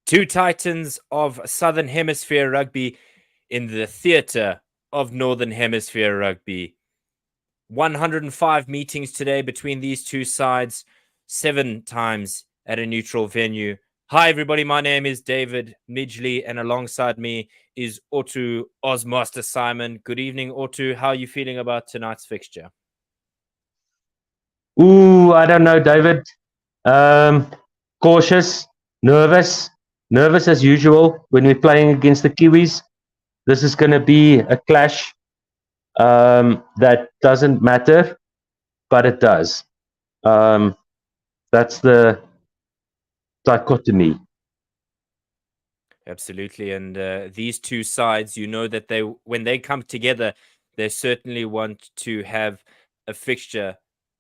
Two titans of Southern Hemisphere rugby in the theatre of Northern Hemisphere rugby. 105 meetings today between these two sides, 7 times at a neutral venue. Hi, everybody. My name is David Midgley, and alongside me is Otto Ozmaster Simon. Good evening, Otto. How are you feeling about tonight's fixture? Ooh, I don't know, David. Cautious, nervous as usual when we're playing against the Kiwis. This is going to be a clash that doesn't matter, but it does. That's the dichotomy. Absolutely. And these two sides, you know that when they come together, they certainly want to have a fixture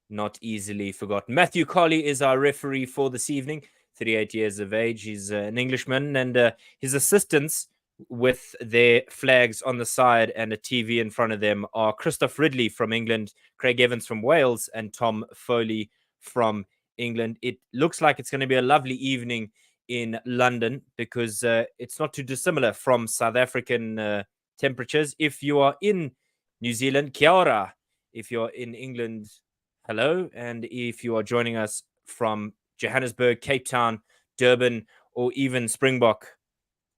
not easily forgotten. Matthew Colley is our referee for this evening, 38 years of age. He's an Englishman, and his assistants with their flags on the side and a TV in front of them are Christoph Ridley from England, Craig Evans from Wales, and Tom Foley from England. It looks like it's going to be a lovely evening in London because it's not too dissimilar from South African temperatures. If you are in New Zealand, kia ora. If you're in England, hello. And if you are joining us from Johannesburg, Cape Town, Durban, or even Springbok,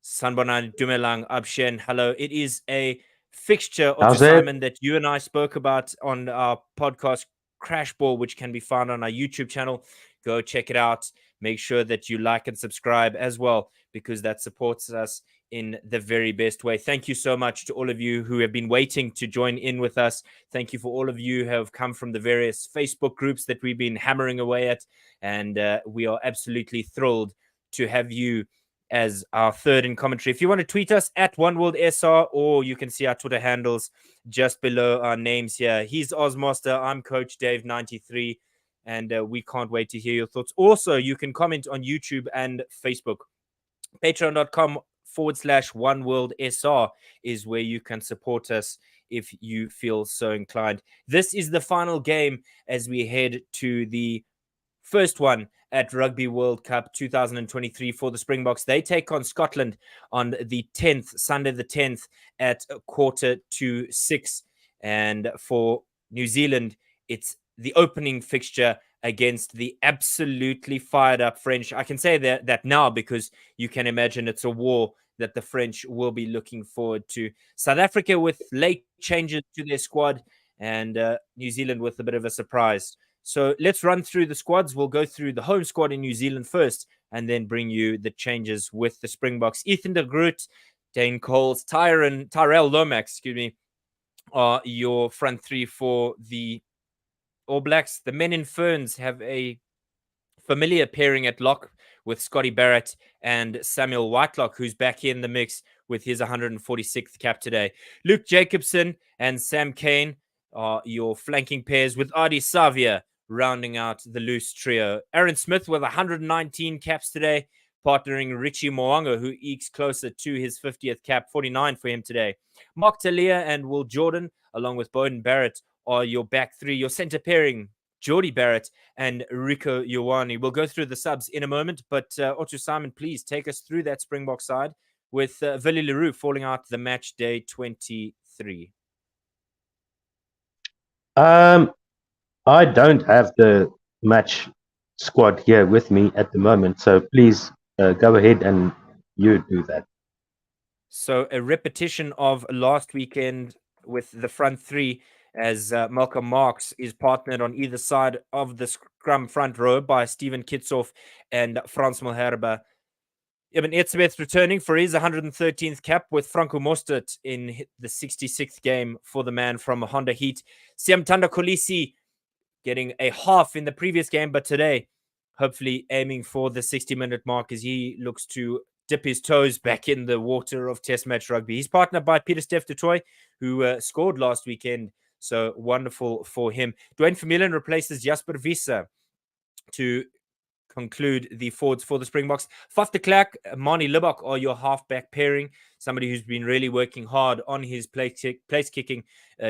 Sanbonani Dumelang Abshen, hello. It is a fixture, Otto Simon, that you and I spoke about on our podcast Crash Ball, which can be found on our YouTube channel. Go check it out. Make sure that you like and subscribe as well, because that supports us in the very best way. Thank you so much to all of you who have been waiting to join in with us. Thank you for all of you who have come from the various Facebook groups that we've been hammering away at. And we are absolutely thrilled to have you as our third in commentary. If you want to tweet us at OneWorldSR, or you can see our Twitter handles just below our names here. He's Ozmaster. I'm Coach Dave 93. And we can't wait to hear your thoughts. Also, you can comment on YouTube and Facebook. Patreon.com/OneWorldSR is where you can support us if you feel so inclined. This is the final game as we head to the first one at Rugby World Cup 2023 for the Springboks. They take on Scotland on the 10th, Sunday the 10th at 5:45. And for New Zealand, it's the opening fixture against the absolutely fired up French. I can say that now because you can imagine it's a war that the French will be looking forward to. South Africa with late changes to their squad, and New Zealand with a bit of a surprise. So let's run through the squads. We'll go through the home squad in New Zealand first, and then bring you the changes with the Springboks. Ethan de Groot, Dane Coles, Tyrell Lomax, are your front three for the All Blacks. The men in ferns have a familiar pairing at lock with Scotty Barrett and Samuel Whitelock, who's back in the mix with his 146th cap today. Luke Jacobson and Sam Cane are your flanking pairs, with Adi Savia rounding out the loose trio. Aaron Smith with 119 caps today, partnering Richie Moanga, who ekes closer to his 50th cap, 49 for him today. Mark Talia and Will Jordan, along with Bowden Barrett, are your back three. Your center pairing, Geordie Barrett and Rico Ioane. We'll go through the subs in a moment, but Otto Simon, please take us through that Springbok side with Willie Leroux falling out the match day 23. I don't have the match squad here with me at the moment, so please go ahead and you do that. So a repetition of last weekend with the front three, as Malcolm Marx is partnered on either side of the scrum front row by Stephen Kitsoff and Frans Malherbe. Ibn Etzebeth returning for his 113th cap, with Franco Mostert in the 66th game for the man from Honda Heat. Siamtanda Kolisi getting a half in the previous game, but today hopefully aiming for the 60-minute mark as he looks to dip his toes back in the water of Test match rugby. He's partnered by Peter Steph du Toit, who scored last weekend, so wonderful for him. Dwayne Vermeulen replaces Jasper Visser to conclude the forwards for the Springboks. Faf de Klerk, Mani Libok are your halfback pairing, somebody who's been really working hard on his place kicking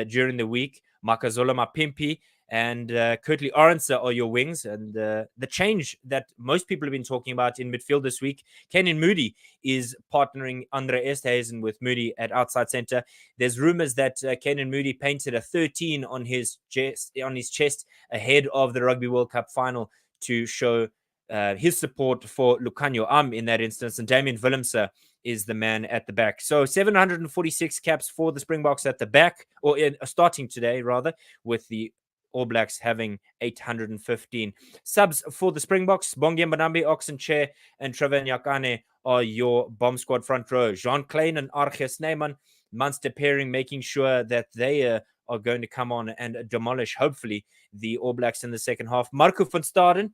during the week. Makazola Mapimpi and Kurtley Arendse are your wings. And the change that most people have been talking about in midfield this week, Kenan Moody is partnering Andre Esthuizen with Moody at outside centre. There's rumours that Kenan Moody painted a 13 on his chest ahead of the Rugby World Cup final to show his support for Lucanio in that instance, and Damien Willemse is the man at the back. So 746 caps for the Springboks at the back, or starting today rather, with the All Blacks having 815. Subs for the Springboks: Bongi Mbonambi, Oxenchair, and Trevor Nyakane are your bomb squad front row. Jean Klein and Arge Snyman, Munster pairing, making sure that they are going to come on and demolish, hopefully, the All Blacks in the second half. Marco van Staden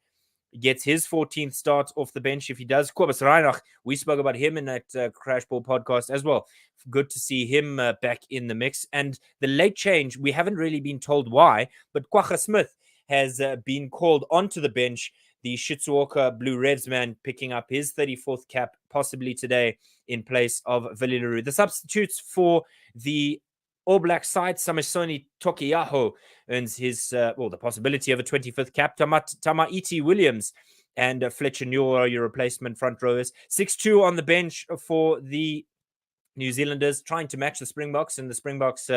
gets his 14th start off the bench if he does. Kobus Reinach, we spoke about him in that Crash Ball podcast as well. Good to see him back in the mix. And the late change, we haven't really been told why, but Kwagga Smith has been called onto the bench. The Shizuoka Blue Reds man picking up his 34th cap, possibly today, in place of Willie Leroux. The substitutes for the All Black side: Samisoni Tokiyaho earns his, the possibility of a 25th cap. Tamaiti Williams and Fletcher Newell are your replacement front rowers. 6-2 on the bench for the New Zealanders, trying to match the Springboks, and the Springboks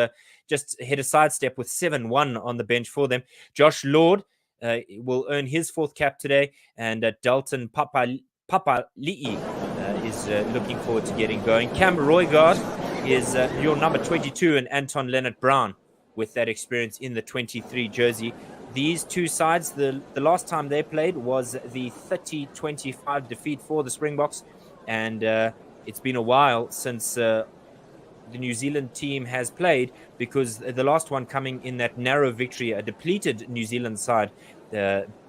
just hit a sidestep with 7-1 on the bench for them. Josh Lord will earn his 4th cap today, and Dalton Papali'i is looking forward to getting going. Cam Roygaard is your number 22, and Anton Leonard-Brown with that experience in the 23 jersey. These two sides, the last time they played was the 30-25 defeat for the Springboks, and it's been a while since the New Zealand team has played, because the last one coming in that narrow victory, a depleted New Zealand side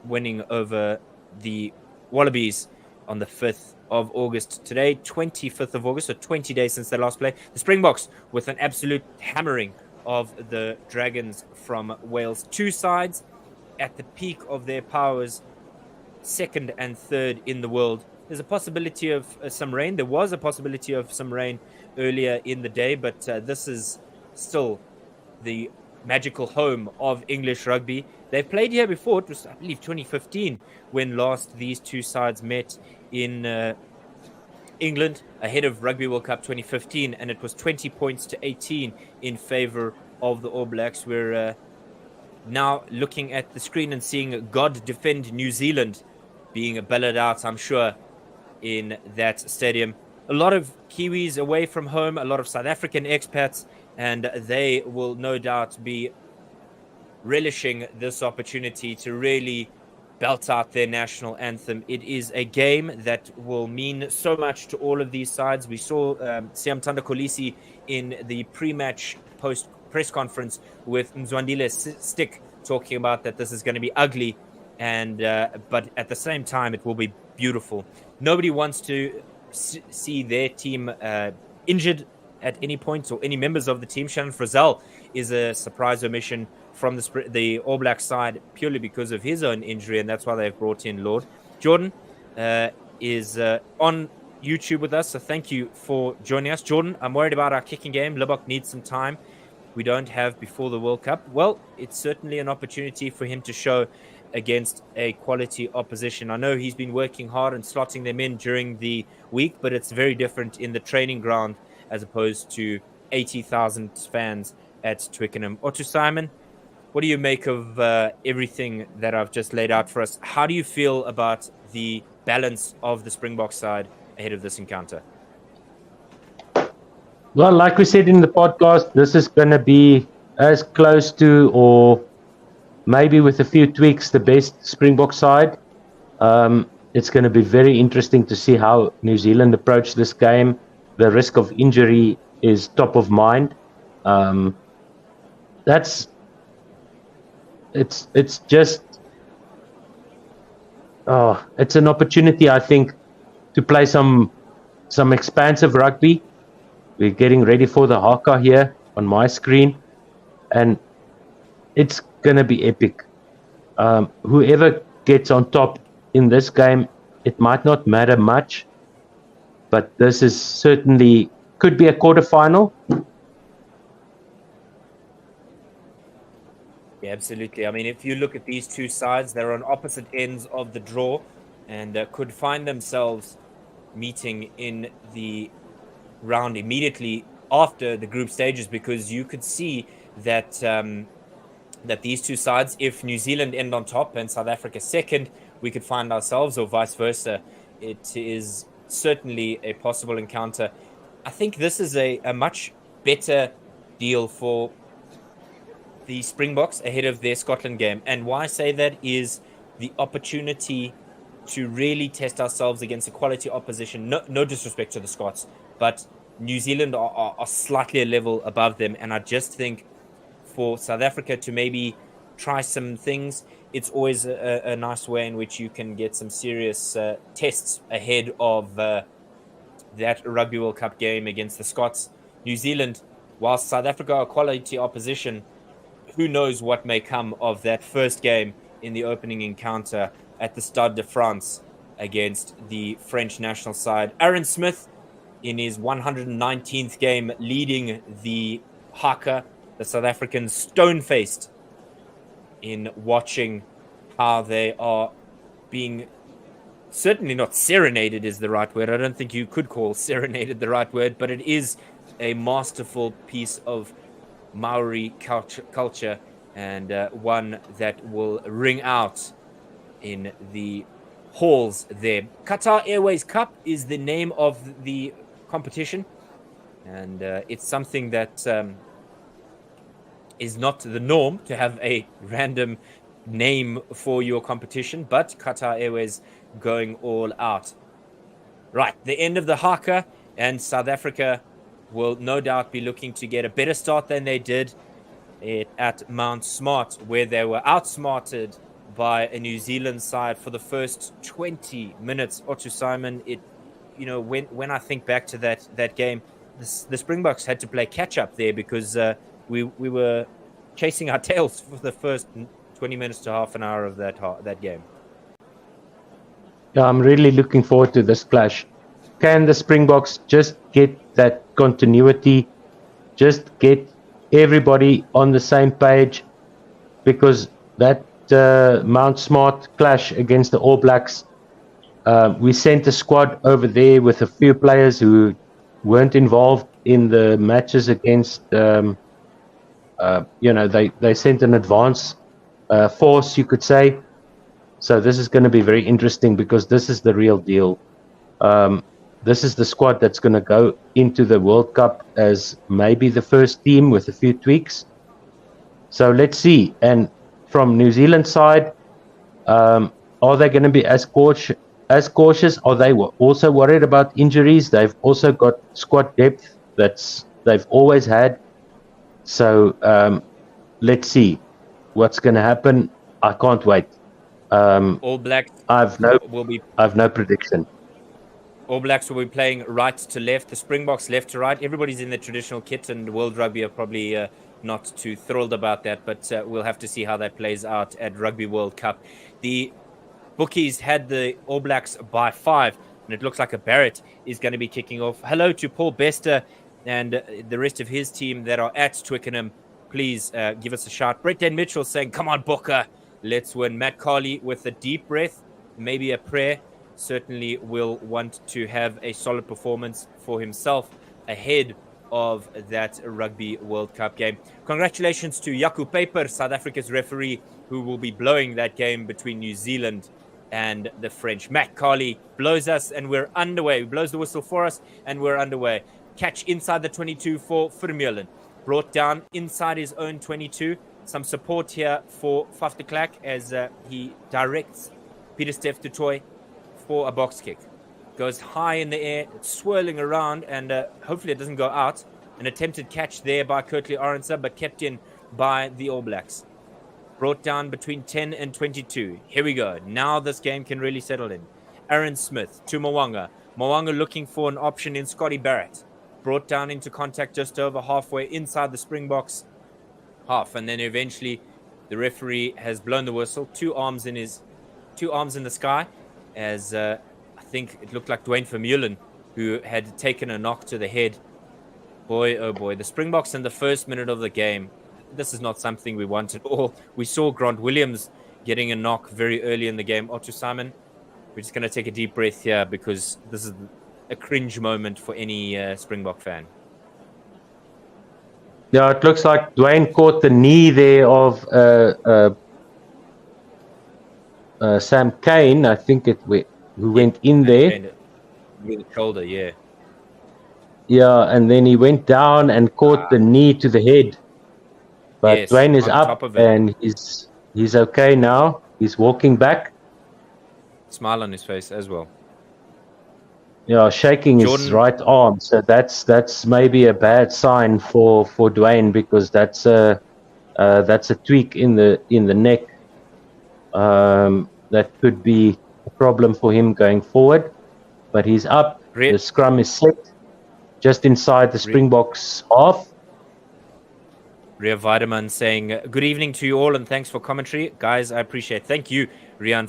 winning over the Wallabies on the 5th of August. Today, 25th of August, so 20 days since their last play. The Springboks with an absolute hammering of the Dragons from Wales. Two sides at the peak of their powers, 2nd and 3rd in the world. There's a possibility of some rain. There was a possibility of some rain earlier in the day, but this is still the magical home of English rugby. They've played here before. It was, I believe, 2015 when last these two sides met in England ahead of Rugby World Cup 2015, and it was 20 points to 18 in favor of the All Blacks. We're now looking at the screen and seeing God Defend New Zealand being bellowed out, I'm sure, in that stadium. A lot of Kiwis away from home, a lot of South African expats, and they will no doubt be relishing this opportunity to really belt out their national anthem. It is a game that will mean so much to all of these sides. We saw Siamthanda Kolisi in the pre-match post press conference with Mzwandile Stick talking about that this is going to be ugly, and but at the same time it will be beautiful. Nobody wants to see their team injured at any point, or any members of the team. Shannon Frizzell is a surprise omission from the All Black side purely because of his own injury, and that's why they've brought in Lord. Jordan is on YouTube with us, so thank you for joining us. Jordan, I'm worried about our kicking game. Lubbock needs some time. We don't have before the World Cup. Well, it's certainly an opportunity for him to show against a quality opposition. I know he's been working hard and slotting them in during the week, but it's very different in the training ground as opposed to 80,000 fans at Twickenham. Otto Simon, what do you make of everything that I've just laid out for us? How do you feel about the balance of the Springbok side ahead of this encounter? Well, like we said in the podcast, this is going to be as close to, or maybe with a few tweaks, the best Springbok side. It's going to be very interesting to see how New Zealand approach this game. The risk of injury is top of mind. It's just it's an opportunity, I think, to play some expansive rugby. We're getting ready for the haka here on my screen, and it's going to be epic. Whoever gets on top in this game, it might not matter much, but this is certainly could be a quarterfinal. Yeah, absolutely. I mean, if you look at these two sides, they're on opposite ends of the draw and could find themselves meeting in the round immediately after the group stages, because you could see that that these two sides, if New Zealand end on top and South Africa second, we could find ourselves, or vice versa. It is certainly a possible encounter. I think this is a much better deal for the Springboks ahead of their Scotland game. And why I say that is the opportunity to really test ourselves against a quality opposition. No disrespect to the Scots, but New Zealand are slightly a level above them. And I just think for South Africa to maybe try some things, it's always a nice way in which you can get some serious tests ahead of that Rugby World Cup game against the Scots. New Zealand, whilst South Africa are quality opposition, who knows what may come of that first game in the opening encounter at the Stade de France against the French national side. Aaron Smith, in his 119th game, leading the Haka, the South Africans, stone-faced in watching how they are being certainly not serenaded is the right word. I don't think you could call serenaded the right word, but it is a masterful piece of Maori culture and one that will ring out in the halls there. Qatar Airways Cup is the name of the competition, and it's something that is not the norm to have a random name for your competition, but Qatar Airways going all out. Right, the end of the Haka, and South Africa will no doubt be looking to get a better start than they did at Mount Smart, where they were outsmarted by a New Zealand side for the first 20 minutes. Otto Simon, when I think back to that game, the Springboks had to play catch up there because we were chasing our tails for the first 20 minutes to half an hour of that game. Yeah, I'm really looking forward to this clash. Can the Springboks just get that continuity, just get everybody on the same page? Because that Mount Smart clash against the All Blacks, we sent a squad over there with a few players who weren't involved in the matches against, they sent an advance force, you could say. So this is going to be very interesting because this is the real deal. This is the squad that's going to go into the World Cup as maybe the first team with a few tweaks. So let's see. And from New Zealand side, are they going to be as cautious? Are they also worried about injuries? They've also got squad depth they've always had. So let's see what's going to happen. I can't wait. All Blacks I've no prediction. All Blacks will be playing right to left, the Springboks left to right. Everybody's in the traditional kit, and World Rugby are probably not too thrilled about that, but we'll have to see how that plays out at Rugby World Cup. The bookies had the All Blacks by 5, and it looks like a Barrett is going to be kicking off. Hello to Paul Bester and the rest of his team that are at Twickenham. Please give us a shout. Brett Dan Mitchell saying, come on, Booker, let's win. Matt Carley with a deep breath, maybe a prayer, certainly will want to have a solid performance for himself ahead of that Rugby World Cup game. Congratulations to Jaco Paper, South Africa's referee, who will be blowing that game between New Zealand and the French. Matt Carley blows us and we're underway. He blows the whistle for us and we're underway. Catch inside the 22 for Vermeulen. Brought down inside his own 22. Some support here for Faf de Klerk as he directs Peter Steph du Toit for a box kick. Goes high in the air, it's swirling around, and hopefully it doesn't go out. An attempted catch there by Kirtley Orenser, but kept in by the All Blacks. Brought down between 10 and 22. Here we go. Now this game can really settle in. Aaron Smith to Mwanga. Mwanga looking for an option in Scotty Barrett. Brought down into contact just over halfway inside the Springboks half. And then eventually the referee has blown the whistle. Two arms in the sky as I think it looked like Dwayne Vermeulen, who had taken a knock to the head. Boy, oh boy. The Springboks in the first minute of the game, this is not something we want at all. We saw Grant Williams getting a knock very early in the game. Otto Simon, we're just going to take a deep breath here because this is a cringe moment for any Springbok fan. Yeah, it looks like Dwayne caught the knee there of Sam Cane, I think who went in there. With the shoulder, yeah. Yeah, and then he went down and caught the knee to the head. But yes, Dwayne is up and he's okay now. He's walking back. Smile on his face as well. Yeah, shaking his right arm. So that's maybe a bad sign for Dwayne, because that's a tweak in the neck. That could be a problem for him going forward. But he's up. The scrum is set just inside the Springboks half. Ria Weideman saying, good evening to you all and thanks for commentary. Guys, I appreciate it. Thank you, Ria,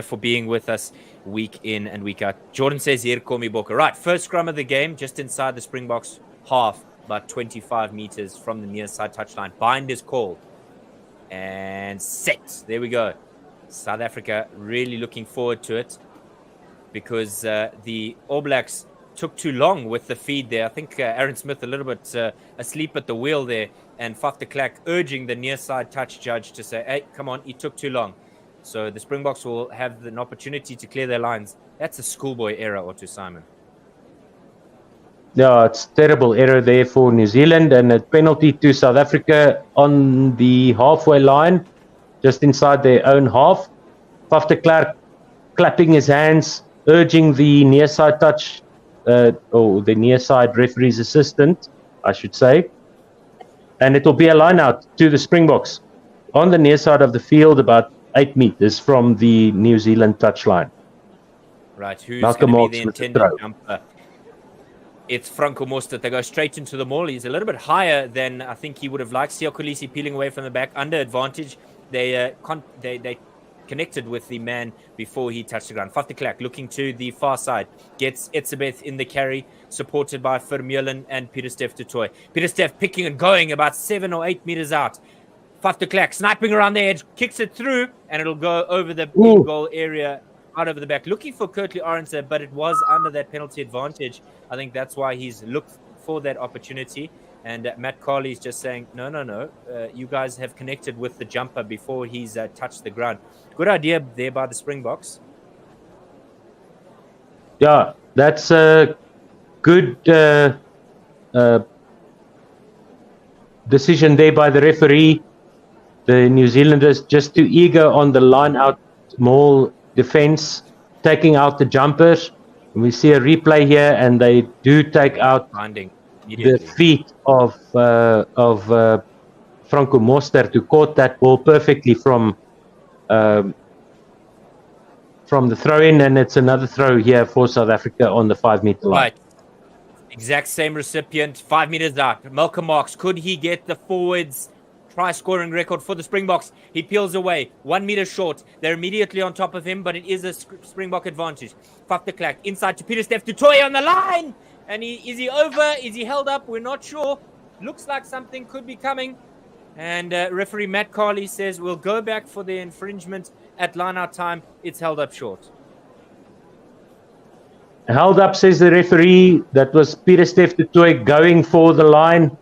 for being with us week in and week out. Jordan says, here, Komi Boka. Right, first scrum of the game, just inside the Springboks half, about 25 meters from the near side touchline. Bind is called. And set. There we go. South Africa really looking forward to it because the All Blacks took too long with the feed there. I think Aaron Smith a little bit asleep at the wheel there, and Faf de Klerk urging the near side touch judge to say, hey, come on, he took too long. So the Springboks will have an opportunity to clear their lines. That's a schoolboy error, Otto Simon. Yeah, it's terrible error there for New Zealand, and a penalty to South Africa on the halfway line, just inside their own half. Faf de Klerk clapping his hands, urging the near side touch, or the near side referee's assistant, I should say. And it will be a line out to the Springboks on the near side of the field, about 8 meters from the New Zealand touchline. Right, who's going to be the intended jumper? It's Franco Mostert. They go straight into the maul. He's a little bit higher than I think he would have liked. Siya Kolisi peeling away from the back, under advantage. They connected with the man before he touched the ground. Faf de Klerk looking to the far side. Gets Etzebeth in the carry, supported by Vermeulen and Pieter-Steph du Toit. Pieter-Steph picking and going about 7 or 8 meters out. Faf de Klerk sniping around the edge, kicks it through, and it'll go over the goal area, out over the back. Looking for Kurtley Arendse, but it was under that penalty advantage. I think that's why he's looked for that opportunity. And Matt Carley is just saying, no. You guys have connected with the jumper before he's touched the ground. Good idea there by the Springboks. Yeah, that's a good decision there by the referee. The New Zealanders just too eager on the line out maul defense, taking out the jumpers. And we see a replay here, and they do take out the feet of Franco Mostert, who caught that ball perfectly from the throw-in, and it's another throw here for South Africa on the 5 meter line. Right. Exact same recipient, 5 meters out. Malcolm Marx, could he get the forwards try scoring record for the Springboks? He peels away, 1 meter short. They're immediately on top of him, but it is a Springbok advantage. Faf de Klerk inside to Pieter-Steph du Toit on the line. And is he over? Is he held up? We're not sure. Looks like something could be coming. And referee Matt Carley says we'll go back for the infringement at line-out time. It's held up short. Held up, says the referee. That was Pieter-Steph du Toit going for the line,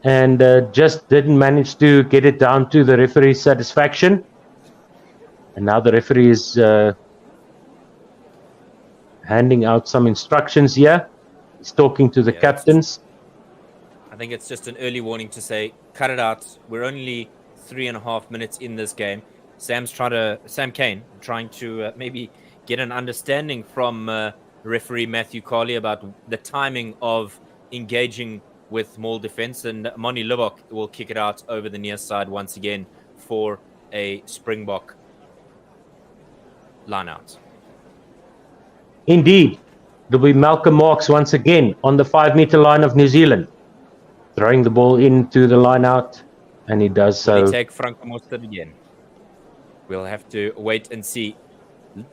and just didn't manage to get it down to the referee's satisfaction. And now the referee is handing out some instructions here. He's talking to the captains. I think it's just an early warning to say, cut it out. We're only 3.5 minutes in this game. Sam Cane trying to maybe get an understanding from referee Matthew Carley about the timing of engaging with maul defense, and Moni Livok will kick it out over the near side once again for a Springbok line out. Indeed, it'll be Malcolm Marx once again on the 5 meter line of New Zealand, throwing the ball into the line out, and he does so. They take Franco Mostert again. We'll have to wait and see.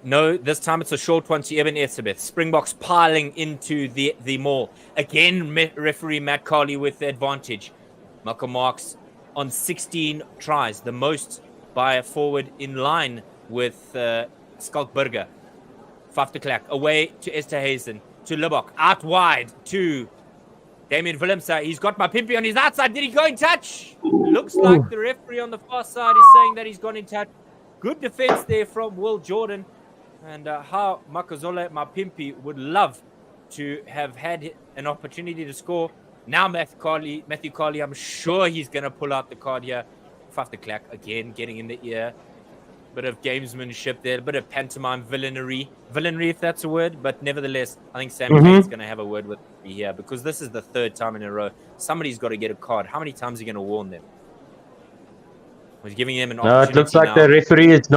No, this time it's a short one to Eben Etzebeth. Springboks piling into the maul. Again, referee Matt Carley with the advantage. Malcolm Marx on 16 tries, the most by a forward in line with Skalkberger. Van der Klerk away to Esterhuizen, to Lubbock, out wide to Damien Willemse. He's got Mapimpi on his outside. Did he go in touch? Looks like the referee on the far side is saying that he's gone in touch. Good defense there from Will Jordan. And how Makazole Mapimpi would love to have had an opportunity to score. Now Matthew Carley, I'm sure he's going to pull out the card here. Van der Klerk again getting in the ear. Bit of gamesmanship there, a bit of pantomime villainy if that's a word. But nevertheless, I think Sam Kane's going to have a word with me here because this is the third time in a row. Somebody's got to get a card. How many times are you going to warn them? He's giving them an opportunity. It looks like the referee is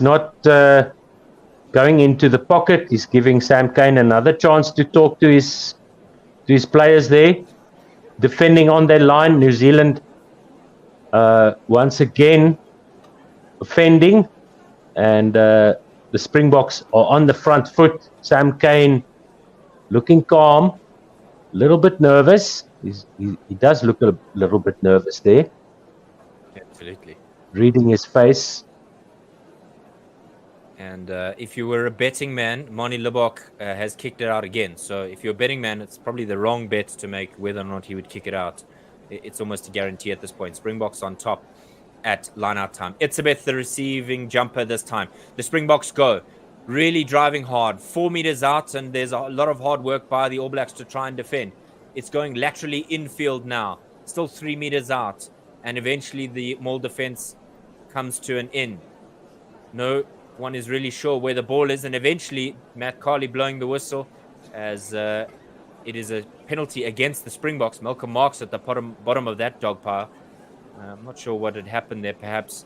not going into the pocket. He's giving Sam Cane another chance to talk to his players there. Defending on their line, New Zealand once again offending, and the Springboks are on the front foot. Sam Cane looking calm, a little bit nervous. He does look a little bit nervous there. Absolutely. Reading his face. And if you were a betting man, Moni Lubbock has kicked it out again. So if you're a betting man, it's probably the wrong bet to make whether or not he would kick it out. It's almost a guarantee at this point. Springboks on top at line-out time. Itzebeth, the receiving jumper this time. The Springboks go. Really driving hard. 4 meters out, and there's a lot of hard work by the All Blacks to try and defend. It's going laterally infield now. Still 3 meters out. And eventually the Maul defense comes to an end. No one is really sure where the ball is, and eventually Matt Carley blowing the whistle as it is a penalty against the Springboks. Malcolm Marks at the bottom of that dog pile. I'm not sure what had happened there. Perhaps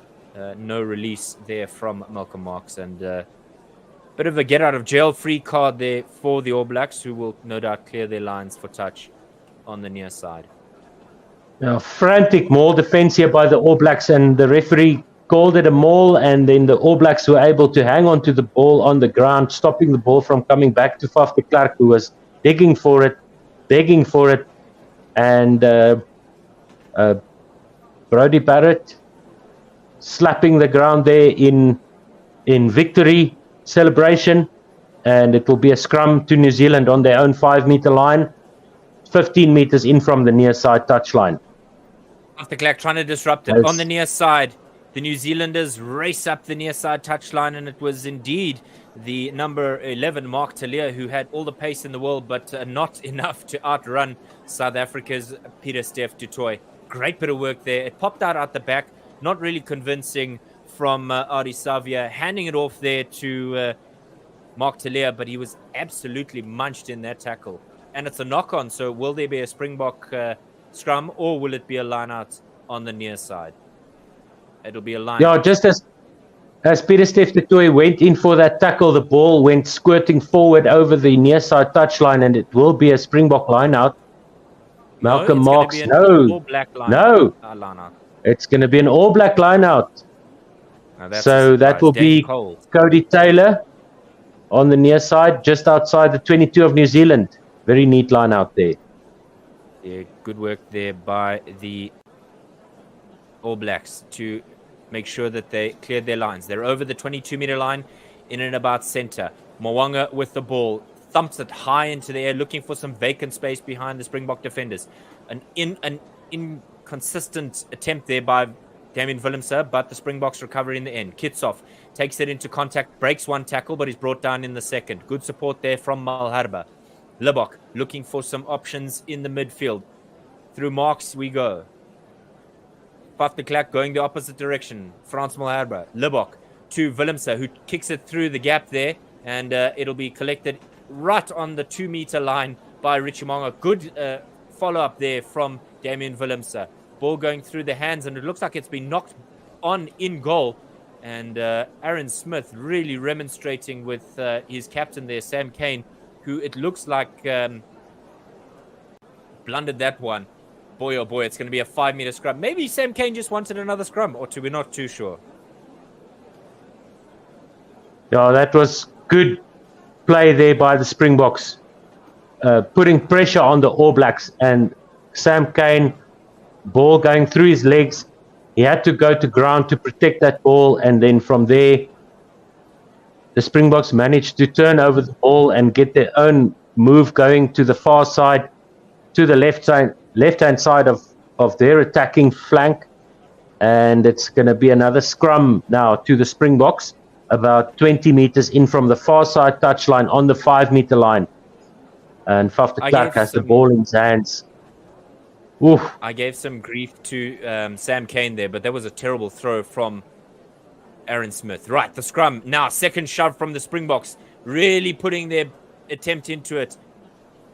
no release there from Malcolm Marks, and bit of a get out of jail free card there for the All Blacks, who will no doubt clear their lines for touch on the near side. Now, frantic maul defense here by the All Blacks, and the referee called it a maul, and then the All Blacks were able to hang on to the ball on the ground, stopping the ball from coming back to Van der Klerk, who was begging for it, and Brodie Barrett slapping the ground there in victory celebration, and it will be a scrum to New Zealand on their own 5-meter line, 15 meters in from the near side touchline. Van der Klerk trying to disrupt it on the near side. The New Zealanders race up the near side touchline, and it was indeed the number 11, Mark Talia, who had all the pace in the world, but not enough to outrun South Africa's Peter Steph du Toit. Great bit of work there. It popped out the back, not really convincing from Adi Savia, handing it off there to Mark Talia, but he was absolutely munched in that tackle. And it's a knock-on, so will there be a Springbok scrum, or will it be a line-out on the near side? It'll be a line. Yeah, just as Peter Steph du Toit went in for that tackle, the ball went squirting forward over the near side touchline, and it will be a Springbok line-out. Malcolm Marks, no, it's going to be an All Black line-out. So that will be Cody Taylor on the near side, just outside the 22 of New Zealand. Very neat line-out there. Yeah, good work there by the All Blacks to make sure that they cleared their lines. They're over the 22-meter line, in and about center. Mwanga with the ball, thumps it high into the air, looking for some vacant space behind the Springbok defenders. An inconsistent attempt there by Damien Willemse, but the Springboks recover in the end. Kitsoff takes it into contact, breaks one tackle, but is brought down in the second. Good support there from Malherbe. Lubbock looking for some options in the midfield. Through Marks we go. Van der Klerk going the opposite direction. Frans Malherbe. Lubbock to Willemse, who kicks it through the gap there, and it'll be collected right on the 2-meter line by Richie Mo'unga. Good follow-up there from Damien Willemse. Ball going through the hands, and it looks like it's been knocked on in goal. And Aaron Smith really remonstrating with his captain there, Sam Cane, who it looks like blundered that one. Boy, oh boy, it's going to be a 5-meter scrum. Maybe Sam Cane just wanted another scrum, or we're not too sure. Yeah, that was good play there by the Springboks, putting pressure on the All Blacks, and Sam Cane ball going through his legs. He had to go to ground to protect that ball, and then from there, the Springboks managed to turn over the ball and get their own move going to the far side, to the left-hand side of their attacking flank. And it's going to be another scrum now to the Springboks, about 20 meters in from the far side touchline on the 5-meter line. And Faf de Klerk has the ball in his hands. Oof. I gave some grief to Sam Cane there, but that was a terrible throw from Aaron Smith. Right, the scrum. Now, second shove from the Springboks. Really putting their attempt into it.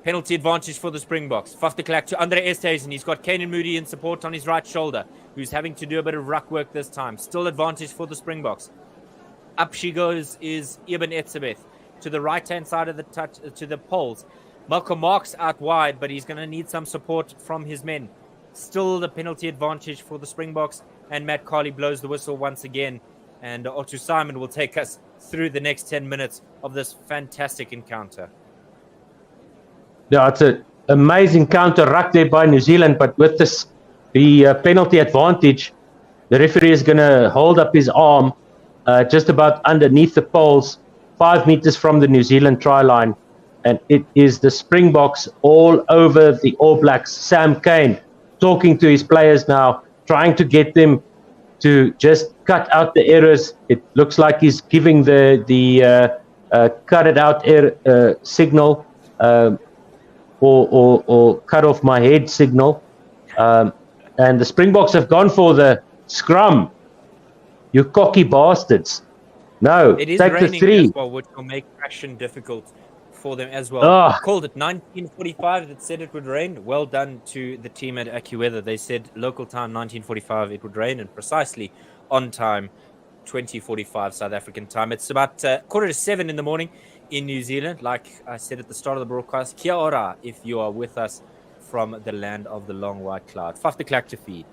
Penalty advantage for the Springboks. Faf de Klerk to Andre Esthuizen. He's got Kanan Moody in support on his right shoulder, who's having to do a bit of ruck work this time. Still advantage for the Springboks. Up she goes is Eben Etzebeth to the right-hand side of the touch, to the poles. Malcolm Marks out wide, but he's going to need some support from his men. Still the penalty advantage for the Springboks, and Matt Carley blows the whistle once again. And Otto Simon will take us through the next 10 minutes of this fantastic encounter. Yeah, it's an amazing counter ruck there by New Zealand, but with the penalty advantage, the referee is going to hold up his arm just about underneath the poles, 5 meters from the New Zealand try line. And it is the Springboks all over the All Blacks. Sam Cane talking to his players now, trying to get them to just cut out the errors. It looks like he's giving the cut it out signal or cut off my head signal. And the Springboks have gone for the scrum. You cocky bastards. No, it is take the 3. As well, which will make action difficult for them as well. Called it 1945. It said it would rain. Well done to the team at AccuWeather. They said local time 1945 it would rain, and precisely on time 2045 South African time. It's about 6:45 in the morning in New Zealand. Like I said at the start of the broadcast, kia ora if you are with us from the land of the long white cloud. Faf de Klerk to feed.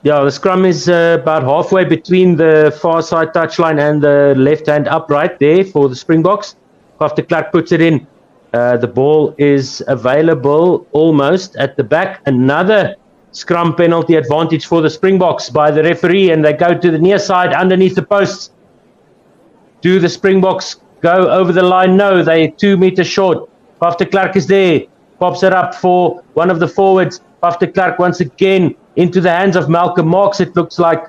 Yeah, the scrum is about halfway between the far side touchline and the left hand upright there for the Springboks. Faf de Klerk puts it in. The ball is available almost at the back. Another scrum penalty advantage for the Springboks by the referee, and they go to the near side underneath the posts. Do the Springboks go over the line? No, they're 2 meters short. Faf de Klerk is there. Pops it up for one of the forwards. Faf de Klerk once again into the hands of Malcolm Marks, it looks like.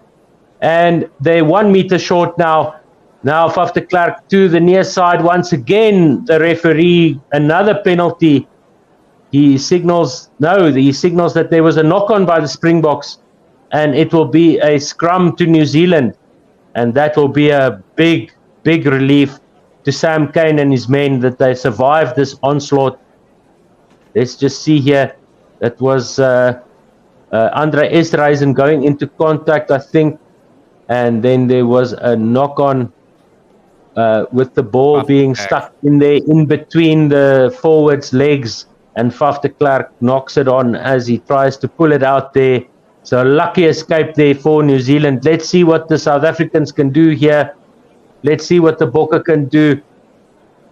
And they're 1 meter short now. Now Faf de Klerk to the near side once again. The referee, another penalty. He signals that there was a knock-on by the Springboks, and it will be a scrum to New Zealand. And that will be a big, big relief to Sam Cane and his men that they survived this onslaught. Let's just see here. That was Andre Esthuizen going into contact, I think. And then there was a knock-on with the ball being stuck in there in between the forwards' legs. And Faf de Klerk knocks it on as he tries to pull it out there. So lucky escape there for New Zealand. Let's see what the South Africans can do here. Let's see what the Bokke can do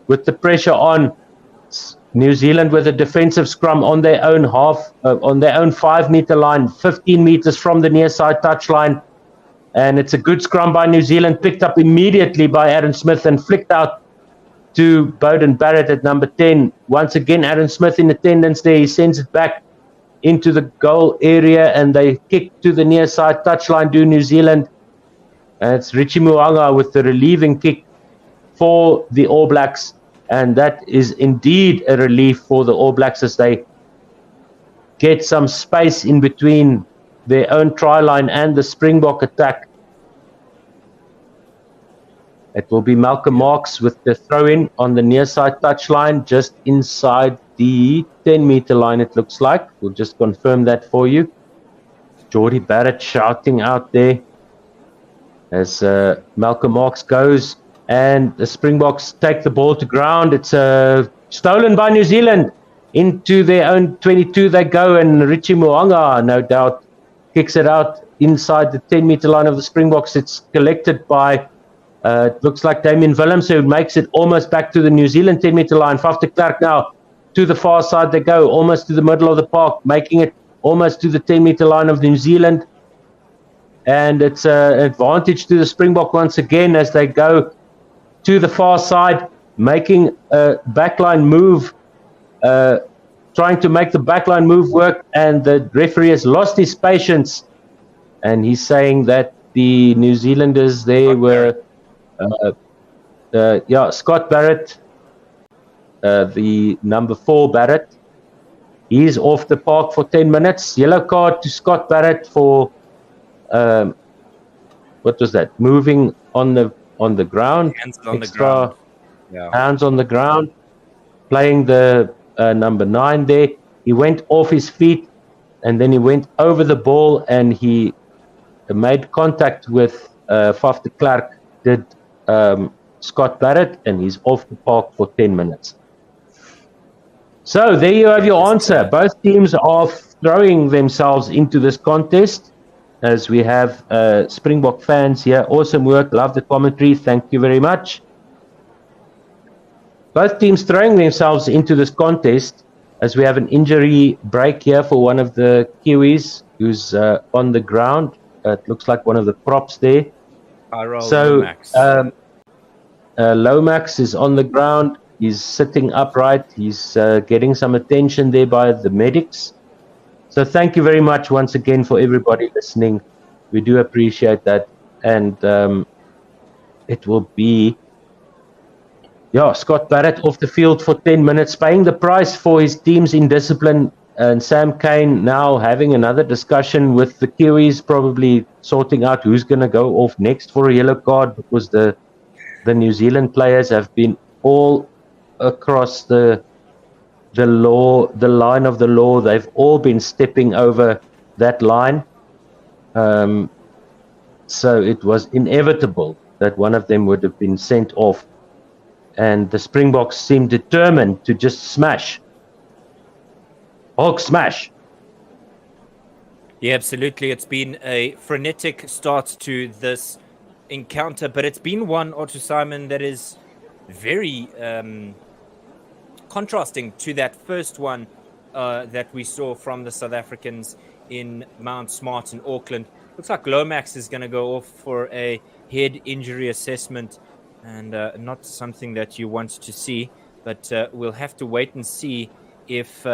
with the pressure on. New Zealand with a defensive scrum on their own on their own 5 meter line, 15 meters from the near side touchline. And it's a good scrum by New Zealand, picked up immediately by Aaron Smith and flicked out to Bowden Barrett at number 10. Once again, Aaron Smith in attendance there. He sends it back into the goal area, and they kick to the near side touchline, do New Zealand. And it's Richie Mo'unga with the relieving kick for the All Blacks. And that is indeed a relief for the All Blacks as they get some space in between their own try line and the Springbok attack. It will be Malcolm Marks with the throw-in on the near side touchline, just inside the 10-meter line, it looks like. We'll just confirm that for you. Jordie Barrett shouting out there as Malcolm Marks goes. And the Springboks take the ball to ground. It's stolen by New Zealand. Into their own 22 they go, and Richie Mo'unga, no doubt, kicks it out inside the 10-meter line of the Springboks. It's collected by, it looks like Damien Willems, who makes it almost back to the New Zealand 10-meter line. Faf de Klerk now to the far side they go, almost to the middle of the park, making it almost to the 10-meter line of New Zealand. And it's an advantage to the Springbok once again as they go to the far side, making a backline move, trying to make the backline move work, and the referee has lost his patience, and he's saying that the New Zealanders there were, Scott Barrett, the number 4 Barrett, he's off the park for 10 minutes. Yellow card to Scott Barrett for, what was that? Moving on the ground, hands on the ground. Hands on the ground, playing the number 9 there. He went off his feet, and then he went over the ball, and he made contact with Faf de Klerk, did Scott Barrett, and he's off the park for 10 minutes. So there you have your answer. Both teams are throwing themselves into this contest, as we have Springbok fans here. Awesome work. Love the commentary. Thank you very much. Both teams throwing themselves into this contest, as we have an injury break here for one of the Kiwis who's on the ground. It looks like one of the props there. Lomax. Lomax is on the ground. He's sitting upright. He's getting some attention there by the medics. So thank you very much once again for everybody listening. We do appreciate that. And it will be, Scott Barrett off the field for 10 minutes, paying the price for his team's indiscipline. And Sam Cane now having another discussion with the Kiwis, probably sorting out who's going to go off next for a yellow card, because the New Zealand players have been all across the line of the law. They've all been stepping over that line. So it was inevitable that one of them would have been sent off. And the Springboks seemed determined to just smash. Hulk smash. Yeah, absolutely. It's been a frenetic start to this encounter, but it's been one, Otto Simon, that is very contrasting to that first one that we saw from the South Africans in Mount Smart in Auckland. Looks like Lomax is going to go off for a head injury assessment, and not something that you want to see, but we'll have to wait and see if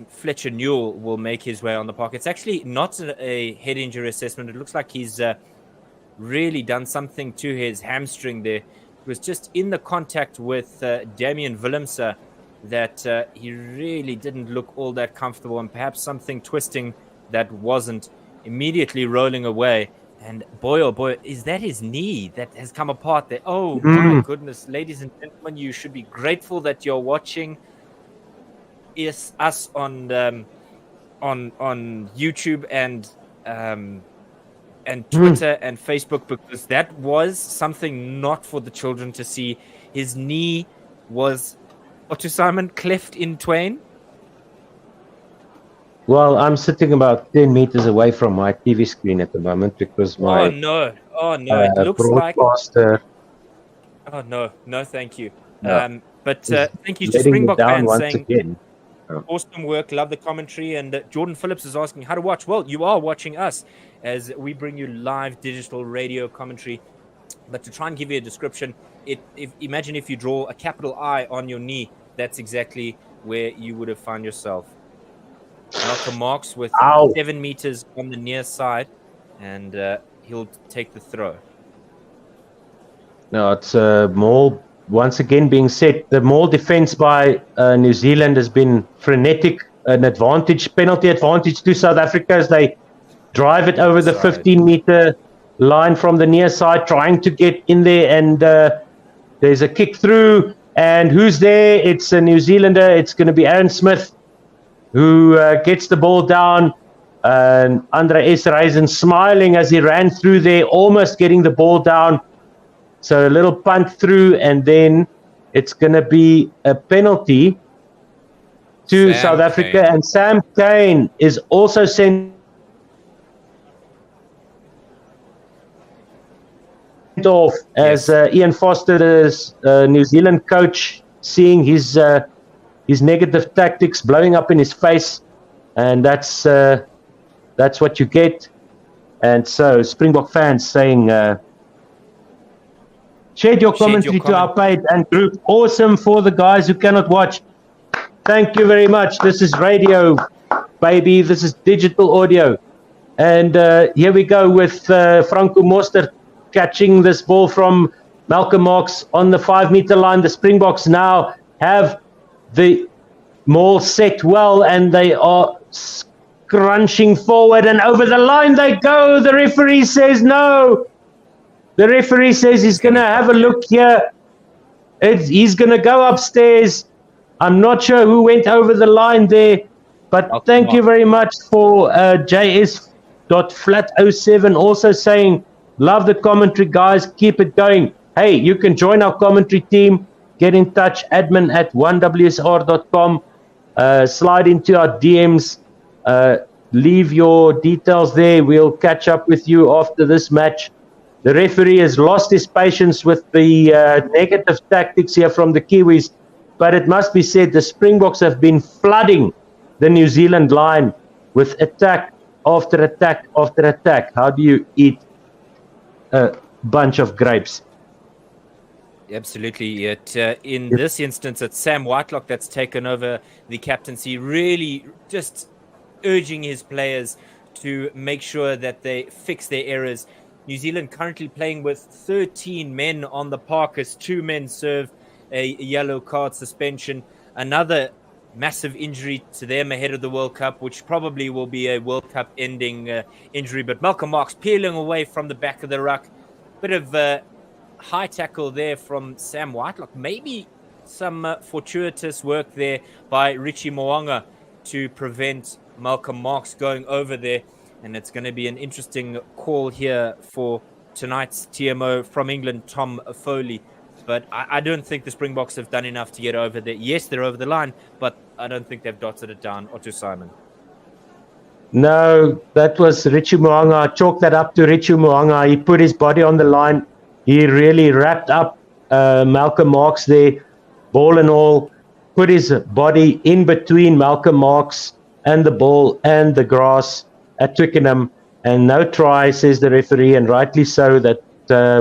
Fletcher Newell will make his way on the park. It's actually not a head injury assessment. It looks like he's really done something to his hamstring there. It was just in the contact with Damian Willemse that he really didn't look all that comfortable, and perhaps something twisting that wasn't immediately rolling away. And boy, oh boy, is that his knee that has come apart there? Oh my goodness, ladies and gentlemen, you should be grateful that you're watching us on YouTube and Twitter and Facebook, because that was something not for the children to see. His knee was, Otto Simon, cleft in twain. Well, I'm sitting about 10 meters away from my TV screen at the moment because my oh no, it looks broadcaster. Like no, thank you. No. But thank you to Springbok fans saying again. Awesome work, love the commentary. And Jordan Phillips is asking how to watch. Well, you are watching us as we bring you live digital radio commentary. But to try and give you a description, imagine if you draw a capital I on your knee, that's exactly where you would have found yourself. Malcolm Marks with 7 meters on the near side, and he'll take the throw. No, it's Maul once again being set. The Maul defense by New Zealand has been frenetic. An penalty advantage to South Africa as they drive it over the 15-meter line from the near side, trying to get in there. And there's a kick through. And who's there? It's a New Zealander. It's going to be Aaron Smith, who gets the ball down. And Andre Esterhuizen smiling as he ran through there, almost getting the ball down. So a little punt through, and then it's going to be a penalty to South Africa. And Sam Cane is also sent off as Ian Foster, the New Zealand coach, seeing his negative tactics blowing up in his face, and that's what you get. And so, Springbok fans saying, shed your commentary to our page and group. Awesome for the guys who cannot watch. Thank you very much. This is radio, baby. This is digital audio. And here we go with Franco Mostert catching this ball from Malcolm Marx on the 5-meter line. The Springboks now have the maul set well, and they are crunching forward, and over the line they go. The referee says no. The referee says he's going to have a look here. He's going to go upstairs. I'm not sure who went over the line there, but thank you very much for JS.flat07 also saying, love the commentary, guys. Keep it going. Hey, you can join our commentary team. Get in touch, admin@1wsr.com. Slide into our DMs. Leave your details there. We'll catch up with you after this match. The referee has lost his patience with the negative tactics here from the Kiwis, but it must be said the Springboks have been flooding the New Zealand line with attack after attack after attack. How do you eat a bunch of grapes? Absolutely. In this instance, it's Sam Whitelock that's taken over the captaincy, really just urging his players to make sure that they fix their errors. New Zealand currently playing with 13 men on the park as 2 men serve a yellow card suspension. Another massive injury to them ahead of the World Cup, which probably will be a World Cup ending injury. But Malcolm Marx peeling away from the back of the ruck. Bit of high tackle there from Sam Whitelock. Maybe some fortuitous work there by Richie Mo'unga to prevent Malcolm Marx going over there. And it's going to be an interesting call here for tonight's TMO from England, Tom Foley. But I don't think the Springboks have done enough to get over there. Yes, they're over the line, but I don't think they've dotted it down. Otto Simon. No, that was Richie Mo'unga. I chalked that up to Richie Mo'unga. He put his body on the line. He really wrapped up Malcolm Marx there, ball and all, put his body in between Malcolm Marx and the ball and the grass at Twickenham, and no try, says the referee, and rightly so. That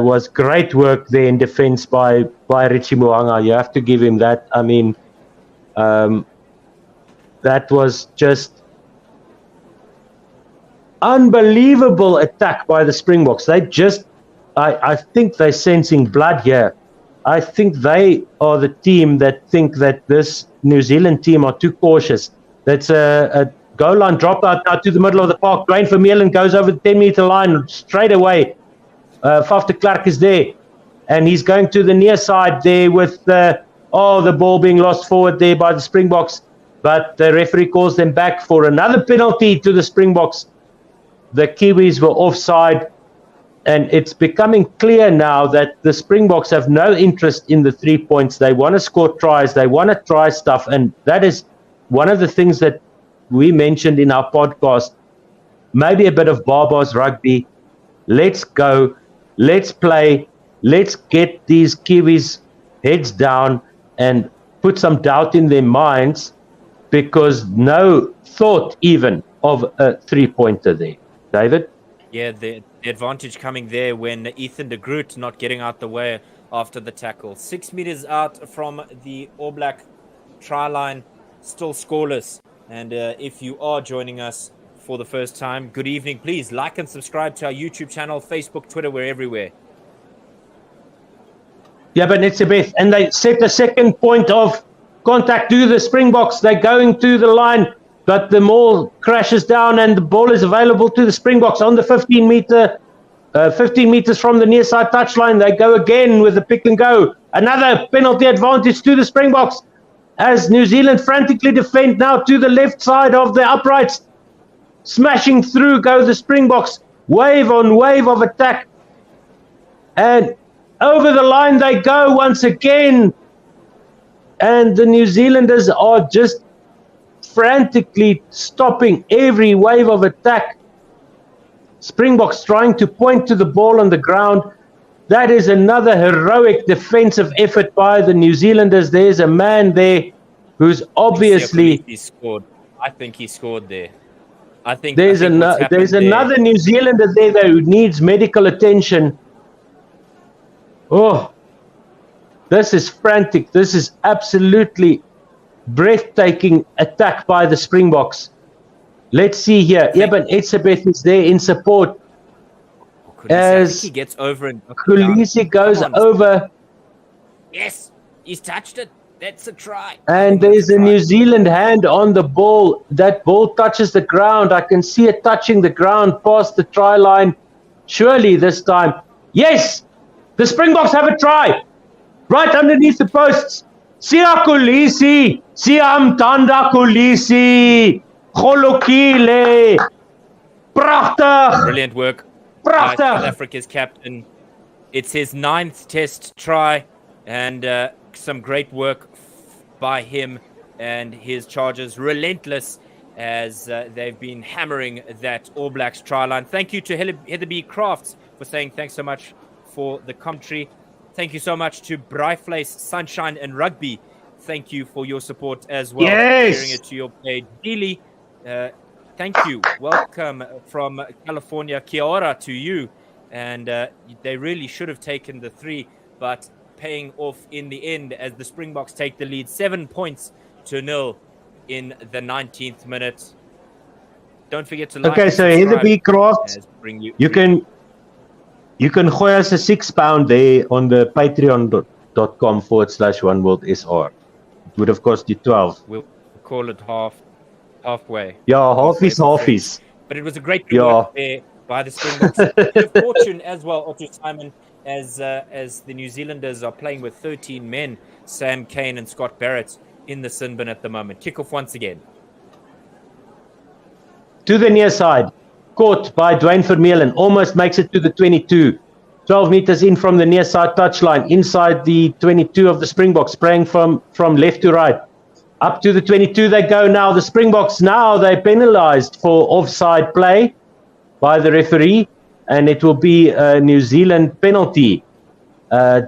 was great work there in defence by Richie Mo'unga. You have to give him that. I mean, that was just unbelievable attack by the Springboks. They just, I think they're sensing blood here. I think they are the team that think that this New Zealand team are too cautious. That's a goal line dropout now to the middle of the park. Dwayne Vermeulen goes over the 10-meter line straight away. Faf de Klerk is there, and he's going to the near side there with the ball being lost forward there by the Springboks. But the referee calls them back for another penalty to the Springboks. The Kiwis were offside, and it's becoming clear now that the Springboks have no interest in the 3 points. They want to score tries. They want to try stuff, and that is one of the things that we mentioned in our podcast. Maybe a bit of Barba's rugby. Let's go. Let's play. Let's get these Kiwis heads down and put some doubt in their minds, because no thought even of a 3-pointer there. David? Yeah, the advantage coming there when Ethan de Groot not getting out the way after the tackle. 6 meters out from the All Black try line, still scoreless. And if you are joining us for the first time, good evening. Please like and subscribe to our YouTube channel, Facebook, Twitter, we're everywhere. Yeah, but it's a bit. And they set a second point of contact to the Springboks. They're going to the line, but the maul crashes down and the ball is available to the Springboks on the 15 meters from the near side touchline. They go again with the pick and go. Another penalty advantage to the Springboks as New Zealand frantically defend now to the left side of the uprights. Smashing through go the Springboks. Wave on wave of attack. And over the line they go once again. And the New Zealanders are just frantically stopping every wave of attack. Springboks trying to point to the ball on the ground. That is another heroic defensive effort by the New Zealanders. There's a man there who's obviously I think he scored there. I think There's what's happened there's there, another New Zealander there that who needs medical attention. Oh, this is frantic. This is absolutely breathtaking attack by the Springboks. Let's see here. Eben Etzebeth is there in support I think he as gets over and Kulisi goes on. over. Yes, he's touched it. That's a try. And there's a New Zealand hand on the ball. That ball touches the ground. I can see it touching the ground past the try line. Surely this time. Yes, the Springboks have a try. Right underneath the posts. Siya Kulisi. Siya Mtanda Kulisi. Golokile. Prachtig. Brilliant work. Prachtig. South Africa's captain. It's his 9th test try, and some great work by him and his Chargers. Relentless as they've been hammering that All Blacks try line. Thank you to Heather B. Crafts for saying thanks so much for the commentary. Thank you so much to Bryflace, Sunshine and Rugby. Thank you for your support as well. Yes. Sharing it to your page. Dealey, thank you. Welcome from California. Kia ora to you. And they really should have taken the 3, but paying off in the end as the Springboks take the lead 7-0 in the 19th minute. Don't forget to like. Okay, so Heather B. Crafts, you can gooi us a £6 there on the patreon.com/oneworldsr. It would have cost you 12. We'll call it halfway. Yeah, halfies. But it was a great work there by the Springboks. Good fortune as well, Otto Simon, as the New Zealanders are playing with 13 men, Sam Cane and Scott Barrett in the sin bin at the moment. Kickoff once again. To the near side, caught by Dwayne Vermeulen, almost makes it to the 22. 12 meters in from the near side touchline, inside the 22 of the Springboks, spraying from left to right. Up to the 22 they go now. The Springboks now, they're penalized for offside play by the referee, and it will be a New Zealand penalty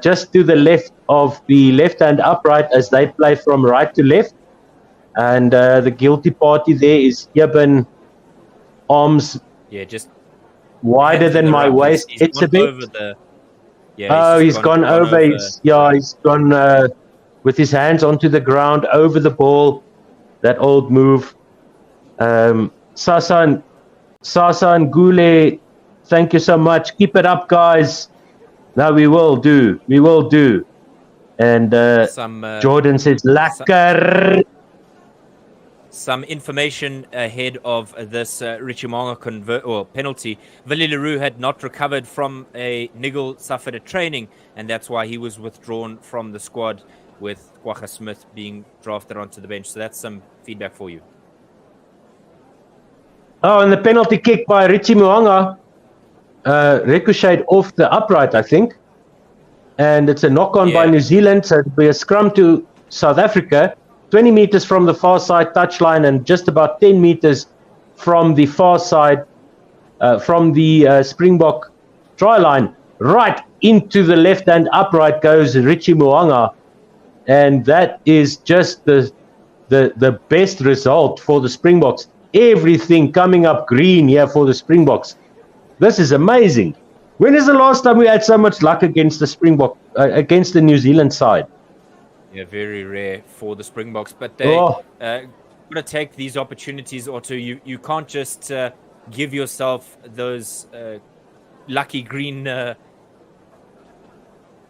just to the left of the left-hand upright as they play from right to left. And the guilty party there is Eben, arms just wider than my waist. It's a bit. He's gone over. He's gone with his hands onto the ground, over the ball. That old move. Sasa and Gule, thank you so much. Keep it up, guys. No, we will do. And Jordan says, Lekker. Some information ahead of this Richie Mo'unga penalty. Willie Leroux had not recovered from a niggle suffered at training, and that's why he was withdrawn from the squad, with Kwagga Smith being drafted onto the bench. So that's some feedback for you. Oh, and the penalty kick by Richie Mo'unga ricocheted off the upright, I think. And it's a knock-on by New Zealand, so it'll be a scrum to South Africa. 20 meters from the far side touchline and just about 10 meters from the far side, from the Springbok try line. Right into the left-hand upright goes Richie Mo'unga. And that is just the best result for the Springboks. Everything coming up green here for the Springboks. This is amazing. When is the last time we had so much luck against the Springbok, against the New Zealand side? Yeah, very rare for the Springboks, but they got to take these opportunities, Otto. You can't just give yourself those lucky green,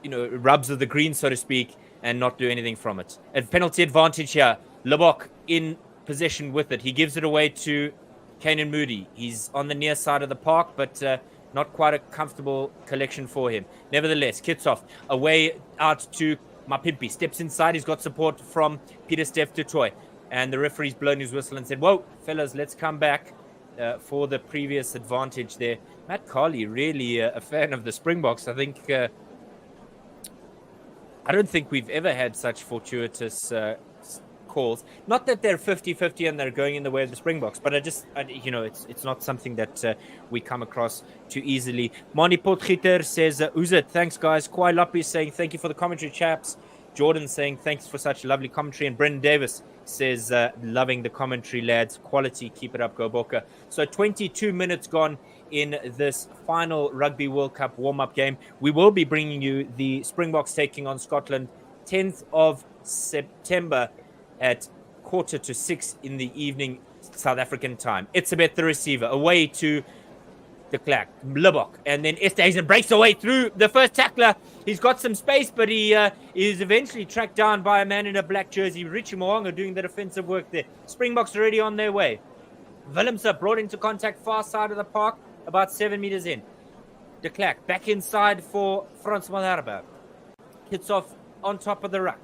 rubs of the green, so to speak, and not do anything from it. At penalty advantage here, Lebok in possession with it. He gives it away to Kanan Moody. He's on the near side of the park, but not quite a comfortable collection for him. Nevertheless, Kitsoff away out to Mapimpi, steps inside. He's got support from Peter Steph du Toit, and the referee's blown his whistle and said, whoa, fellas, let's come back for the previous advantage there. Matt Carley, really a fan of the Springboks. I think I don't think we've ever had such fortuitous calls. Not that they're 50-50 and they're going in the way of the Springboks, but it's not something that we come across too easily. Mani Potgieter says, Uzit, thanks guys. Kwai Lapi is saying, thank you for the commentary, chaps. Jordan saying, thanks for such lovely commentary. And Brendan Davis says, loving the commentary, lads. Quality, keep it up, go Bokke. So 22 minutes gone in this final Rugby World Cup warm-up game. We will be bringing you the Springboks taking on Scotland 10th of September at 5:45 in the evening, South African time. It's about the receiver, away to de Klerk, Libbok, and then Esterhuizen breaks away through the first tackler. He's got some space, but he is eventually tracked down by a man in a black jersey. Richie Mo'unga doing the defensive work there. Springboks already on their way. Willemse brought into contact far side of the park, about 7 meters in. De Klerk back inside for Frans Malherbe. Hits off on top of the ruck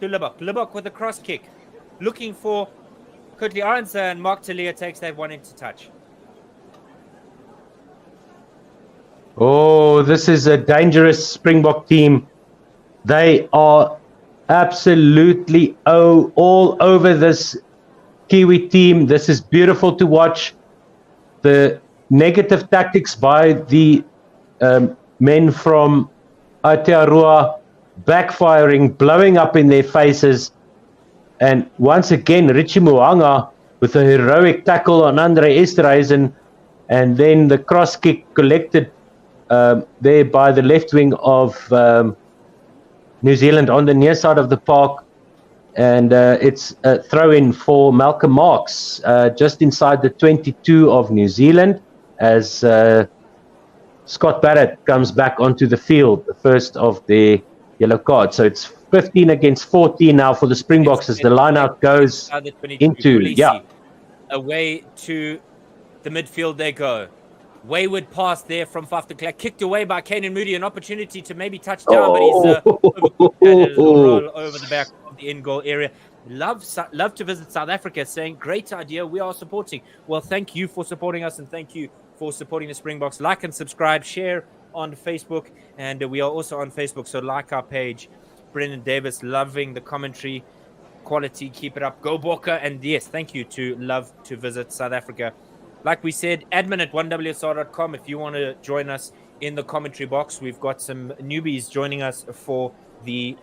to Libbok. Libbok with a cross kick, looking for Kurtley Arendse, and Mark Talia takes that one into touch. Oh, this is a dangerous Springbok team. They are absolutely all over this Kiwi team. This is beautiful to watch. The negative tactics by the men from Aotearoa backfiring, blowing up in their faces. And once again, Richie Mo'unga with a heroic tackle on Andre Esterhuizen, and then the cross kick collected there by the left wing of New Zealand on the near side of the park, and it's a throw-in for Malcolm Marx just inside the 22 of New Zealand as Scott Barrett comes back onto the field, the first of their yellow card. So it's 15 against 14 now for the Springboks as the line-out goes into, away to the midfield they go. Wayward pass there from Faf de Klerk, kicked away by Canan Moodie, an opportunity to maybe touch down, but he's roll over the back of the in-goal area. Love to visit South Africa, saying, great idea, we are supporting. Well, thank you for supporting us, and thank you for supporting the Springboks. Like and subscribe, share on Facebook, and we are also on Facebook, so like our page. Brendan Davis, loving the commentary. Quality, keep it up. Go Bokke, and yes, thank you to love to visit South Africa. Like we said, admin at 1WSR.com if you want to join us in the commentary box. We've got some newbies joining us for the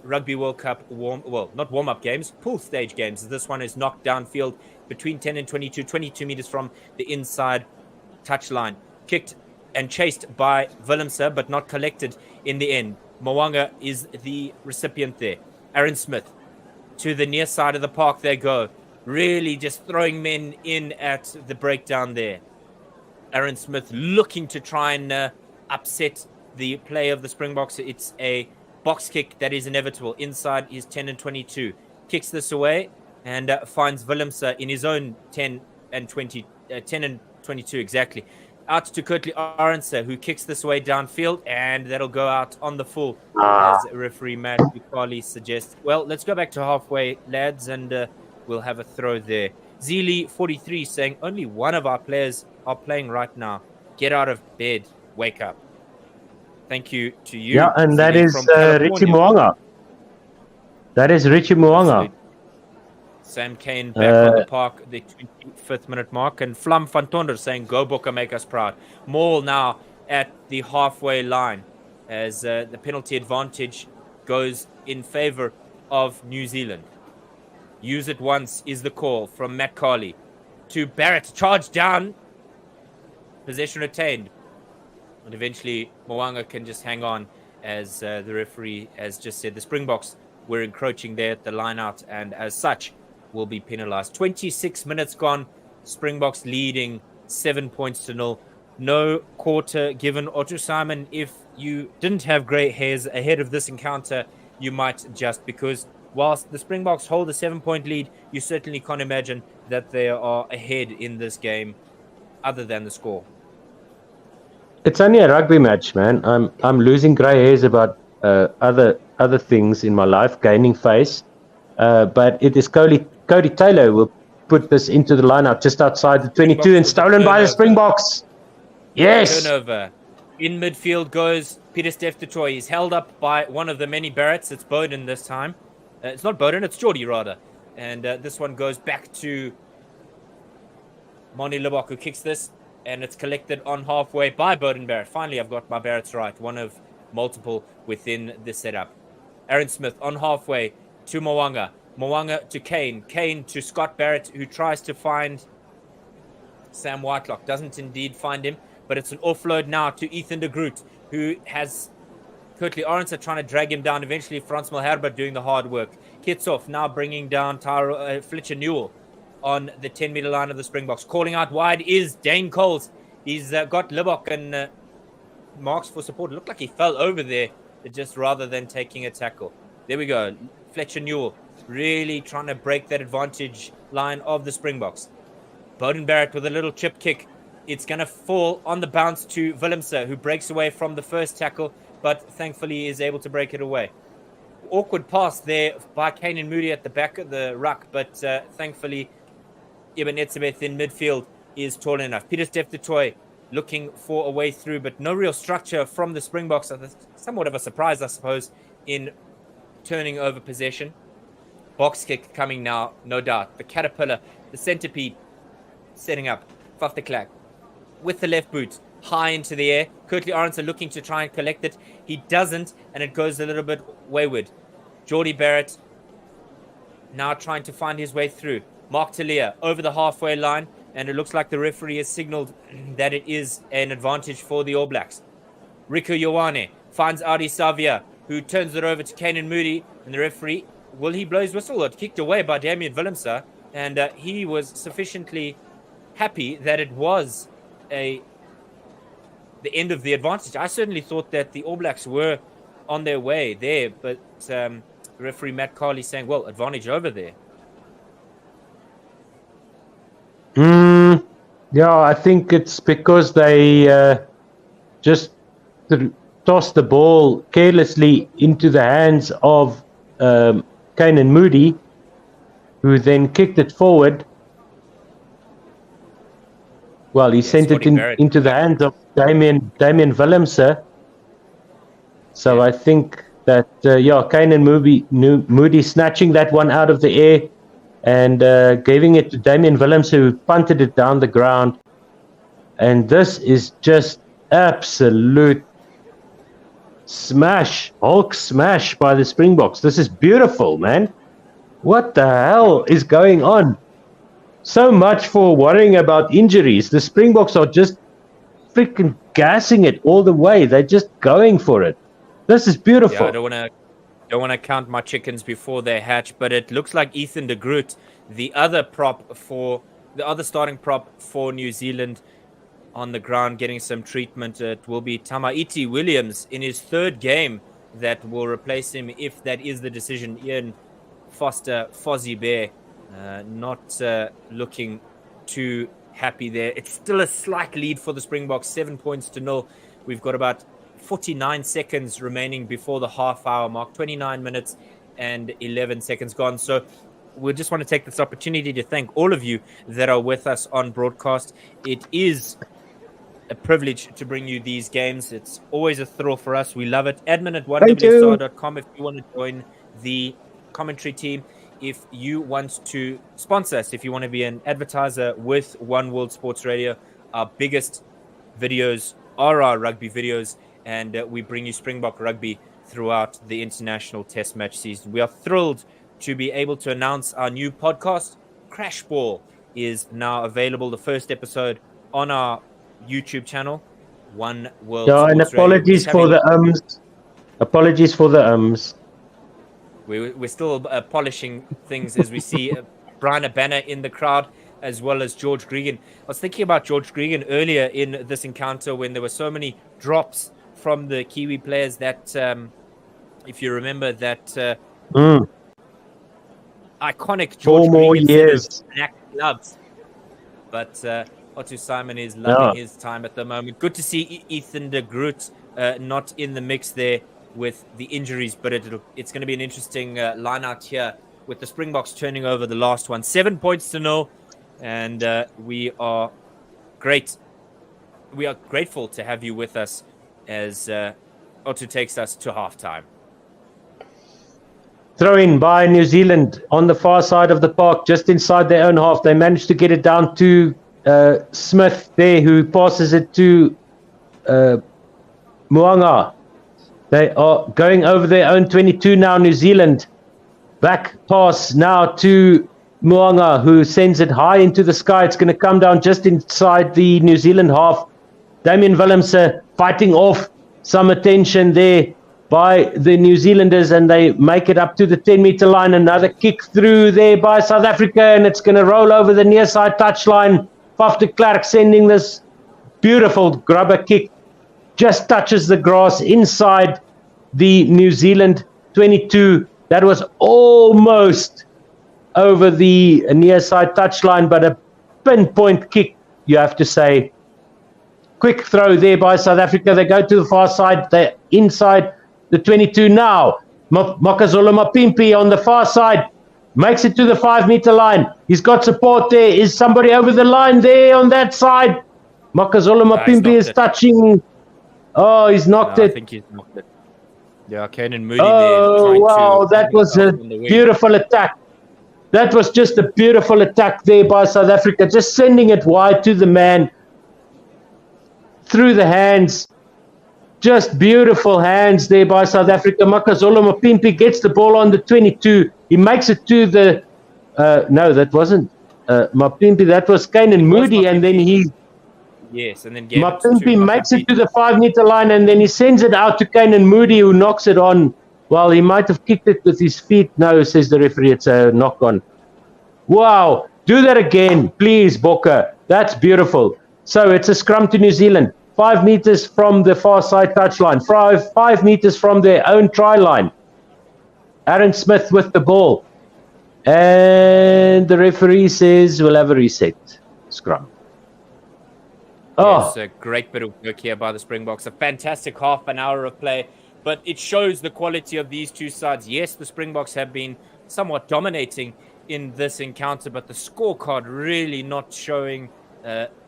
Rugby World Cup not warm-up games, pool stage games. This one is knocked downfield between 10 and 22 meters from the inside touchline. Kicked and chased by Willemse, but not collected in the end. Mo'unga is the recipient there. Aaron Smith to the near side of the park they go. Really just throwing men in at the breakdown there. Aaron Smith looking to try and upset the play of the Springboks. It's a box kick that is inevitable. Inside is 10 and 22. Kicks this away and finds Willemse in his own 10 and 22 exactly. Out to Kurtley Arendse, who kicks this away downfield, and that'll go out on the full, as referee Matt Bukali suggests. Well, let's go back to halfway, lads, and we'll have a throw there. Zili 43 saying, only one of our players are playing right now. Get out of bed. Wake up. Thank you to you. Yeah, and Zili, that is Richie Mo'unga. That is Richie Mo'unga. Sam Kane back on the park, the 25th minute mark. And Flam van Tonder saying, go Bokke, make us proud. Maul now at the halfway line as the penalty advantage goes in favor of New Zealand. Use it once is the call from Matt Carley to Barrett. Charge down. Possession retained. And eventually Mo'unga can just hang on as the referee has just said. The Springboks were encroaching there at the line out and as such will be penalized. 26 minutes gone. Springboks leading 7 points to 0. No quarter given. Otto Simon, if you didn't have grey hairs ahead of this encounter, you might just, because whilst the Springboks hold a 7-point lead, you certainly can't imagine that they are ahead in this game other than the score. It's only a rugby match, man. I'm losing grey hairs about other things in my life, gaining face. But it is Cody Taylor will put this into the lineup just outside the 22 and stolen by the Springboks. Yes. Turnover. In midfield goes Peter Steph du Toit. He's held up by one of the many Barretts. It's Bowden this time. It's not Bowden, it's Geordie rather. And this one goes back to Moni Libbok, who kicks this. And it's collected on halfway by Bowden Barrett. Finally, I've got my Barretts right. One of multiple within the setup. Aaron Smith on halfway to Mo'unga. Mo'unga to Kane. Kane to Scott Barrett, who tries to find Sam Whitelock. Doesn't indeed find him, but it's an offload now to Ethan de Groot, who has Kurtley Arendse trying to drag him down. Eventually, Frans Malherbe doing the hard work. Kitsoff now bringing down Fletcher Newell on the 10-meter line of the Springboks. Calling out wide is Dane Coles. He's got Libok and marks for support. It looked like he fell over there, just rather than taking a tackle. There we go. Fletcher Newell really trying to break that advantage line of the Springboks. Bowden Barrett with a little chip kick. It's going to fall on the bounce to Willemse, who breaks away from the first tackle, but thankfully is able to break it away. Awkward pass there by Kane and Moody at the back of the ruck, but thankfully Ibn Etzebeth in midfield is tall enough. Peter Steph du Toit looking for a way through, but no real structure from the Springboks. Somewhat of a surprise, I suppose, in turning over possession. Box kick coming now, no doubt. The Caterpillar, the centipede, setting up. Faf de Klerk with the left boot, high into the air. Kurtley Arendse looking to try and collect it. He doesn't, and it goes a little bit wayward. Geordie Barrett now trying to find his way through. Mark Talia over the halfway line, and it looks like the referee has signaled that it is an advantage for the All Blacks. Rico Ioane finds Adi Savia, who turns it over to Kane Moody, and the referee, will he blow his whistle? It kicked away by Damian Willemse, and he was sufficiently happy that it was the end of the advantage. I certainly thought that the All Blacks were on their way there, but referee Matt Carley saying, well, advantage over there. Yeah, I think it's because they just tossed the ball carelessly into the hands of Kane Moody, who then kicked it forward. Well, he sent it into the hands of Damian Willemse. So I think that, Kane and Moody snatching that one out of the air and giving it to Damian Willemse, who punted it down the ground. And this is just absolute smash, Hulk smash by the Springboks. This is beautiful, man. What the hell is going on? So much for worrying about injuries. The Springboks are just freaking gassing it all the way. They're just going for it. This is beautiful. Yeah, I don't want to count my chickens before they hatch, but it looks like Ethan de Groot, the other starting prop for New Zealand, on the ground getting some treatment. It will be Tamaiti Williams in his third game that will replace him if that is the decision. Ian Foster, Fozzie Bear, not looking too happy there. It's still a slight lead for the Springboks, 7 points to 0. We've got about 49 seconds remaining before the half-hour mark, 29 minutes and 11 seconds gone. So we just want to take this opportunity to thank all of you that are with us on broadcast. It is a privilege to bring you these games. It's always a thrill for us. We love it. Admin at 1wsr.com if you want to join the commentary team. If you want to sponsor us, if you want to be an advertiser with One World Sports Radio, our biggest videos are our rugby videos, and we bring you Springbok rugby throughout the international test match season. We are thrilled to be able to announce our new podcast. Crash Ball is now available, the first episode on our YouTube channel, One World Sports and apologies Radio. for the ums. Apologies for the ums. We're still polishing things as we see Brian Abana in the crowd, as well as George Gregan. I was thinking about George Gregan earlier in this encounter when there were so many drops from the Kiwi players that, if you remember, that iconic George 4 more Gregan years. black gloves. But Otto Simon is loving his time at the moment. Good to see Ethan de Groot not in the mix there with the injuries, but it's going to be an interesting line out here with the Springboks turning over the last one. 7 points to 0, and we are great. We are grateful to have you with us as Otto takes us to halftime. Throw in by New Zealand on the far side of the park, just inside their own half. They managed to get it down to Smith there, who passes it to Mo'unga. They are going over their own 22 now, New Zealand. Back pass now to Moanga, who sends it high into the sky. It's going to come down just inside the New Zealand half. Damien Willemse fighting off some attention there by the New Zealanders, and they make it up to the 10-meter line. Another kick through there by South Africa, and it's going to roll over the near side touchline. Faf de Klerk sending this beautiful grubber kick, just touches the grass inside the New Zealand 22. That was almost over the near side touchline, but a pinpoint kick, you have to say. Quick throw there by South Africa. They go to the far side. They're inside the 22 now. Makazole Mapimpi on the far side makes it to the 5-meter line. He's got support there. Is somebody over the line there on that side? Makazole Mapimpi is touching. Oh, he's knocked it. I think he's knocked it. Yeah, Kanan Moody there. Oh, wow. That was a beautiful attack. That was just a beautiful attack there by South Africa. Just sending it wide to the man. Through the hands. Just beautiful hands there by South Africa. Makazole Mapimpi gets the ball on the 22. He makes it to the... no, that wasn't Mapimpi. That was Kanan Moody. And then he... Yes, and then Mapimpi makes it to the 5-meter line, and then he sends it out to Kanan Moody, who knocks it on. Well, he might have kicked it with his feet. No, says the referee, it's a knock on. Wow. Do that again, please, Bokke. That's beautiful. So it's a scrum to New Zealand. 5 meters from the far side touchline. 5 meters from their own try line. Aaron Smith with the ball. And the referee says we'll have a reset. Scrum. Oh, it's a great bit of work here by the Springboks. A fantastic half an hour of play, but it shows the quality of these two sides. Yes, the Springboks have been somewhat dominating in this encounter, but the scorecard really not showing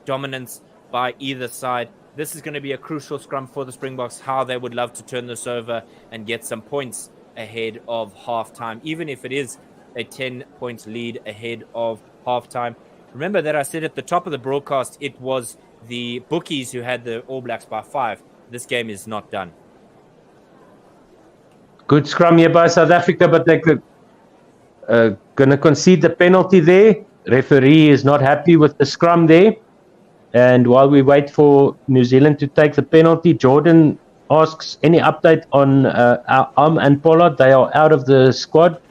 dominance by either side. This is going to be a crucial scrum for the Springboks, how they would love to turn this over and get some points ahead of halftime, even if it is a 10-point lead ahead of halftime. Remember that I said at the top of the broadcast, it was the bookies who had the All Blacks by 5. This game is not done. Good scrum here by South Africa, but they're going to concede the penalty there. Referee is not happy with the scrum there. And while we wait for New Zealand to take the penalty, Jordan asks any update on and Pollard. They are out of the squad.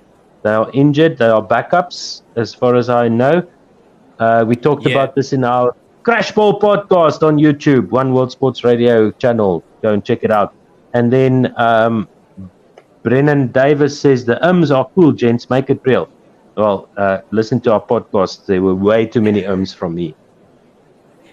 They are injured. They are backups, as far as I know. We talked about this in our Crash Ball podcast on YouTube, One World Sports Radio channel. Go and check it out. And then Brennan Davis says the ums are cool, gents. Make it real. Well, listen to our podcast. There were way too many ums from me.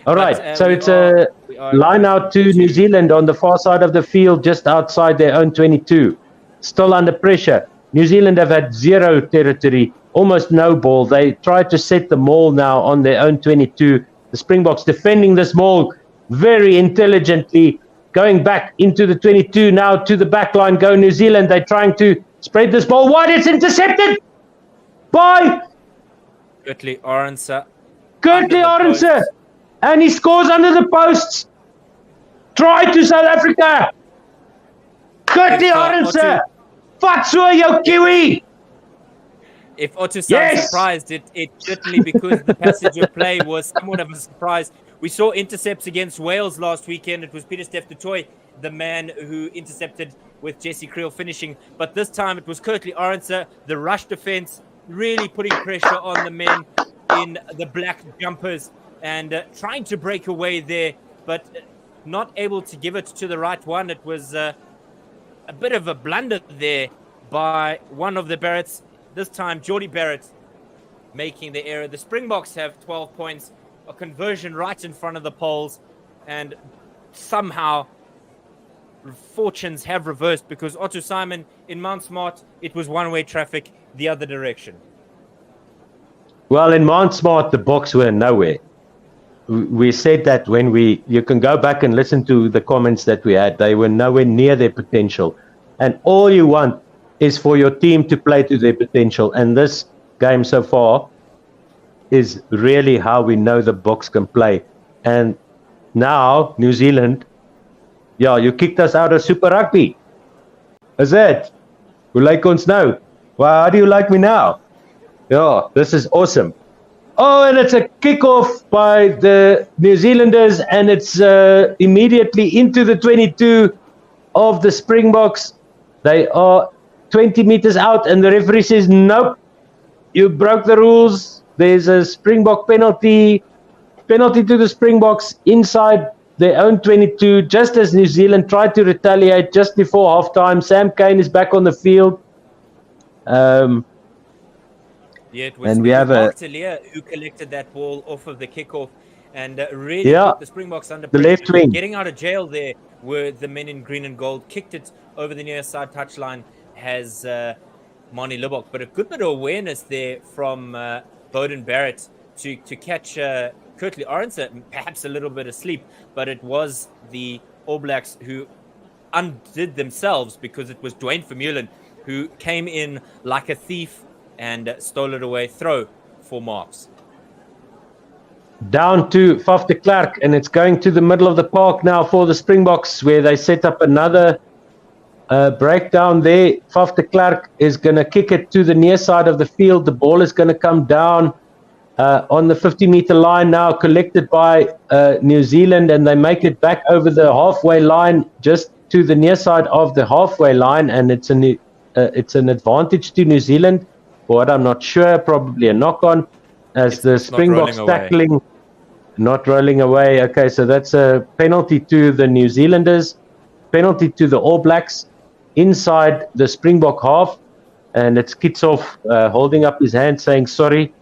All right, so it's a line out to New Zealand on the far side of the field, just outside their own 22. Still under pressure. New Zealand have had zero territory, almost no ball. They try to set the maul now on their own 22. The Springboks defending this maul very intelligently, going back into the 22, now to the back line. Go New Zealand. They're trying to spread this ball wide. It's intercepted by Kurtley Arendse. And he scores under the posts. Try to South Africa. Kurtley Arendse. Fatso, yo Kiwi. If Otto sounds surprised, it's certainly because the passage of play was somewhat of a surprise. We saw intercepts against Wales last weekend. It was Peter Steph du Toit, the man who intercepted with Jesse Creel finishing. But this time it was Kurtley Arendse, the rush defense, really putting pressure on the men in the black jumpers and trying to break away there, but not able to give it to the right one. It was a bit of a blunder there by one of the Barretts. This time, Geordie Barrett making the error. The Springboks have 12 points, a conversion right in front of the Poles, and somehow fortunes have reversed because Otto Simon in Mount Smart, it was one-way traffic the other direction. Well, in Mount Smart, the Boks were nowhere. We said that when you can go back and listen to the comments that we had, they were nowhere near their potential. And all you want is for your team to play to their potential. And this game so far is really how we know the Boks can play. And now, New Zealand, you kicked us out of Super Rugby. Is it? Hoe lyk ons nou? Well, how do you like me now? Yeah, this is awesome. Oh, and it's a kickoff by the New Zealanders, and it's immediately into the 22 of the Springboks. They are 20 meters out, and the referee says, nope, you broke the rules. There's a Springbok penalty to the Springboks inside their own 22, just as New Zealand tried to retaliate just before halftime. Sam Cane is back on the field. It was, and we have Mark Talia who collected that ball off of the kickoff and really put the Springboks under the pressure. left wing. Getting out of jail there were the men in green and gold, kicked it over the near side touchline, has Mani Lubbock. But a good bit of awareness there from Bowden Barrett to catch Kurtley Arendse, perhaps a little bit asleep, but it was the All Blacks who undid themselves, because it was Dwayne Vermeulen who came in like a thief and stole it away. Throw for Marks. Down to Faf de Klerk, and it's going to the middle of the park now for the Springboks, where they set up another breakdown there. Faf de Klerk is going to kick it to the near side of the field. The ball is going to come down on the 50-meter line now, collected by New Zealand, and they make it back over the halfway line, just to the near side of the halfway line, and it's an advantage to New Zealand. For what I'm not sure, probably a knock-on, as the Springboks tackling, not rolling away. Okay, so that's a penalty to the New Zealanders, penalty to the All Blacks inside the Springbok half, and it's Kitshoff holding up his hand saying sorry,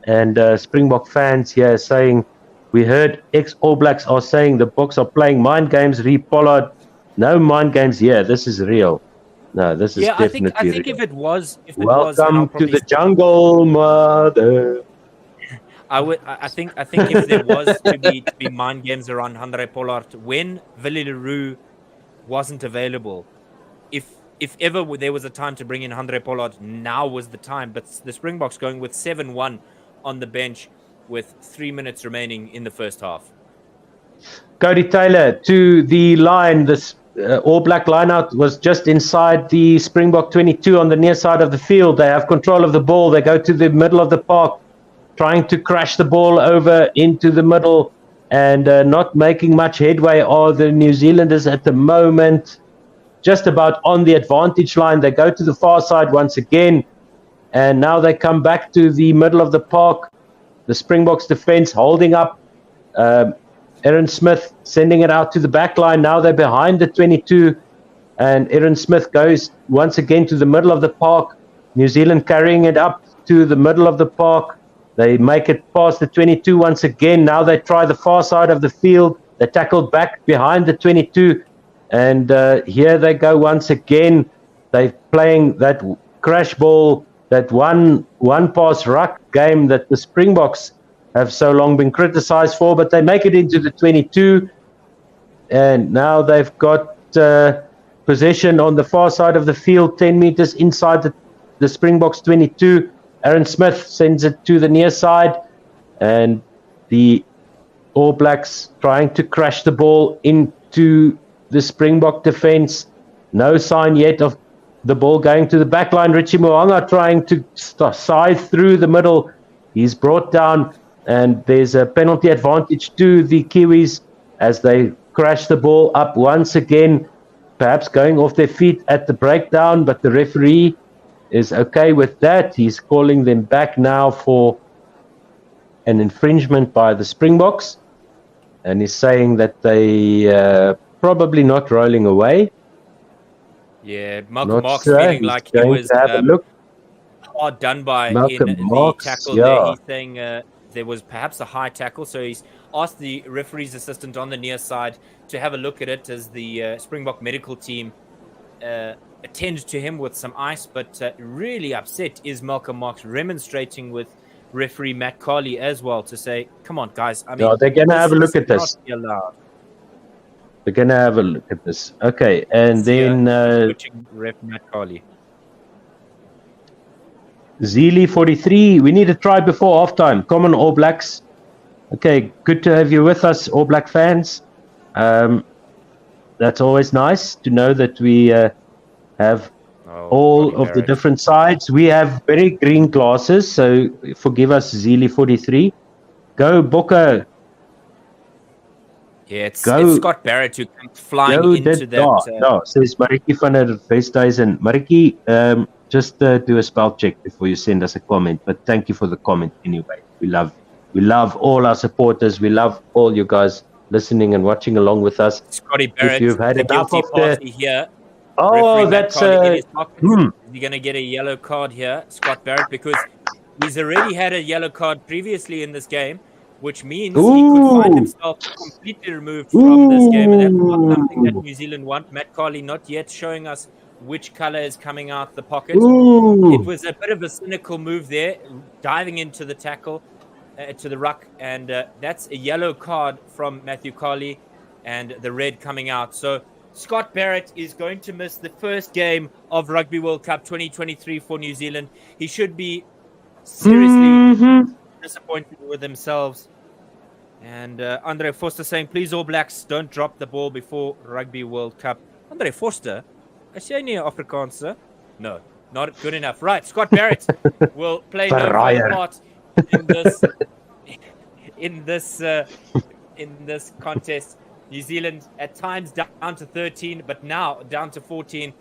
and Springbok fans here saying, we heard ex-All Blacks are saying the Boks are playing mind games. Reed Pollard, no mind games here. This is real. No, this is definitely I think real. if it was, Welcome to the jungle, mother. I think if there was to be mind games around Handré Pollard when Willie Leroux wasn't available, if ever there was a time to bring in Handré Pollard, now was the time. But the Springboks going with 7-1 on the bench with 3 minutes remaining in the first half. Cody Taylor to the line. This All Black lineout was just inside the Springbok 22 on the near side of the field. They have control of the ball. They go to the middle of the park, trying to crash the ball over into the middle, and not making much headway are the New Zealanders at the moment. Just about on the advantage line. They go to the far side once again, and now they come back to the middle of the park. The Springboks defense holding up. Aaron Smith sending it out to the back line. Now they're behind the 22, and Aaron Smith goes once again to the middle of the park. New Zealand carrying it up to the middle of the park. They make it past the 22 once again. Now they try the far side of the field. They tackled back behind the 22, and here they go once again. They're playing that crash ball, that one pass ruck game that the Springboks have so long been criticized for, but they make it into the 22, and now they've got possession on the far side of the field, 10 meters inside the Springboks 22. Aaron Smith sends it to the near side, and the All Blacks trying to crash the ball into the Springbok defense. No sign yet of the ball going to the back line. Richie Mo'unga trying to scythe through the middle. He's brought down, and there's a penalty advantage to the Kiwis as they crash the ball up once again, perhaps going off their feet at the breakdown, but the referee is okay with that. He's calling them back now for an infringement by the Springboks, and he's saying that they probably not rolling away. Yeah, Malcolm Marks feeling like he was hard done by Malcolm in Marks, the tackle there. He's saying there was perhaps a high tackle, so he's asked the referee's assistant on the near side to have a look at it as the Springbok medical team attend to him with some ice. But really upset is Malcolm Marks, remonstrating with referee Matt Carley as well to say, come on, guys. I mean, they're going to have a look at this. They're going to have a look at this. Okay, and then ref Matt Carley. Zeely 43, we need a try before halftime. Come on, All Blacks. Okay, good to have you with us, All Black fans. That's always nice to know that we have Oh, all Scotty of the Barrett. different sides. We have very green glasses, so forgive us, Zili43. Go, Booker. Yeah, it's Go, Scott Barrett who comes flying go, did into that. says Mariki van der Westhuizen. Mariki, just do a spell check before you send us a comment. But thank you for the comment anyway. We love all our supporters. We love all you guys listening and watching along with us. Scotty If Barrett, you've had the enough guilty of the, party here. Referee oh, Matt that's Carley in his pocket. hmm. Is he going to get a yellow card here, Scott Barrett? Because he's already had a yellow card previously in this game, which means he could find Ooh, himself completely removed from this game. And that's not something that ooh, New Zealand want. Matt Carley not yet showing us which color is coming out the pocket. It ooh. was a bit of a cynical move there, diving into the tackle, to the ruck. And that's a yellow card from Matthew Carley and the red coming out. So Scott Barrett is going to miss the first game of Rugby World Cup 2023 for New Zealand. He should be seriously disappointed with themselves. And Andre Forster saying, please, All Blacks, don't drop the ball before Rugby World Cup. Andre Forster? Is jy nie 'n Afrikaanse? No, not good enough. Right, Scott Barrett will play no further part in this contest. New Zealand at times down to 13, but now down to 14.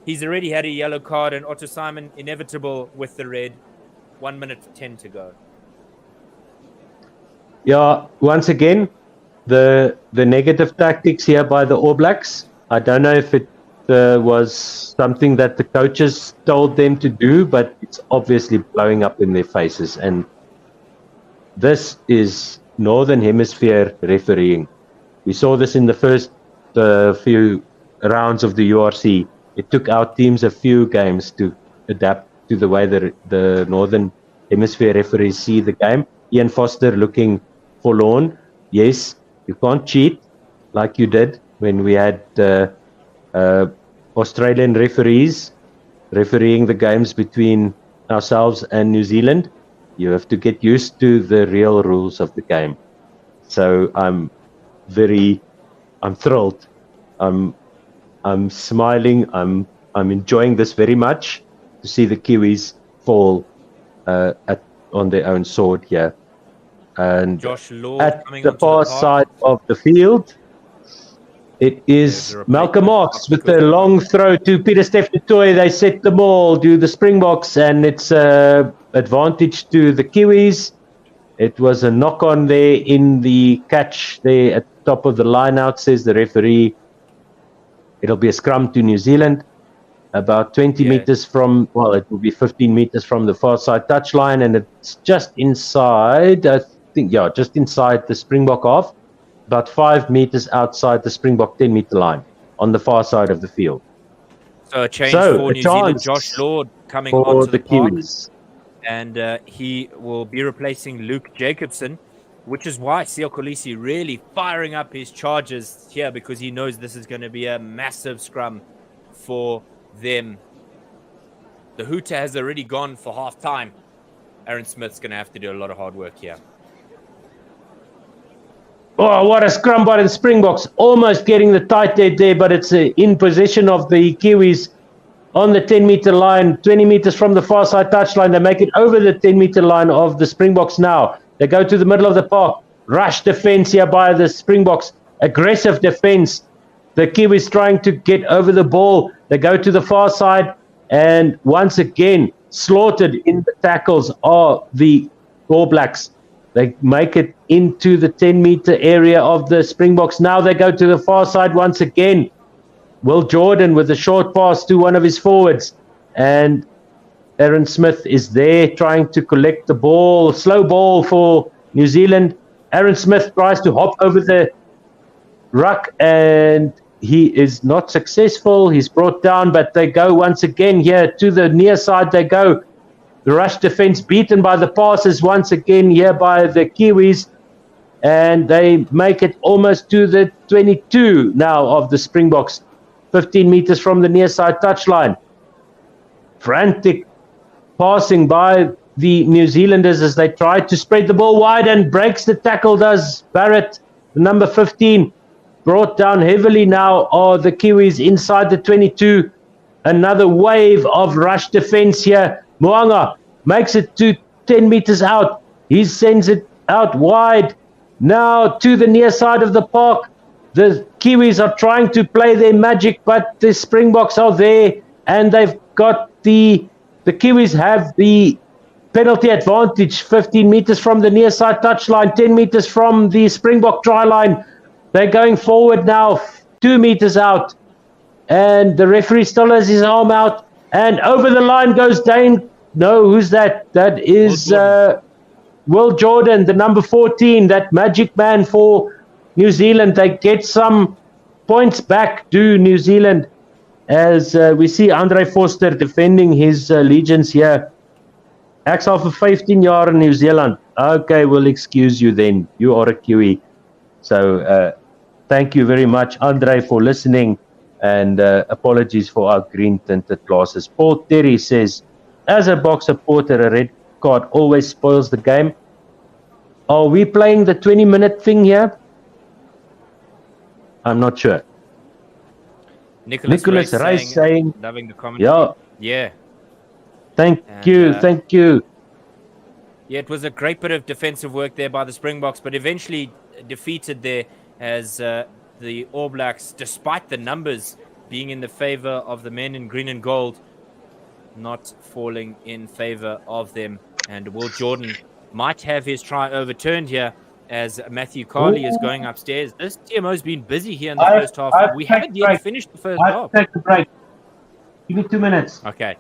He's already had a yellow card, and Otto Simon inevitable with the red. 1 minute 10 to go. Yeah, once again, the negative tactics here by the All Blacks. I don't know if it was something that the coaches told them to do, but it's obviously blowing up in their faces. And this is Northern Hemisphere refereeing. We saw this in the first few rounds of the URC. It took our teams a few games to adapt to the way the Northern Hemisphere referees see the game. Ian Foster looking forlorn. Yes, you can't cheat like you did when we had Australian referees refereeing the games between ourselves and New Zealand. You have to get used to the real rules of the game. So I'm thrilled. I'm smiling. I'm enjoying this very much to see the Kiwis fall on their own sword here. And Josh Lord at coming the far side of the field, it is Malcolm Moss with the long throw to Peter Steph du Toit. They set the ball, do the Springboks, and it's advantage to the Kiwis. It was a knock on there in the catch there at the top of the line out, says the referee. It'll be a scrum to New Zealand, about 20 meters from, well, it will be 15 meters from the far side touchline, and it's just inside, I think, just inside the Springbok half, about 5 meters outside the Springbok 10-meter line on the far side of the field. So a change for New Zealand. Josh Lord coming onto the park. Kiwis. And he will be replacing Luke Jacobson, which is why Siya Kolisi really firing up his charges here, because he knows this is going to be a massive scrum for them. The hooter has already gone for half time. Aaron Smith's going to have to do a lot of hard work here. Oh, what a scrum by the Springboks. Almost getting the tight head there, but it's in possession of the Kiwis on the 10-meter line, 20 meters from the far side touchline. They make it over the 10-meter line of the Springboks now. They go to the middle of the park. Rush defense here by the Springboks. Aggressive defense. The Kiwis trying to get over the ball. They go to the far side, and once again, slaughtered in the tackles are the All Blacks. They make it into the 10-meter area of the Springboks. Now they go to the far side once again. Will Jordan with a short pass to one of his forwards. And Aaron Smith is there trying to collect the ball. Slow ball for New Zealand. Aaron Smith tries to hop over the ruck, and he is not successful. He's brought down, but they go once again here to the near side. They go. The rush defense beaten by the passes once again here by the Kiwis. And they make it almost to the 22 now of the Springboks. 15 meters from the near side touchline. Frantic passing by the New Zealanders as they try to spread the ball wide, and breaks the tackle, does Barrett, the number 15. Brought down heavily now are the Kiwis inside the 22. Another wave of rush defense here. Moanga makes it to 10 meters out. He sends it out wide. Now to the near side of the park. The Kiwis are trying to play their magic, but the Springboks are there, and they've got the Kiwis have the penalty advantage. 15 meters from the near side touchline, 10 meters from the Springbok try line. They're going forward now, 2 meters out. And the referee still has his arm out. And over the line goes Dane. No, who's that? That is Will Jordan, the number 14, that magic man for New Zealand. They get some points back to New Zealand as we see Andre Foster defending his allegiance here. Axel for 15 jaar in New Zealand. Okay, we'll excuse you then. You are a Kiwi. So thank you very much, Andre, for listening. And apologies for our green-tinted glasses. Paul Terry says, as a Boks supporter, a red card always spoils the game. Are we playing the 20-minute thing here? I'm not sure. Nicholas Rice saying, loving the commentary. Yeah. Thank you. Yeah, it was a great bit of defensive work there by the Springboks, but eventually defeated there as the All Blacks, despite the numbers being in the favor of the men in green and gold, not falling in favor of them. And Will Jordan might have his try overturned here as Matthew Carley is going upstairs. This TMO's been busy here in the first half. We haven't yet finished the first half. Take a break. Give me 2 minutes. Okay,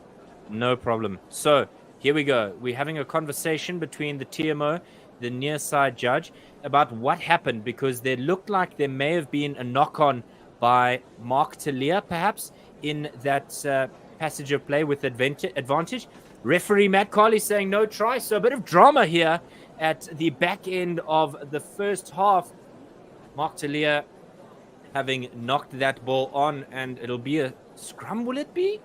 no problem. So here we go. We're having a conversation between the TMO, the near side judge, about what happened, because there looked like there may have been a knock-on by Mark Talia, perhaps, in that passage of play with advantage. Referee Matt Carley saying no try, so a bit of drama here at the back end of the first half. Mark Talia having knocked that ball on, and it'll be a scrum, will it be?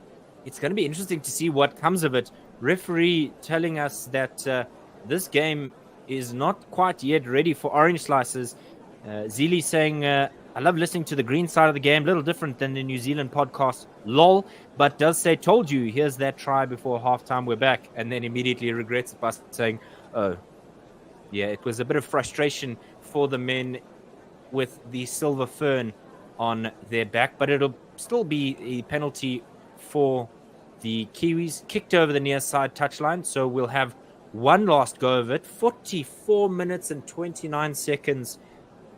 It's going to be interesting to see what comes of it. Referee telling us that this game is not quite yet ready for orange slices. Zili saying, I love listening to the green side of the game, a little different than the New Zealand podcast, lol, but does say, told you, here's that try before halftime, we're back, and then immediately regrets it by saying, oh, yeah, it was a bit of frustration for the men with the silver fern on their back, but it'll still be a penalty for the Kiwis, kicked over the near side touchline, so we'll have one last go of it. 44 minutes and 29 seconds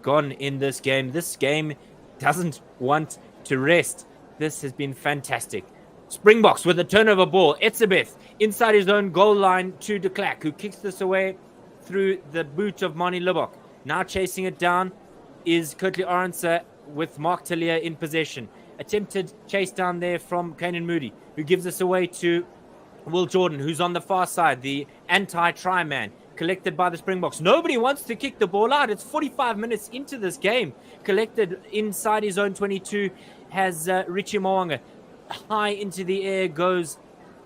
gone in this game. This game doesn't want to rest. This has been fantastic. Springboks with a turnover ball. Etzebeth inside his own goal line to de Klerk, who kicks this away through the boot of Mani Lubbock. Now chasing it down is Kurtley Arendse with Mark Talia in possession. Attempted chase down there from Kanan Moody, who gives this away to Will Jordan, who's on the far side, the anti-try man, collected by the Springboks. Nobody wants to kick the ball out. It's 45 minutes into this game. Collected inside his own 22 has Richie Moanga. High into the air goes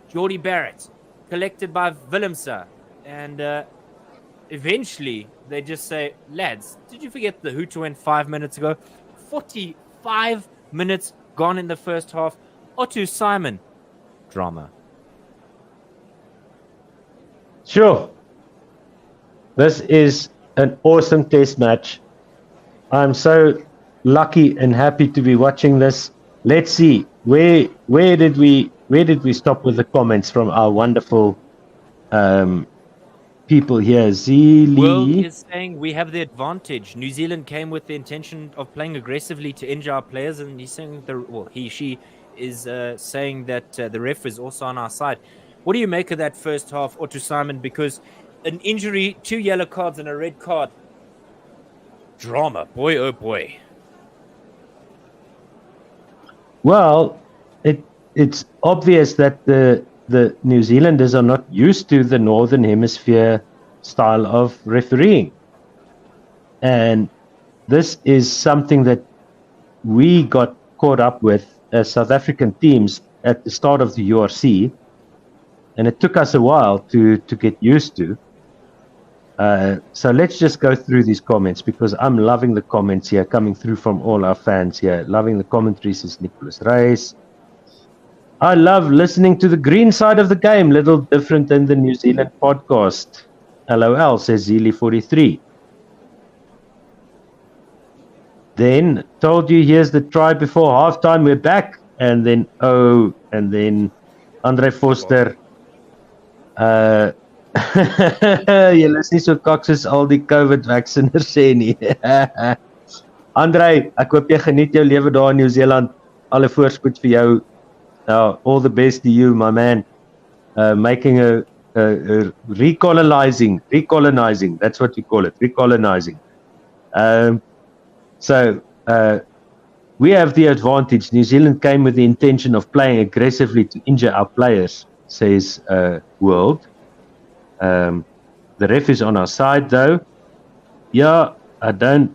Geordie Barrett, collected by Willemse. And eventually they just say, lads, did you forget the Hutu went 5 minutes ago? 45 minutes gone in the first half. Otto Simon. Drama. Sure. This is an awesome test match. I'm so lucky and happy to be watching this. Let's see. Where did we stop with the comments from our wonderful people here? Zili. Will is saying we have the advantage. New Zealand came with the intention of playing aggressively to injure our players, and he's saying she is saying that the ref is also on our side. What do you make of that first half, Otto Simon? Because an injury, 2 yellow cards and a red card. Drama. Boy, oh boy. Well, it's obvious that the New Zealanders are not used to the Northern Hemisphere style of refereeing. And this is something that we got caught up with as South African teams at the start of the URC. And it took us a while to get used to. So let's just go through these comments, because I'm loving the comments here coming through from all our fans here. Loving the commentaries is Nicholas Reis. I love listening to the green side of the game, little different than the New Zealand podcast. LOL, says Zeely43. Then told you here's the try before halftime, we're back. And then, and then Andre Foster. Jy is nie so kaks as al die COVID vaksiners sê nie. Andre, ek hoop jy geniet jou lewe daar in Nieu-Seeland. Alle voorspoed vir jou. All the best to you, my man. Making a recolonizing. That's what we call it, recolonizing. So we have the advantage. New Zealand came with the intention of playing aggressively to injure our players, says World. The ref is on our side, though. Yeah, I don't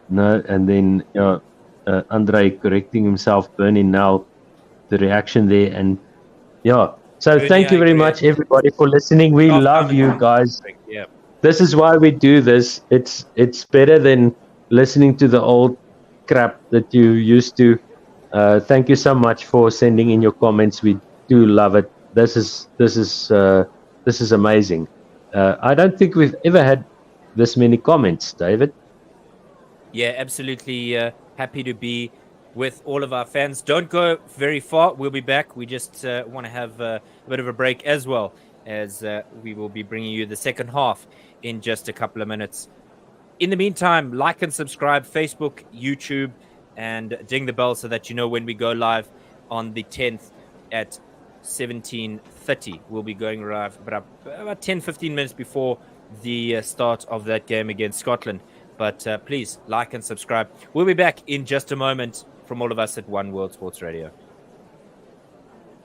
know. And then Andre correcting himself, burning now the reaction there. And yeah, so Bernie, thank you very much, everybody, for listening. We love you guys. Yeah. This is why we do this. It's better than listening to the old crap that you used to. Thank you so much for sending in your comments. We do love it. This is amazing. I don't think we've ever had this many comments, David. Yeah, absolutely happy to be with all of our fans. Don't go very far. We'll be back. We just want to have a bit of a break as well, as we will be bringing you the second half in just a couple of minutes. In the meantime, like and subscribe, Facebook, YouTube, and ding the bell so that you know when we go live on the 10th at 17:30. We'll be going live about 10-15 minutes before the start of that game against Scotland. But please like and subscribe. We'll be back in just a moment from all of us at One World Sports Radio.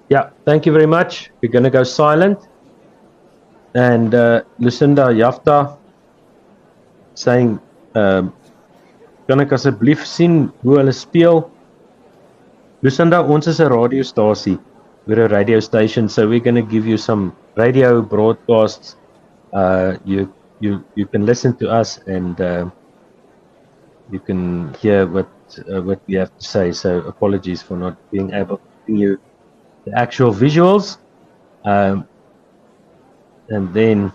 Yeah, thank you very much. We're going to go silent. And Lucinda Jafta saying, kan ek asseblief sien hoe hulle speel? Lucinda, ons is 'n radiostasie. We're a radio station, so we're going to give you some radio broadcasts. You can listen to us and you can hear what we have to say. So apologies for not being able to bring you the actual visuals. And then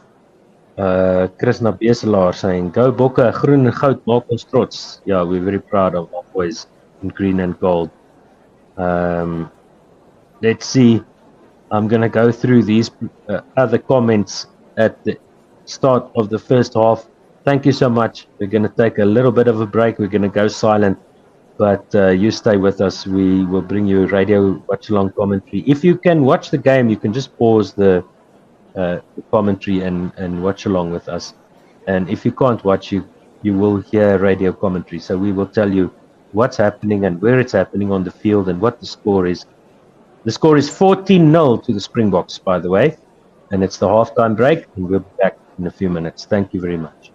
Chris Nabeselaar saying, "Go Bokke, groen en goud, maak ons trots." Yeah, we're very proud of our boys in green and gold. Let's see. I'm going to go through these other comments at the start of the first half. Thank you so much. We're going to take a little bit of a break. We're going to go silent, but you stay with us. We will bring you radio watch-along commentary. If you can watch the game, you can just pause the commentary and watch along with us. And if you can't watch, you will hear radio commentary. So we will tell you what's happening and where it's happening on the field and what the score is. The score is 14-0 to the Springboks, by the way. And it's the halftime break, and we'll be back in a few minutes. Thank you very much.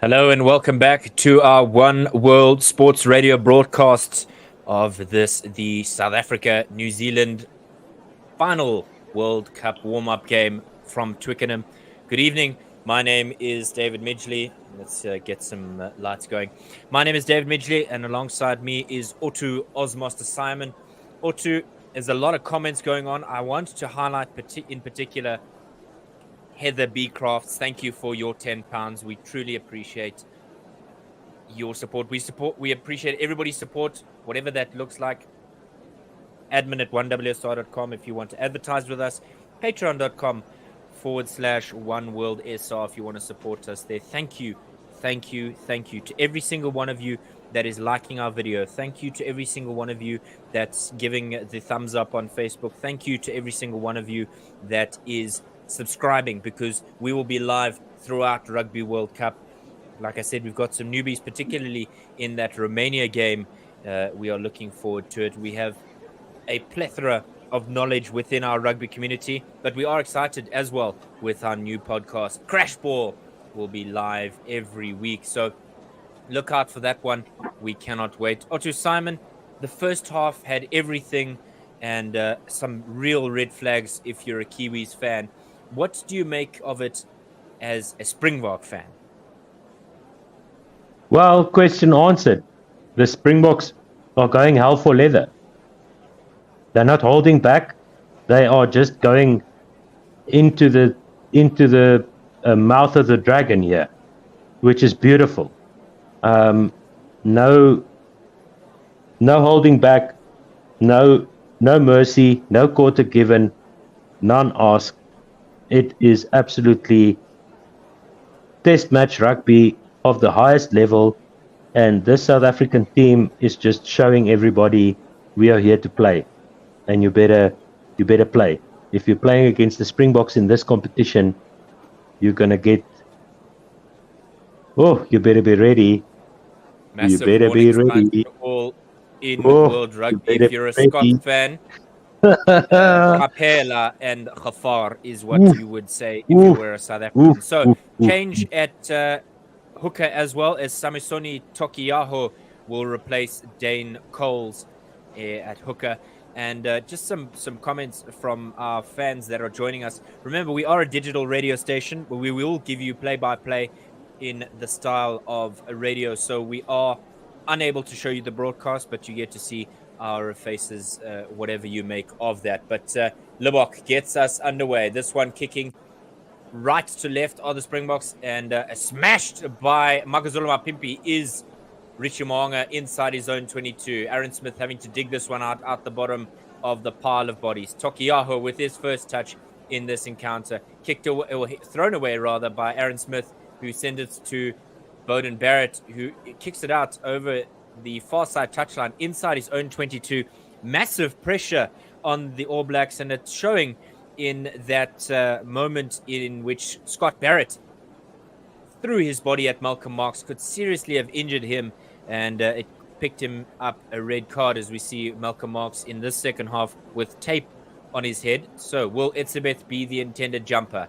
Hello and welcome back to our One World Sports Radio broadcast of the South Africa New Zealand final World Cup warm-up game from Twickenham. Good evening. My name is David Midgley. Let's get some lights going. My name is David Midgley, and alongside me is Otto Osmaster Simon. Otto, there's a lot of comments going on. I want to highlight in particular Heather B. Crafts. Thank you for your £10. We truly appreciate your support. We appreciate everybody's support, whatever that looks like. Admin at 1WSR.com if you want to advertise with us. Patreon.com/OneWorldSR if you want to support us there. Thank you to every single one of you that is liking our video. Thank you to every single one of you that's giving the thumbs up on Facebook. Thank you to every single one of you that is subscribing, because we will be live throughout Rugby World Cup. Like I said, we've got some newbies, particularly in that Romania game. We are looking forward to it. We have a plethora of knowledge within our rugby community, but we are excited as well with our new podcast. Crash Ball will be live every week, so look out for that one. We cannot wait. Otto, Simon, the first half had everything and some real red flags if you're a Kiwis fan. What do you make of it as a Springbok fan? Well, question answered. The Springboks are going hell for leather. They're not holding back. They are just going into the mouth of the dragon here, which is beautiful. No holding back, no mercy, no quarter given, none asked. It is absolutely test match rugby of the highest level, and this South African team is just showing everybody we are here to play, and you better play. If you're playing against the Springboks in this competition, you're gonna get. Oh, you better be ready. Massive you better be ready. All in World Rugby. If you're a Scott fan, Kapela and Gafar is what you would say if you were a South African. So change at hooker as well, as Samisoni Tokiyaho will replace Dane Coles at hooker. And just some comments from our fans that are joining us. Remember, we are a digital radio station, but we will give you play-by-play in the style of a radio. So we are unable to show you the broadcast, but you get to see our faces, whatever you make of that. But Libok gets us underway. This one kicking right to left are the Springboks, and smashed by Makazulu Mapimpi is Richie Moanga inside his own 22. Aaron Smith having to dig this one out the bottom of the pile of bodies. Tokiyaho with his first touch in this encounter. Kicked away, or thrown away rather, by Aaron Smith, who sends it to Bowden Barrett, who kicks it out over the far side touchline inside his own 22. Massive pressure on the All Blacks, and it's showing in that moment in which Scott Barrett threw his body at Malcolm Marx, could seriously have injured him, and it picked him up a red card, as we see Malcolm Marx in this second half with tape on his head. So will Etzebeth be the intended jumper?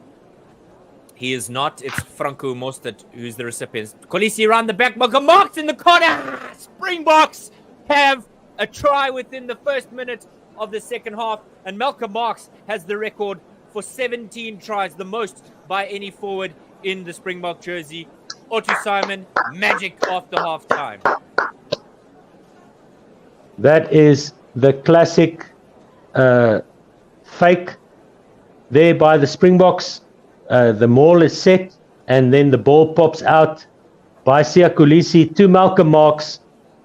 He is not. It's Franco Mostert who's the recipient. Kolisi around the back. Malcolm Marx in the corner. Springboks have a try within the first minute of the second half, and Malcolm Marx has the record for 17 tries, the most by any forward in the Springbok jersey. Otto, Simon, magic after half time. That is the classic fake there by the Springboks. The maul is set, and then the ball pops out by Siya Kolisi to Malcolm Marx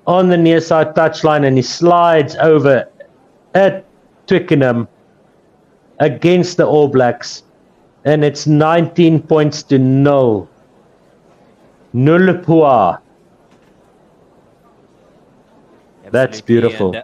on the near side touchline, and he slides over at Twickenham against the All Blacks, and it's 19 points to 0. Null point. That's beautiful. And,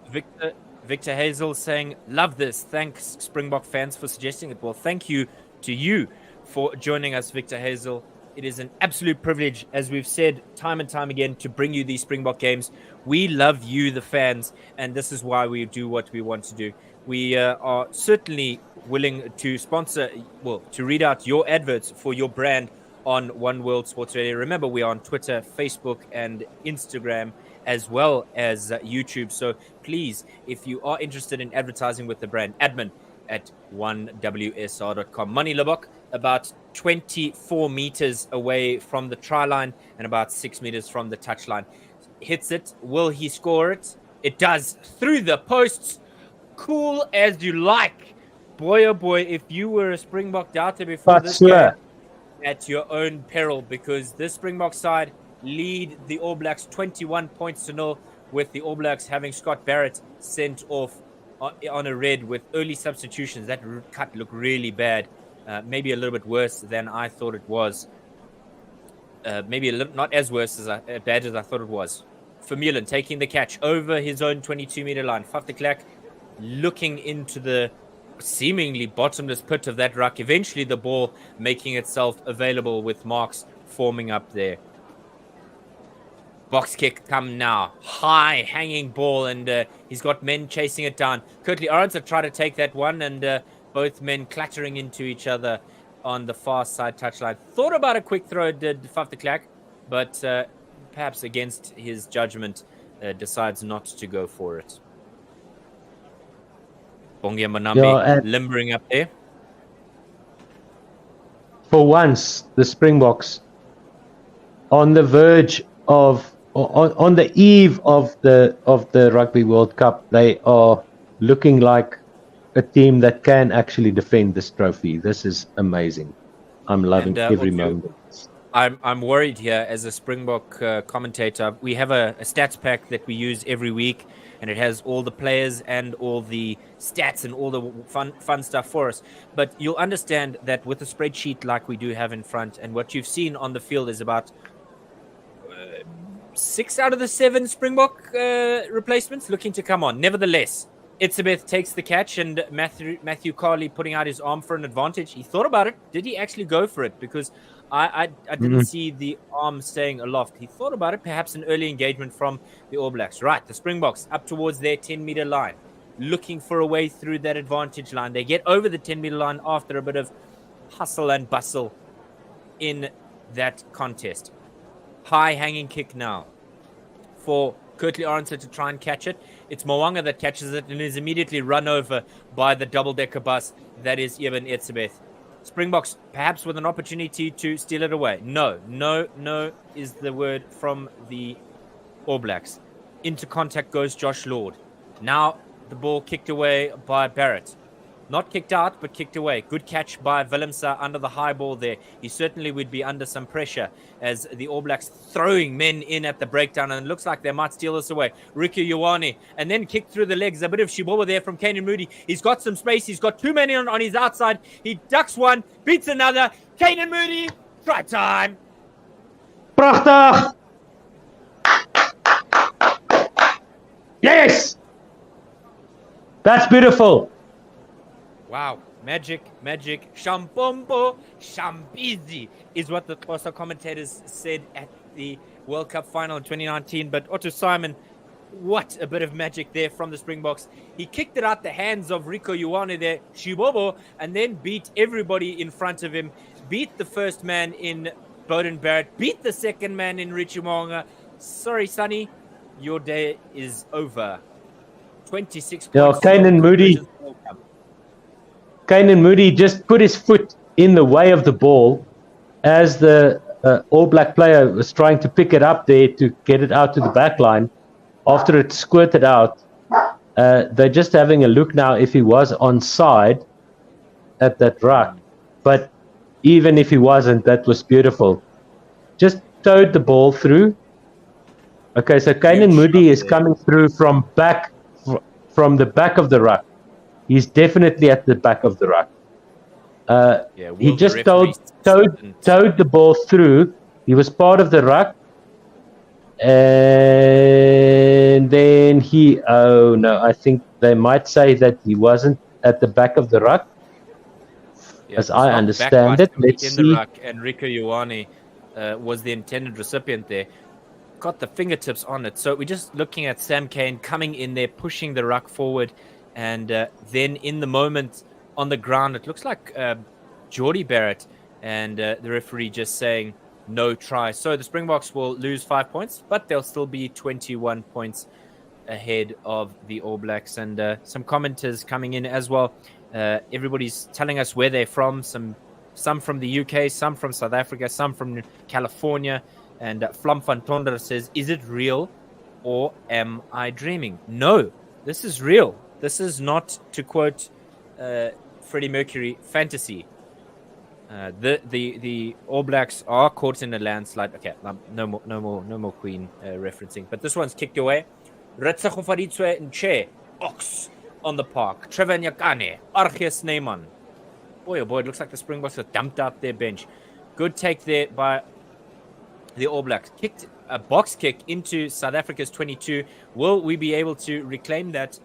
Victor Hazel saying, love this. Thanks, Springbok fans, for suggesting it. Well, thank you to you for joining us, Victor Hazel. It is an absolute privilege, as we've said time and time again, to bring you these Springbok games. We love you, the fans, and this is why we do what we want to do. We are certainly willing to sponsor, well, to read out your adverts for your brand on One World Sports Radio. Remember, we are on Twitter, Facebook, and Instagram, as well as YouTube. So please, if you are interested in advertising with the brand, admin@1wsr.com. Money Labok, about 24 meters away from the try line and about 6 meters from the touchline. Hits it. Will he score it? It does. Through the posts. Cool as you like. Boy, oh boy, if you were a Springbok doubter before this game, at your own peril, because this Springbok side lead the All Blacks 21 points to 0, with the All Blacks having Scott Barrett sent off on a red with early substitutions. That cut looked really bad, maybe a little bit worse than I thought it was. Maybe a little, not as worse as bad as I thought it was. Vermeulen taking the catch over his own 22-meter line. Van der Klerk looking into the seemingly bottomless pit of that ruck. Eventually the ball making itself available with marks forming up there. Box kick come now. High hanging ball, and he's got men chasing it down. Curtly Arendse tried to take that one, and both men clattering into each other on the far side touchline. Thought about a quick throw, did Van der Klerk, but perhaps against his judgment decides not to go for it. Bongia Manambi limbering up there. For once, the Springboks on the verge of, on the eve of the Rugby World Cup, they are looking like a team that can actually defend this trophy. This is amazing. I'm loving every moment. I'm worried here as a Springbok commentator. We have a stats pack that we use every week, and it has all the players and all the stats and all the fun stuff for us. But you'll understand that with a spreadsheet like we do have in front, and what you've seen on the field is about 6 out of the 7 Springbok replacements looking to come on. Nevertheless, Itzebeth takes the catch, and Matthew Carley putting out his arm for an advantage. He thought about it. Did he actually go for it? Because I didn't see the arm staying aloft. He thought about it. Perhaps an early engagement from the All Blacks. Right, the Springboks up towards their 10-meter line, looking for a way through that advantage line. They get over the 10-meter line after a bit of hustle and bustle in that contest. High hanging kick now for Curtly Arendse to try and catch it. It's Mwanga that catches it and is immediately run over by the double-decker bus that is Eben Etzebeth. Springboks perhaps with an opportunity to steal it away. No is the word from the All Blacks. Into contact goes Josh Lord. Now the ball kicked away by Barrett. Not kicked out, but kicked away. Good catch by Willemse under the high ball there. He certainly would be under some pressure as the All Blacks throwing men in at the breakdown, and it looks like they might steal this away. Riku Ioane, and then kicked through the legs. A bit of Shiboba there from Kanan Moody. He's got some space. He's got 2 men on his outside. He ducks one, beats another. Kanan Moody, try time. Prachtig! Yes! That's beautiful. Wow, magic, Shambombo, Shambizi is what the Xhosa commentators said at the World Cup final in 2019. But Otto Simon, what a bit of magic there from the Springboks. He kicked it out the hands of Rico Ioane there, Shibobo, and then beat everybody in front of him. Beat the first man in Beauden Barrett, beat the second man in Richie Mwanga. Sorry, Sonny, your day is over. 26 points. Yeah, Kanan Moody just put his foot in the way of the ball as the All Black player was trying to pick it up there to get it out to the back line. After it squirted out, they're just having a look now if he was onside at that ruck. But even if he wasn't, that was beautiful. Just towed the ball through. Okay, so Kanan Moody is coming through from the back of the ruck. He's definitely at the back of the ruck. He just towed the ball through. He was part of the ruck. And then I think they might say that he wasn't at the back of the ruck. As I understand it. Let's see. The ruck, and Rico Ioane was the intended recipient there. Got the fingertips on it. So we're just looking at Sam Cane coming in there, pushing the ruck forward. And then in the moment on the ground, it looks like Geordie Barrett and the referee just saying no try. So the Springboks will lose 5 points, but they'll still be 21 points ahead of the All Blacks. And some commenters coming in as well. Everybody's telling us where they're from. Some from the UK, some from South Africa, some from California. And Flam van Tonder says, "Is it real or am I dreaming?" No, this is real. This is not, to quote Freddie Mercury, fantasy. The All Blacks are caught in a landslide. Okay, no more Queen referencing. But this one's kicked away. Retsagofaditswe Nche, Ox on the park. Trevor Nyakane, Argeus Neyman. Boy, oh boy, it looks like the Springboks have dumped out their bench. Good take there by the All Blacks. Kicked a box kick into South Africa's 22. Will we be able to reclaim that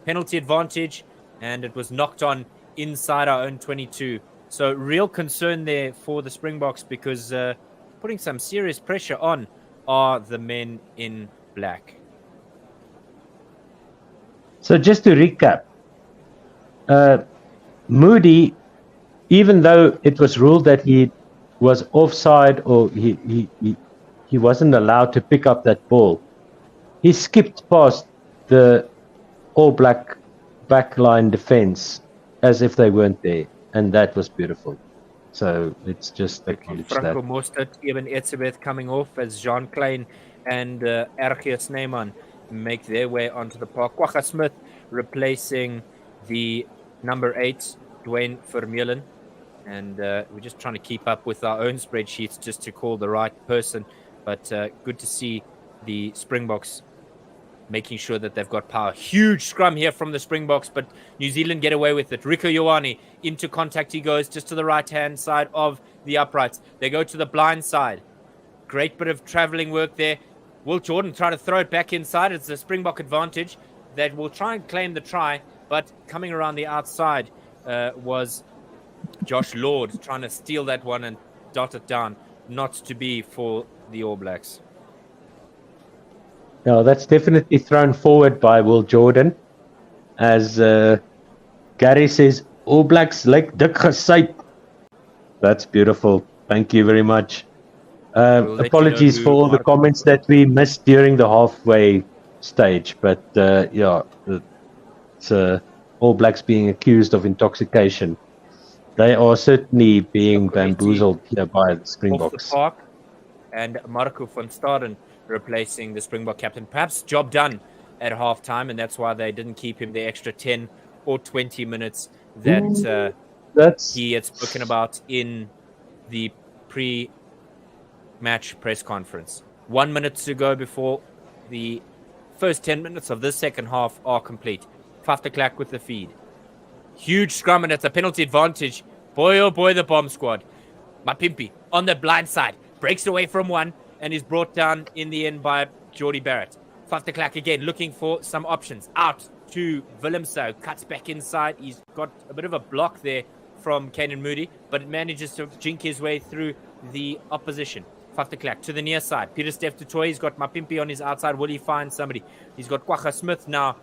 penalty advantage? And it was knocked on inside our own 22. So real concern there for the Springboks, because putting some serious pressure on are the men in black. So just to recap, Moody, even though it was ruled that he was offside or he wasn't allowed to pick up that ball, he skipped past the All Black backline defense as if they weren't there, and that was beautiful. So it's just acknowledge that. Franco Mostert, Eben Etzebeth coming off as Jean Klein and Argeus Neyman make their way onto the park. Kwagga Smith replacing the number 8, Dwayne Vermeulen. And we're just trying to keep up with our own spreadsheets just to call the right person. But good to see the Springboks making sure that they've got power. Huge scrum here from the Springboks, but New Zealand get away with it. Rico Ioane into contact. He goes just to the right-hand side of the uprights. They go to the blind side. Great bit of traveling work there. Will Jordan try to throw it back inside. It's a Springbok advantage that will try and claim the try, but coming around the outside was Josh Lord trying to steal that one and dot it down. Not to be for the All Blacks. No, that's definitely thrown forward by Will Jordan. As Gary says, All Blacks like dik gesyp. That's beautiful. Thank you very much. Apologies for all the comments that we missed during the halfway stage. But yeah, it's All Blacks being accused of intoxication. They are certainly being bamboozled here by the Springboks. Off the park, and Marco van Staden replacing the Springbok captain. Perhaps job done at halftime, and that's why they didn't keep him the extra 10 or 20 minutes that he had spoken about in the pre-match press conference. 1 minute to go before the first 10 minutes of this second half are complete. Faf de Klerk with the feed. Huge scrum, and it's a penalty advantage. Boy, oh boy, the bomb squad. Mapimpi on the blind side. Breaks away from one and is brought down in the end by Geordie Barrett. Faf de Klerk again looking for some options. Out to Willemse. Cuts back inside. He's got a bit of a block there from Canan Moody, but manages to jink his way through the opposition. Faf de Klerk to the near side. Peter Steph du Toit. He's got Mapimpi on his outside. Will he find somebody? He's got Kwagga Smith now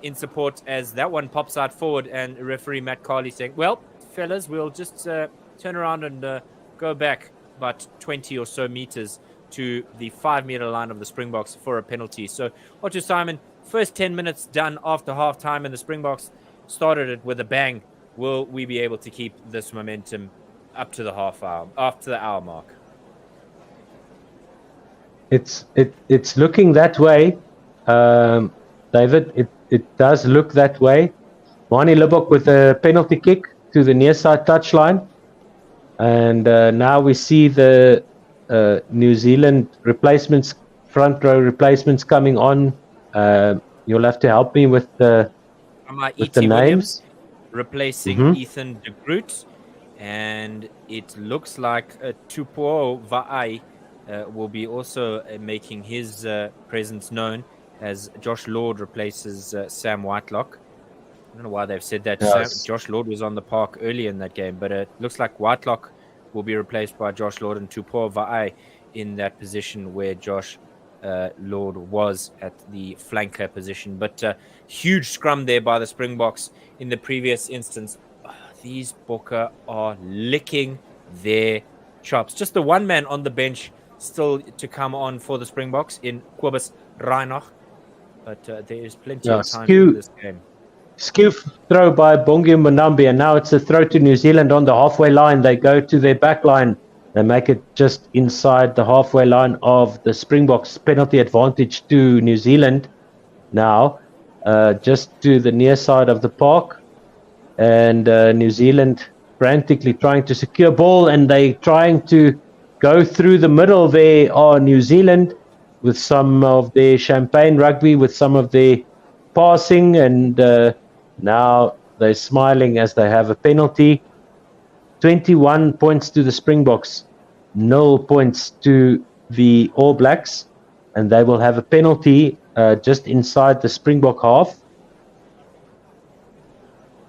in support as that one pops out forward, and referee Matt Carley saying, well, fellas, we'll just turn around and go back about 20 or so meters to the 5-meter line of the Springboks for a penalty. So, Otto Simon, first 10 minutes done after halftime, and the Springboks started it with a bang. Will we be able to keep this momentum up to the half hour, after the hour mark? It's looking that way, David. It does look that way. Mani Libbok with a penalty kick to the near side touchline, and now we see the New Zealand replacements, front row replacements coming on. You'll have to help me with the names. Replacing Ethan de Groot, and it looks like Tupuo Va'ai will be also making his presence known as Josh Lord replaces Sam Whitelock. I don't know why they've said that. Yes. Josh Lord was on the park early in that game, but it looks like Whitelock will be replaced by Josh Lord and Tupuo Va'ai in that position where Josh Lord was at the flanker position. But huge scrum there by the Springboks in the previous instance. These Bokke are licking their chops. Just the one man on the bench still to come on for the Springboks in Kobus Reinach. But there is plenty of time in this game. Skew throw by Bongi Mbonambi, and now it's a throw to New Zealand on the halfway line. They go to their back line. They make it just inside the halfway line of the Springboks. Penalty advantage to New Zealand now, just to the near side of the park. And New Zealand frantically trying to secure ball, and they trying to go through the middle. There are New Zealand with some of their champagne rugby, with some of their passing, and now they're smiling as they have a penalty. 21 points to the Springboks, 0 points to the All Blacks, and they will have a penalty just inside the Springbok half.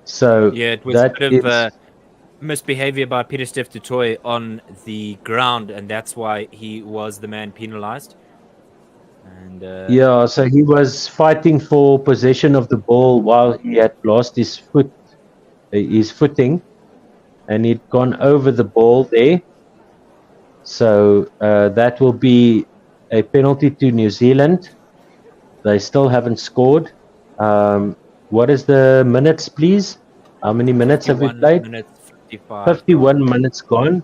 So yeah, it was a bit of misbehavior by Pieter-Steph du Toit on the ground, and that's why he was the man penalized. And yeah, so he was fighting for possession of the ball while he had lost his footing, and he'd gone over the ball there. So that will be a penalty to New Zealand. They still haven't scored. What is the minutes, please? How many minutes have we played? 51 minutes gone.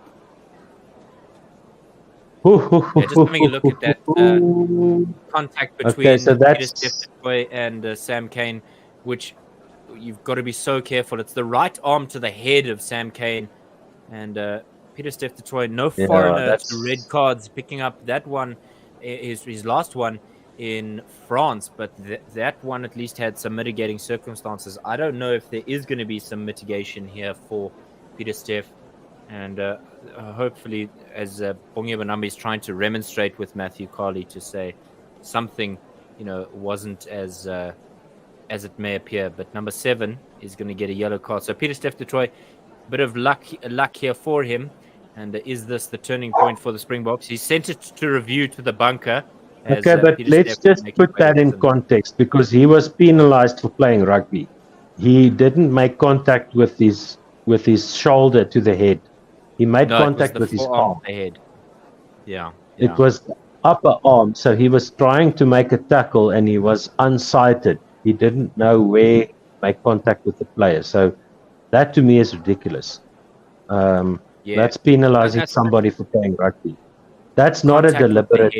Yeah, just having a look at that contact between Pieter-Steph du Toit and Sam Cane, which you've got to be so careful. It's the right arm to the head of Sam Cane, and Pieter-Steph du Toit, no foreigner to red cards, picking up that one, his last one in France, but that one at least had some mitigating circumstances. I don't know if there is going to be some mitigation here for Pieter-Steph, and hopefully, as Bongi Mbonambi is trying to remonstrate with Matthew Carley to say something, wasn't as it may appear. But number 7 is going to get a yellow card. So Pieter-Steph du Toit, bit of luck here for him. And is this the turning point for the Springboks? He sent it to review to the bunker. Okay, but let's just put that in context, because he was penalized for playing rugby. He didn't make contact with his shoulder to the head. He made contact with his arm. The head. Yeah. It was the upper arm, so he was trying to make a tackle and he was unsighted. He didn't know where to make contact with the player. So that to me is ridiculous. That's penalizing somebody for playing rugby. That's not a deliberate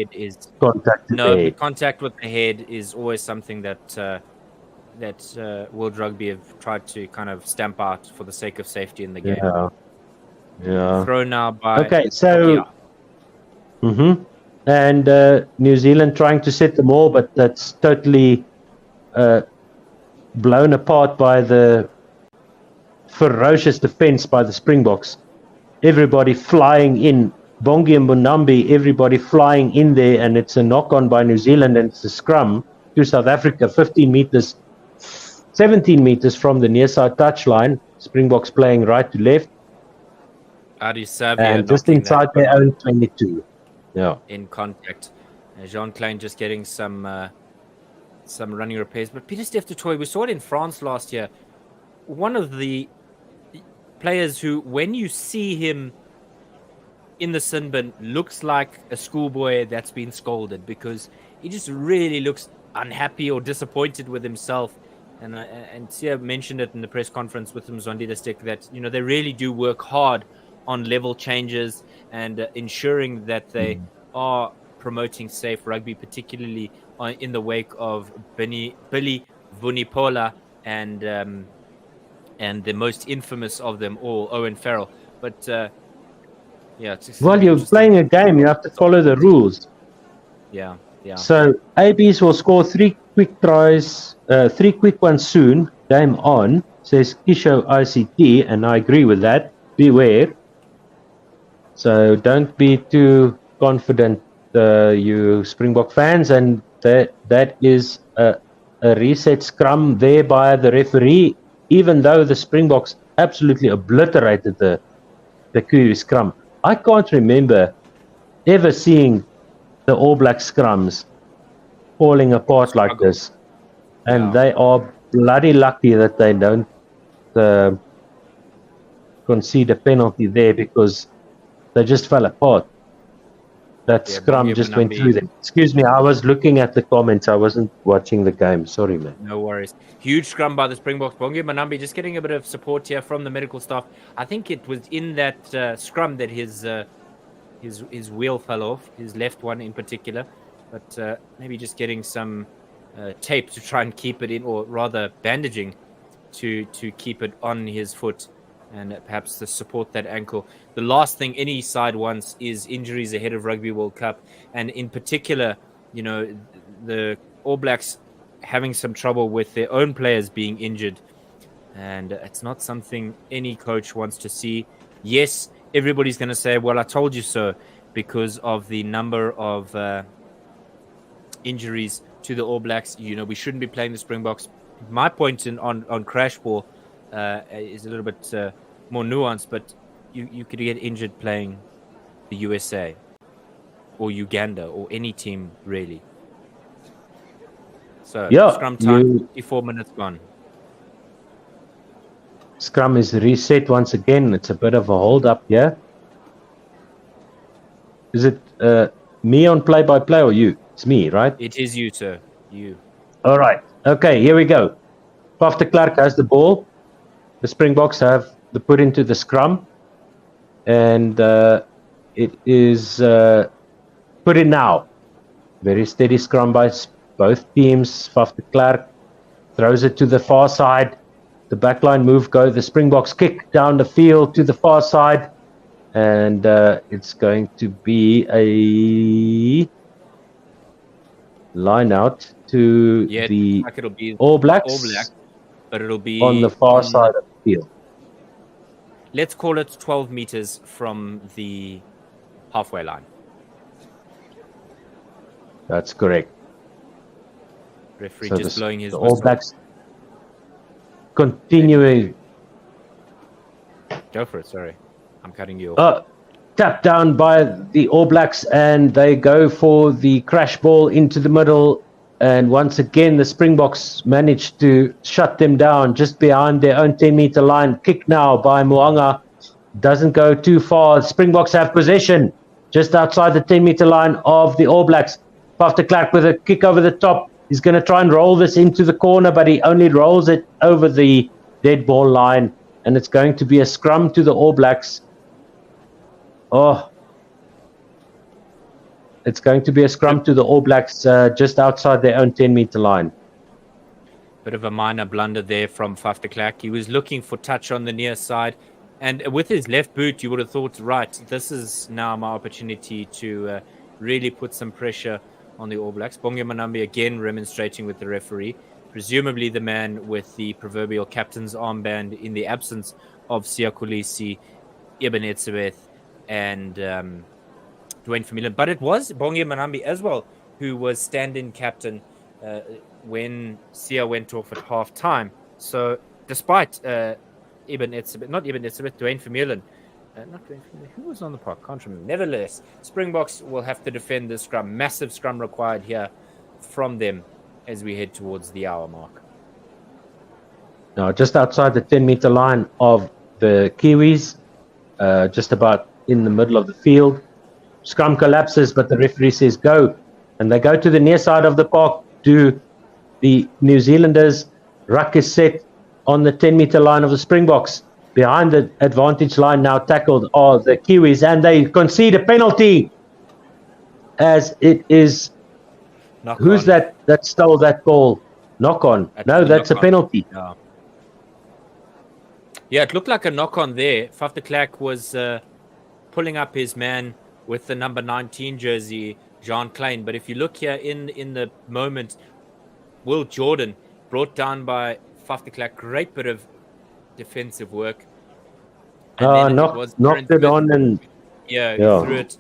contact with the head. No, contact with the head is always something that World Rugby have tried to kind of stamp out for the sake of safety in the game. Yeah. Thrown now by... Okay, so... And New Zealand trying to set them all, but that's totally blown apart by the ferocious defense by the Springboks. Everybody flying in. Bongi Mbonambi, everybody flying in there, and it's a knock-on by New Zealand, and it's a scrum to South Africa, 17 meters from the near side touchline. Springboks playing right to left. And just inside their own 22. Yeah. In contact. Jean Klein just getting some running repairs. But Pieter-Steph du Toit, we saw it in France last year. One of the players who, when you see him in the sin bin, looks like a schoolboy that's been scolded, because he just really looks unhappy or disappointed with himself. And Sia mentioned it in the press conference with Mzwandile Stick that, they really do work hard on level changes and ensuring that they are promoting safe rugby, particularly in the wake of Billy Vunipola and the most infamous of them all, Owen Farrell. But you're playing a game, you have to follow the rules. Yeah. So ABs will score 3 quick tries, 3 quick ones soon. Game on, says Kisho ICT, and I agree with that. Beware. So don't be too confident, you Springbok fans. And that is a reset scrum there by the referee, even though the Springboks absolutely obliterated the Kiwi scrum. I can't remember ever seeing the All Black scrums falling apart like this. And they are bloody lucky that they don't concede a penalty there, because They just fell apart. That Yeah, scrum Bongi just went Manambi. through them. Excuse me, I was looking at the comments. I wasn't watching the game. Sorry, man. No worries. Huge scrum by the Springboks. Bongi Manambi just getting a bit of support here from the medical staff. I think it was in that scrum that his wheel fell off, his left one in particular. But maybe just getting some tape to try and keep it in, or rather bandaging to keep it on his foot, and perhaps to support that ankle. The last thing any side wants is injuries ahead of Rugby World Cup, and in particular, the All Blacks having some trouble with their own players being injured, and it's not something any coach wants to see. Yes, everybody's going to say, well, I told you so, because of the number of injuries to the All Blacks. We shouldn't be playing the Springboks. My point on crash ball is a little bit more nuanced, but you could get injured playing the USA or Uganda or any team, really. So, scrum time, 54 minutes gone. Scrum is reset once again. It's a bit of a hold up here. Is it me on play-by-play or you? It's me, right? It is you, sir. You. All right. Okay, here we go. Faf de Klerk has the ball. The Springboks have the put into the scrum. And it is put in now. Very steady scrum by both teams. Faf de Klerk throws it to the far side. The backline move go. The Springboks kick down the field to the far side. And it's going to be a line out to the it'll be All Blacks. All Black, but it'll be on the far side of the field. Let's call it 12 meters from the halfway line. That's correct. Referee So just blowing his the whistle. All Blacks continuing. Go for it, sorry. I'm cutting you off. Tapped down by the All Blacks, and they go for the crash ball into the middle. And once again, the Springboks managed to shut them down just behind their own 10-meter line. Kick now by Moanga. Doesn't go too far. Springboks have possession just outside the 10-meter line of the All Blacks. Faf de Klerk with a kick over the top. He's going to try and roll this into the corner, but he only rolls it over the dead ball line. And it's going to be a scrum to the All Blacks. It's going to be a scrum to the All Blacks just outside their own 10-meter line. Bit of a minor blunder there from Faf de Klerk. He was looking for touch on the near side. And with his left boot, you would have thought, right, this is now my opportunity to really put some pressure on the All Blacks. Bongi Manambi again remonstrating with the referee. Presumably the man with the proverbial captain's armband in the absence of Siya Kolisi, Ibn Etzebeth, and Dwayne Vermeulen. But it was Bongi Manambi as well who was stand-in captain when Siya went off at half-time. So despite Dwayne Vermeulen, who was on the park? Can't remember. Nevertheless, Springboks will have to defend the scrum. Massive scrum required here from them as we head towards the hour mark. Now, just outside the 10-meter line of the Kiwis, just about in the middle of the field. Scrum collapses, but the referee says go. And they go to the near side of the park to the New Zealanders. Ruck is set on the 10-meter line of the Springboks. Behind the advantage line now tackled are the Kiwis, and they concede a penalty as it is. Who's that stole that ball? Knock on. No, that's a penalty. Yeah, it looked like a knock on there. Faf de Klerk was pulling up his man with the number 19 jersey, Jean Klein. But if you look here in the moment, Will Jordan brought down by Faf de Klerk. Great bit of defensive work. Knocked it on and threw it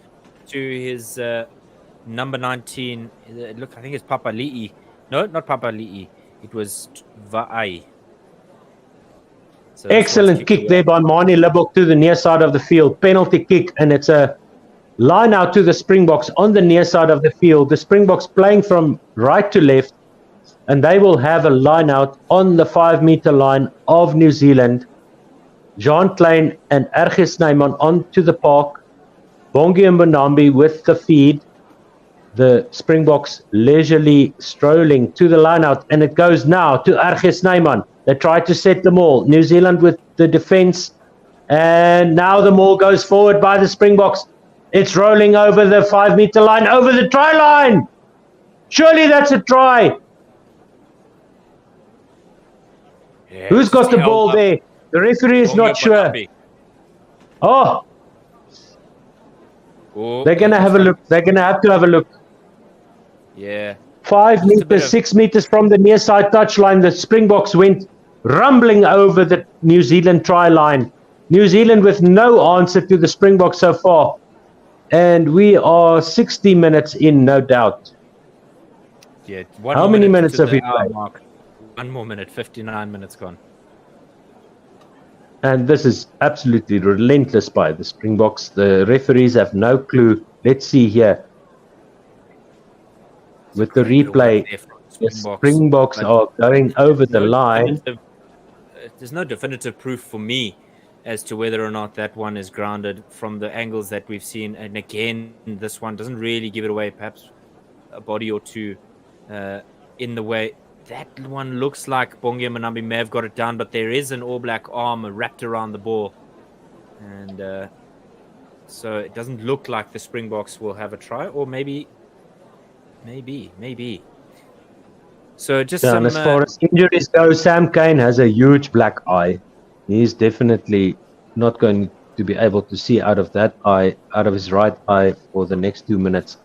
to his number 19. I think it's Papa Li'i. No, not Papa Li'i. It was Va'ai. So excellent kick there by Mani Libbok to the near side of the field. Penalty kick, and it's a line out to the Springboks on the near side of the field. The Springboks playing from right to left, and they will have a line out on the 5-meter line of New Zealand. Jean Klein and Ergis Snyman onto the park. Bongi and Bonambi with the feed. The Springboks leisurely strolling to the line-out, and it goes now to Arges Neyman. They try to set the maul. New Zealand with the defence, and now the maul goes forward by the Springboks. It's rolling over the 5-meter line, over the try line. Surely that's a try. Yeah, Who's got the ball there? The referee is not sure. Oh, they're going to have a look. They're going to have to have a look. Yeah. 5 meters, 6 meters from the near side touchline, the Springboks went rumbling over the New Zealand try line. New Zealand with no answer to the Springboks so far. And we are 60 minutes in, no doubt. Yeah. How many minutes have we played? Mark. 1 more minute, 59 minutes gone. And this is absolutely relentless by the Springboks. The referees have no clue. Let's see here. With the replay, the Springboks are going over the line. There's no definitive proof for me as to whether or not that one is grounded from the angles that we've seen. And again, this one doesn't really give it away. Perhaps a body or two in the way. That one looks like Bongi Manambi may have got it down, but there is an All Black arm wrapped around the ball. And so it doesn't look like the Springboks will have a try, or maybe. So just some, as far as injuries go, Sam Cane has a huge black eye. He's definitely not going to be able to see out of that eye, out of his right eye for the next 2 minutes.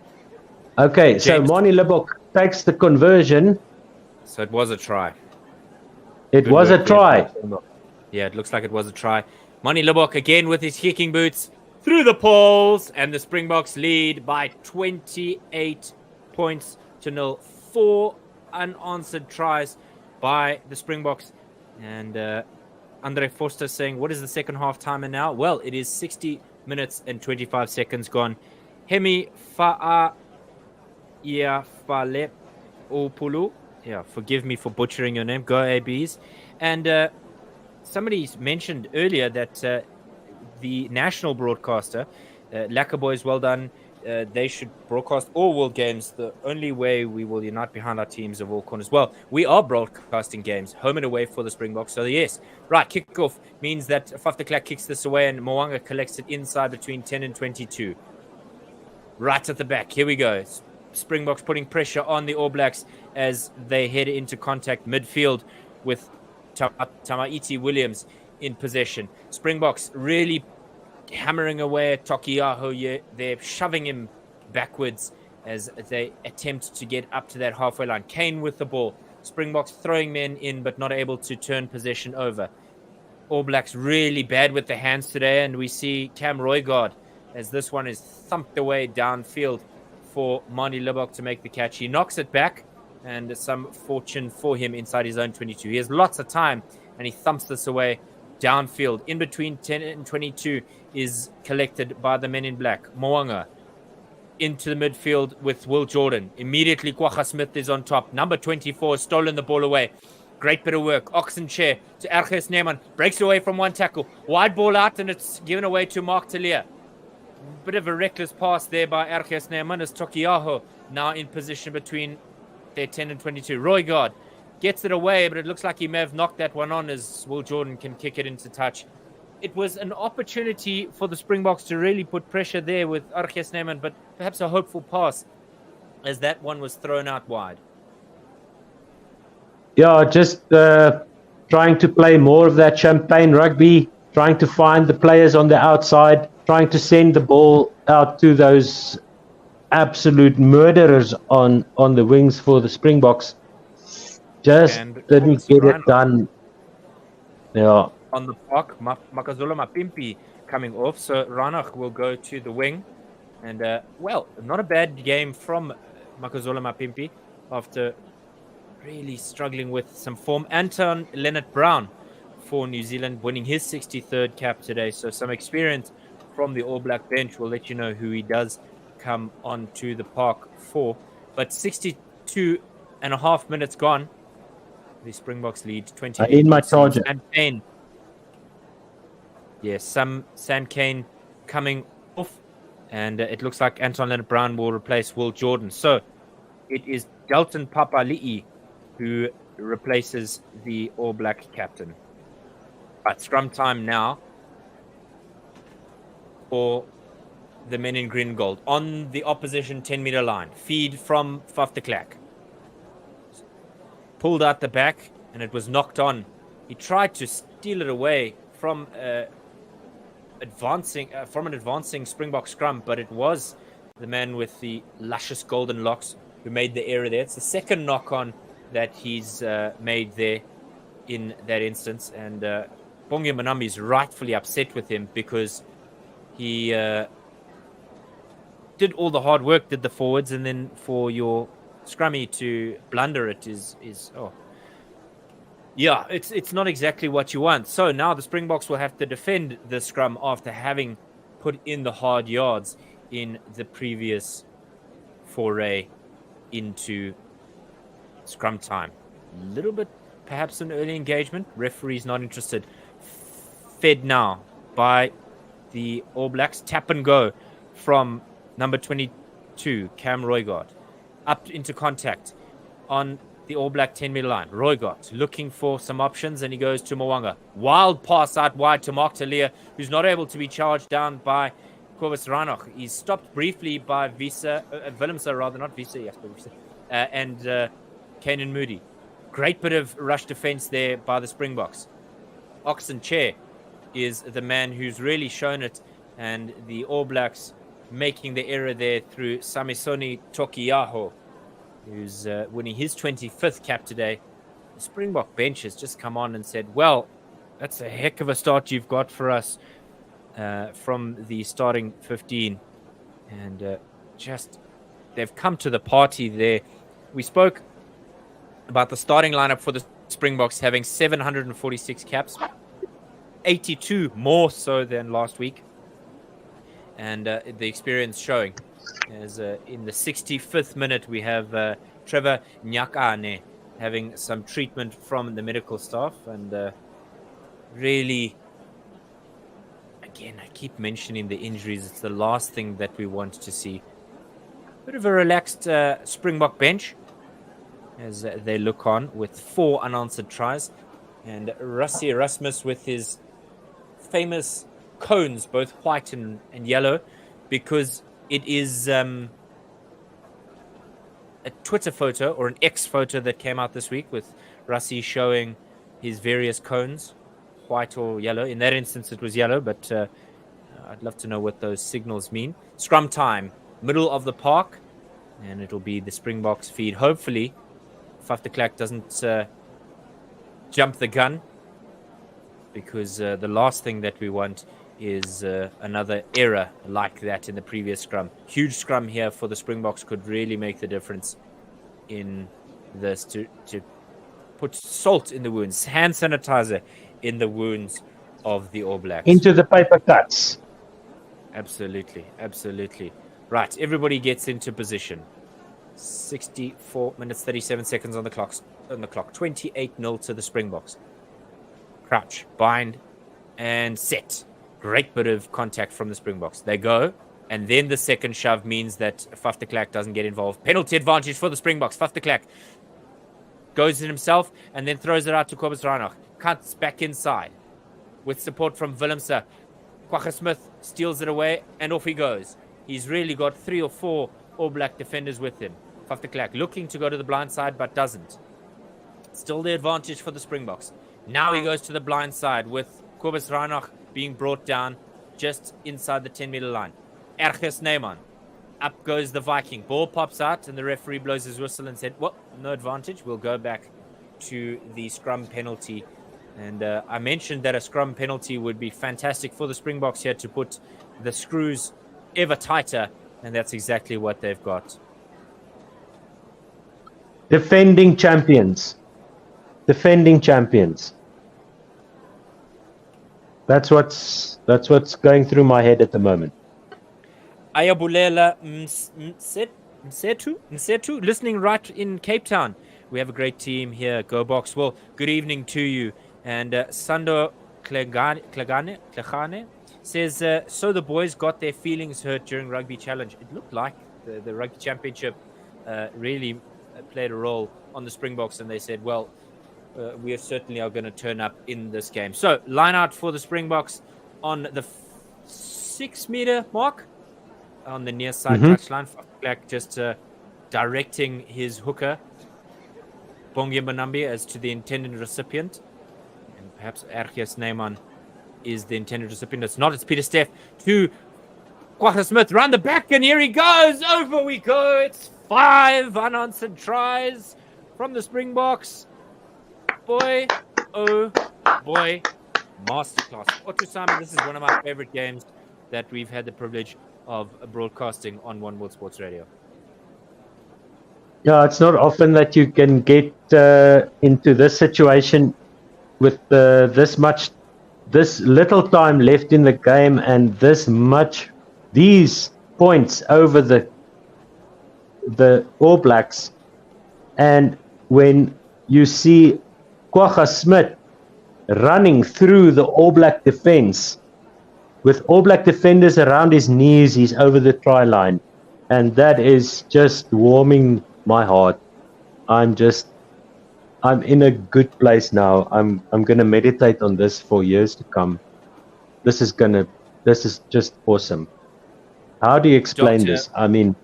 Okay, James. So Manie Libbok takes the conversion. So it was a try. It was a try. Yeah, it looks like it was a try. Manie Libbok again with his kicking boots through the poles, and the Springboks lead by 28 points to 0. 4 unanswered tries by the Springboks. And Andre Foster saying, what is the second half timer now? Well, it is 60 minutes and 25 seconds gone. Hemi Fa'a Iafale Opulu. Yeah, forgive me for butchering your name. Go ABs. And somebody mentioned earlier that the national broadcaster, Lacquer Boys, well done. They should broadcast all World Games. The only way we will unite behind our teams of all corners. Well, we are broadcasting games, home and away for the Springboks. So, yes, right, kickoff means that Faf de Klerk kicks this away and Mo'unga collects it inside between 10 and 22. Right at the back, here we go. Springboks putting pressure on the All Blacks as they head into contact midfield with Tamaiti Williams in possession. Springboks really hammering away at Tokiaho. They're shoving him backwards as they attempt to get up to that halfway line. Kane with the ball. Springboks throwing men in but not able to turn possession over. All Blacks really bad with the hands today, and we see Cam Roygaard as this one is thumped away downfield for Manie Libbok to make the catch. He knocks it back, and some fortune for him inside his own 22. He has lots of time, and he thumps this away downfield. In between 10 and 22 is collected by the men in black. Mo'unga into the midfield with Will Jordan. Immediately, Kwagga Smith is on top. Number 24 has stolen the ball away. Great bit of work. Oxen chair to Arges Neyman. Breaks away from one tackle. Wide ball out, and it's given away to Mark Talia. Bit of a reckless pass there by Arges Neyman as Tokiaho now in position between their 10 and 22. Roygaard gets it away, but it looks like he may have knocked that one on as Will Jordan can kick it into touch. It was an opportunity for the Springboks to really put pressure there with Arges Neyman, but perhaps a hopeful pass as that one was thrown out wide. Yeah, just trying to play more of that champagne rugby, trying to find the players on the outside, trying to send the ball out to those absolute murderers on the wings for the Springboks. Just didn't get it done. Yeah. On the park, Makazole Mapimpi coming off, so Ranach will go to the wing. And, well, not a bad game from Makazole Mapimpi after really struggling with some form. Anton Leonard Brown for New Zealand winning his 63rd cap today, so some experience from the All Black bench. We'll let you know who he does come onto the park for. But 62 and a half minutes gone. The Springboks lead 20. In my charger. Sam Cane coming off And it looks like Anton Leonard-Brown will replace Will Jordan. So it is Dalton Papali'i who replaces the All Black captain. But scrum time now for the men in green and gold on the opposition 10-meter line. Feed from Faf de Klerk. Pulled out the back and it was knocked on. He tried to steal it away from an advancing Springbok scrum, but it was the man with the luscious golden locks who made the error there. It's the second knock on that he's made there in that instance, and Bongi Manambi is rightfully upset with him because he did all the hard work, did the forwards, and then for your scrummy to blunder it is yeah, it's not exactly what you want. So now the Springboks will have to defend the scrum after having put in the hard yards in the previous foray into scrum time. A little bit, perhaps an early engagement. Referee's not interested. Fed now by the All Blacks. Tap and go from number 22, Cam Roygard. Up into contact on the All Black 10-meter line. Roygard looking for some options, and he goes to Mwanga. Wild pass out wide to Mark Talia, who's not able to be charged down by Kobus Ranoch. He's stopped briefly by Willemse, and Kanan Moody. Great bit of rush defense there by the Springboks. Oxen Chair is the man who's really shown it, and the All Blacks making the error there through Samisoni Tokiyaho, who's winning his 25th cap today. The Springbok bench has just come on and said, well, that's a heck of a start you've got for us from the starting 15. And just, they've come to the party there. We spoke about the starting lineup for the Springboks having 746 caps, 82 more so than last week. And the experience showing. As in the 65th minute, we have Trevor Nyakane having some treatment from the medical staff. And really, again, I keep mentioning the injuries. It's the last thing that we want to see. Bit of a relaxed Springbok bench as they look on with 4 unanswered tries. And Rassie Erasmus with his famous cones, both white and yellow, because it is a Twitter photo or an X photo that came out this week with Rassie showing his various cones, white or yellow. In that instance, it was yellow, but I'd love to know what those signals mean. Scrum time, middle of the park, and it'll be the Springboks feed. Hopefully, Faf de Klerk doesn't jump the gun, because the last thing that we want is another error like that in the previous scrum. Huge scrum here for the Springboks could really make the difference in this, to put salt in the wounds, hand sanitizer in the wounds of the All Blacks. Into the paper cuts. Absolutely, absolutely. Right, everybody gets into position. 64 minutes, 37 seconds on the clock. 28-0 to the Springboks. Crouch, bind, and set. Great bit of contact from the Springboks. They go, and then the second shove means that Faf de Klerk doesn't get involved. Penalty advantage for the Springboks. Faf de Klerk goes in himself and then throws it out to Kobus Ranoch. Cuts back inside with support from Willemse. Kwagga Smith steals it away, and off he goes. He's really got 3 or 4 All Black defenders with him. Faf de Klerk looking to go to the blind side, but doesn't. Still the advantage for the Springboks. Now he goes to the blind side with Kobus Ranoch being brought down just inside the 10-meter line. Erges Neyman. Up goes the Viking. Ball pops out, and the referee blows his whistle and said, well, no advantage. We'll go back to the scrum penalty. And I mentioned that a scrum penalty would be fantastic for the Springboks here to put the screws ever tighter, and that's exactly what they've got. Defending champions. Defending champions. That's what's going through my head at the moment. Ayabulela Msetu, listening right in Cape Town. We have a great team here. Go Box. Well, good evening to you. And Sando Klechane says, so the boys got their feelings hurt during Rugby Challenge. It looked like the Rugby Championship really played a role on the Springboks, and they said, well, we certainly are going to turn up in this game. So, line out for the Springboks on the 6-meter mark on the near side touchline. Black just directing his hooker, Bongi Banambi, as to the intended recipient. And perhaps Ergies Neyman is the intended recipient. It's not. It's Peter Steff to Quagga Smith round the back, and here he goes. Over we go. It's 5 unanswered tries from the Springboks. Boy, oh boy, masterclass. Otto Simon, this is one of my favorite games that we've had the privilege of broadcasting on One World Sports Radio. Yeah, it's not often that you can get into this situation with this little time left in the game and these points over the All Blacks. And when you see Quagga Smith running through the All Black defense with All Black defenders around his knees, he's over the try line, and that is just warming my heart. I'm in a good place now. I'm gonna meditate on this for years to come. This is just awesome. How do you explain this? I mean,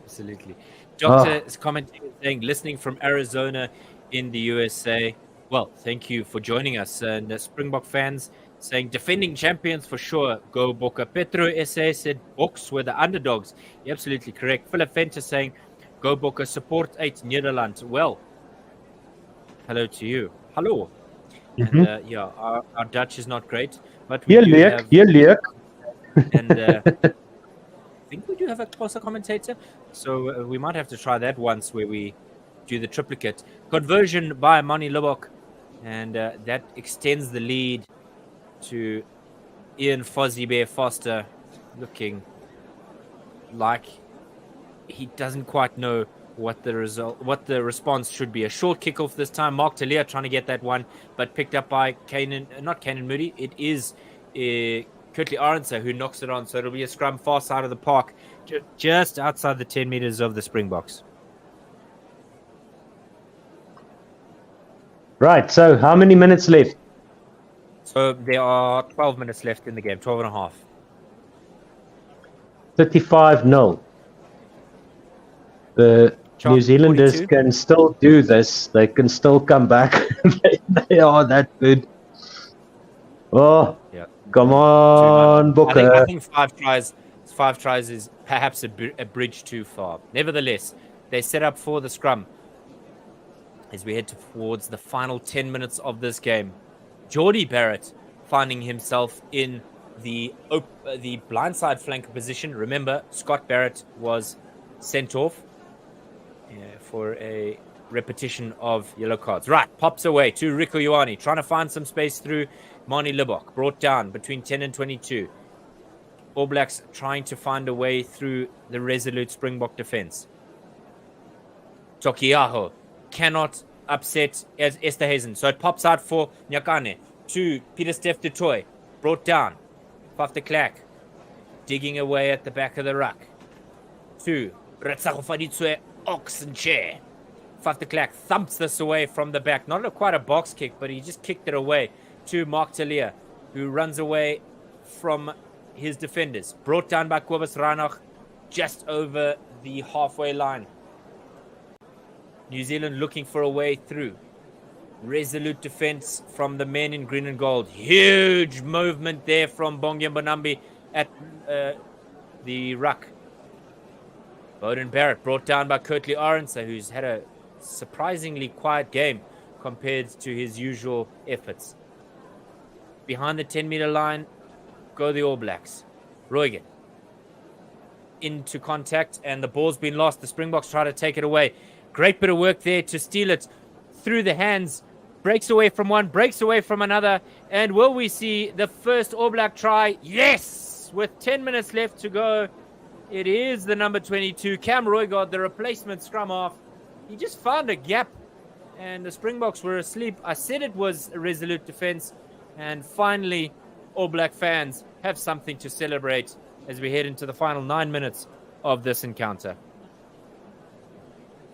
absolutely. Doctor is commenting, saying, listening from Arizona in the USA. Well, thank you for joining us. And the Springbok fans saying, defending champions for sure. Go Boca. Petro SA said, Boks were the underdogs. You're absolutely correct. Philip Venter saying, go Boca. Support 8 Nederland. Well, hello to you. Hello. And our Dutch is not great, but we do have... And I think we do have a closer commentator, so we might have to try that once where we do the triplicate. Conversion by Mani Lubbock, and that extends the lead to Ian Fozzie Bear Foster, looking like he doesn't quite know what the response should be. A short kickoff this time. Mark Talia trying to get that one, but picked up by not Kanan Moody. It is Kurtley Arendse who knocks it on. So it'll be a scrum far side of the park, just outside the 10 meters of the Springboks. Right. So how many minutes left? So there are 12 minutes left in the game, 12 and a half. 35-0. The New Zealanders 42. Can still do this. They can still come back. They are that good. Oh, yeah. Come on, Booker. I think 5 tries is perhaps a bridge too far. Nevertheless, they set up for the scrum as we head towards the final 10 minutes of this game. Geordie Barrett finding himself in the blindside flanker position. Remember, Scott Barrett was sent off for a repetition of yellow cards. Right, pops away to Rico Ioane, trying to find some space through Mani Lubbock, brought down between 10 and 22. All Blacks trying to find a way through the resolute Springbok defense. Tokiaho cannot upset as Esterhazen, so it pops out for Nyakane to Peter Steff de Toy, brought down. Faf de Klerk digging away at the back of the ruck to Retsago Faditswe Oxenchair. Faf de Klerk thumps this away from the back. Not quite a box kick, but he just kicked it away to Mark Talia, who runs away from his defenders. Brought down by Kobus Reinach just over the halfway line. New Zealand looking for a way through. Resolute defense from the men in green and gold. Huge movement there from Bongi Mbonambi at the ruck. Beauden Barrett brought down by Kurtley Arendse, who's had a surprisingly quiet game compared to his usual efforts. Behind the 10-meter line go the All Blacks. Roygan into contact, and the ball's been lost. The Springboks try to take it away. Great bit of work there to steal it through the hands. Breaks away from one, breaks away from another. And will we see the first All Black try? Yes! With 10 minutes left to go, it is the number 22, Cam Roygard, the replacement scrum half. He just found a gap, and the Springboks were asleep. I said it was a resolute defense, and finally, All Black fans have something to celebrate as we head into the final 9 minutes of this encounter.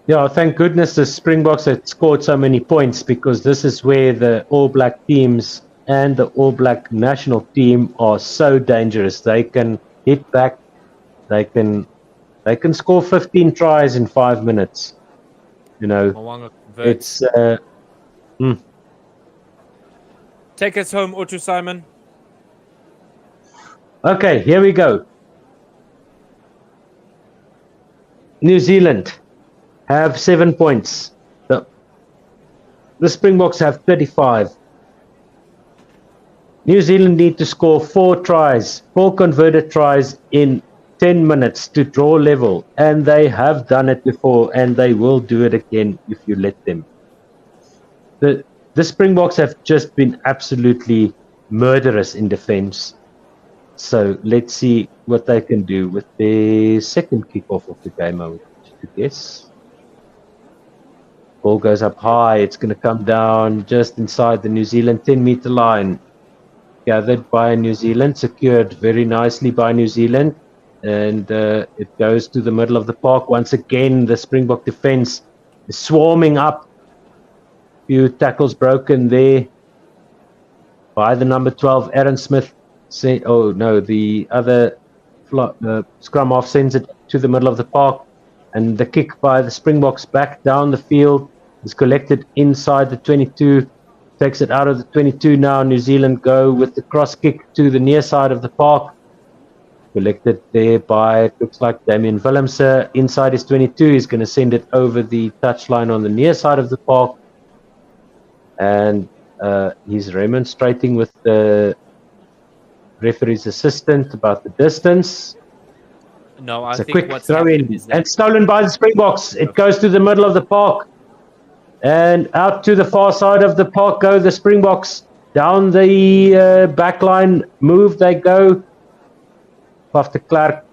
Yeah, thank goodness the Springboks had scored so many points, because this is where the All Black teams and the All Black national team are so dangerous. They can hit back, they can score 15 tries in 5 minutes. You know, it's Take us home, Otto Simon. Okay, here we go. New Zealand have 7 points. The Springboks have 35. New Zealand need to score 4 tries, 4 converted tries in 10 minutes to draw level. And they have done it before, and they will do it again if you let them. The Springboks have just been absolutely murderous in defense. So let's see what they can do with their second kickoff of the game, I would guess. Ball goes up high. It's going to come down just inside the New Zealand 10-meter line. Gathered by New Zealand, secured very nicely by New Zealand. And it goes to the middle of the park. Once again, the Springbok defense is swarming up. Few tackles broken there by the number 12, Aaron Smith. Oh no, the other scrum half sends it to the middle of the park, and the kick by the Springboks back down the field is collected inside the 22, takes it out of the 22. Now New Zealand go with the cross kick to the near side of the park, collected there by, it looks like, Damian Willemse inside his 22. He's going to send it over the touchline on the near side of the park, and he's remonstrating with the referee's assistant about the distance. No, it's a quick throw in and stolen by the Springboks. It goes to the middle of the park and out to the far side of the park go the Springboks. Down the back line move they go. After Clark,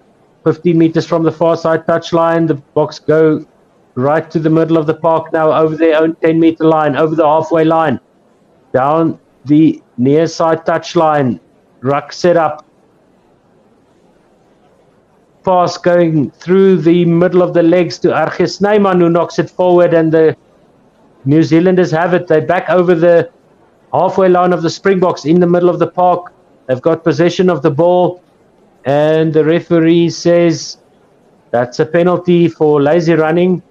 15 meters from the far side touchline, the Boks go right to the middle of the park now, over their own 10-meter line, over the halfway line, down the near side touchline. Ruck set up. Pass going through the middle of the legs to Argis Snyman, who knocks it forward, and the New Zealanders have it. They back over the halfway line of the Springboks in the middle of the park. They've got possession of the ball, and the referee says that's a penalty for lazy running.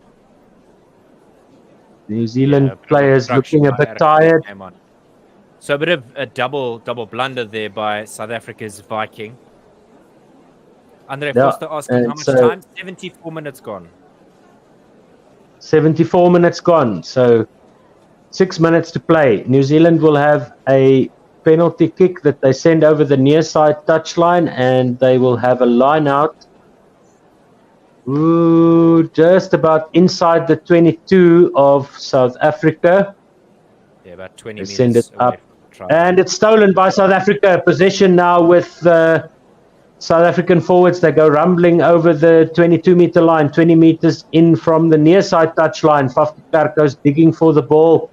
New Zealand players looking a bit tired. So a bit of a double blunder there by South Africa's Viking. Andre Foster asking how much time? 74 minutes gone. 74 minutes gone. So 6 minutes to play. New Zealand will have a penalty kick that they send over the near side touchline, and they will have a line out. Just about inside the 22 of South Africa. Yeah, about 20 meters. Send it up. And it's stolen by South Africa. Possession now with the South African forwards. They go rumbling over the 22-meter line, 20 meters in from the near side touchline. Faf de Klerk goes digging for the ball.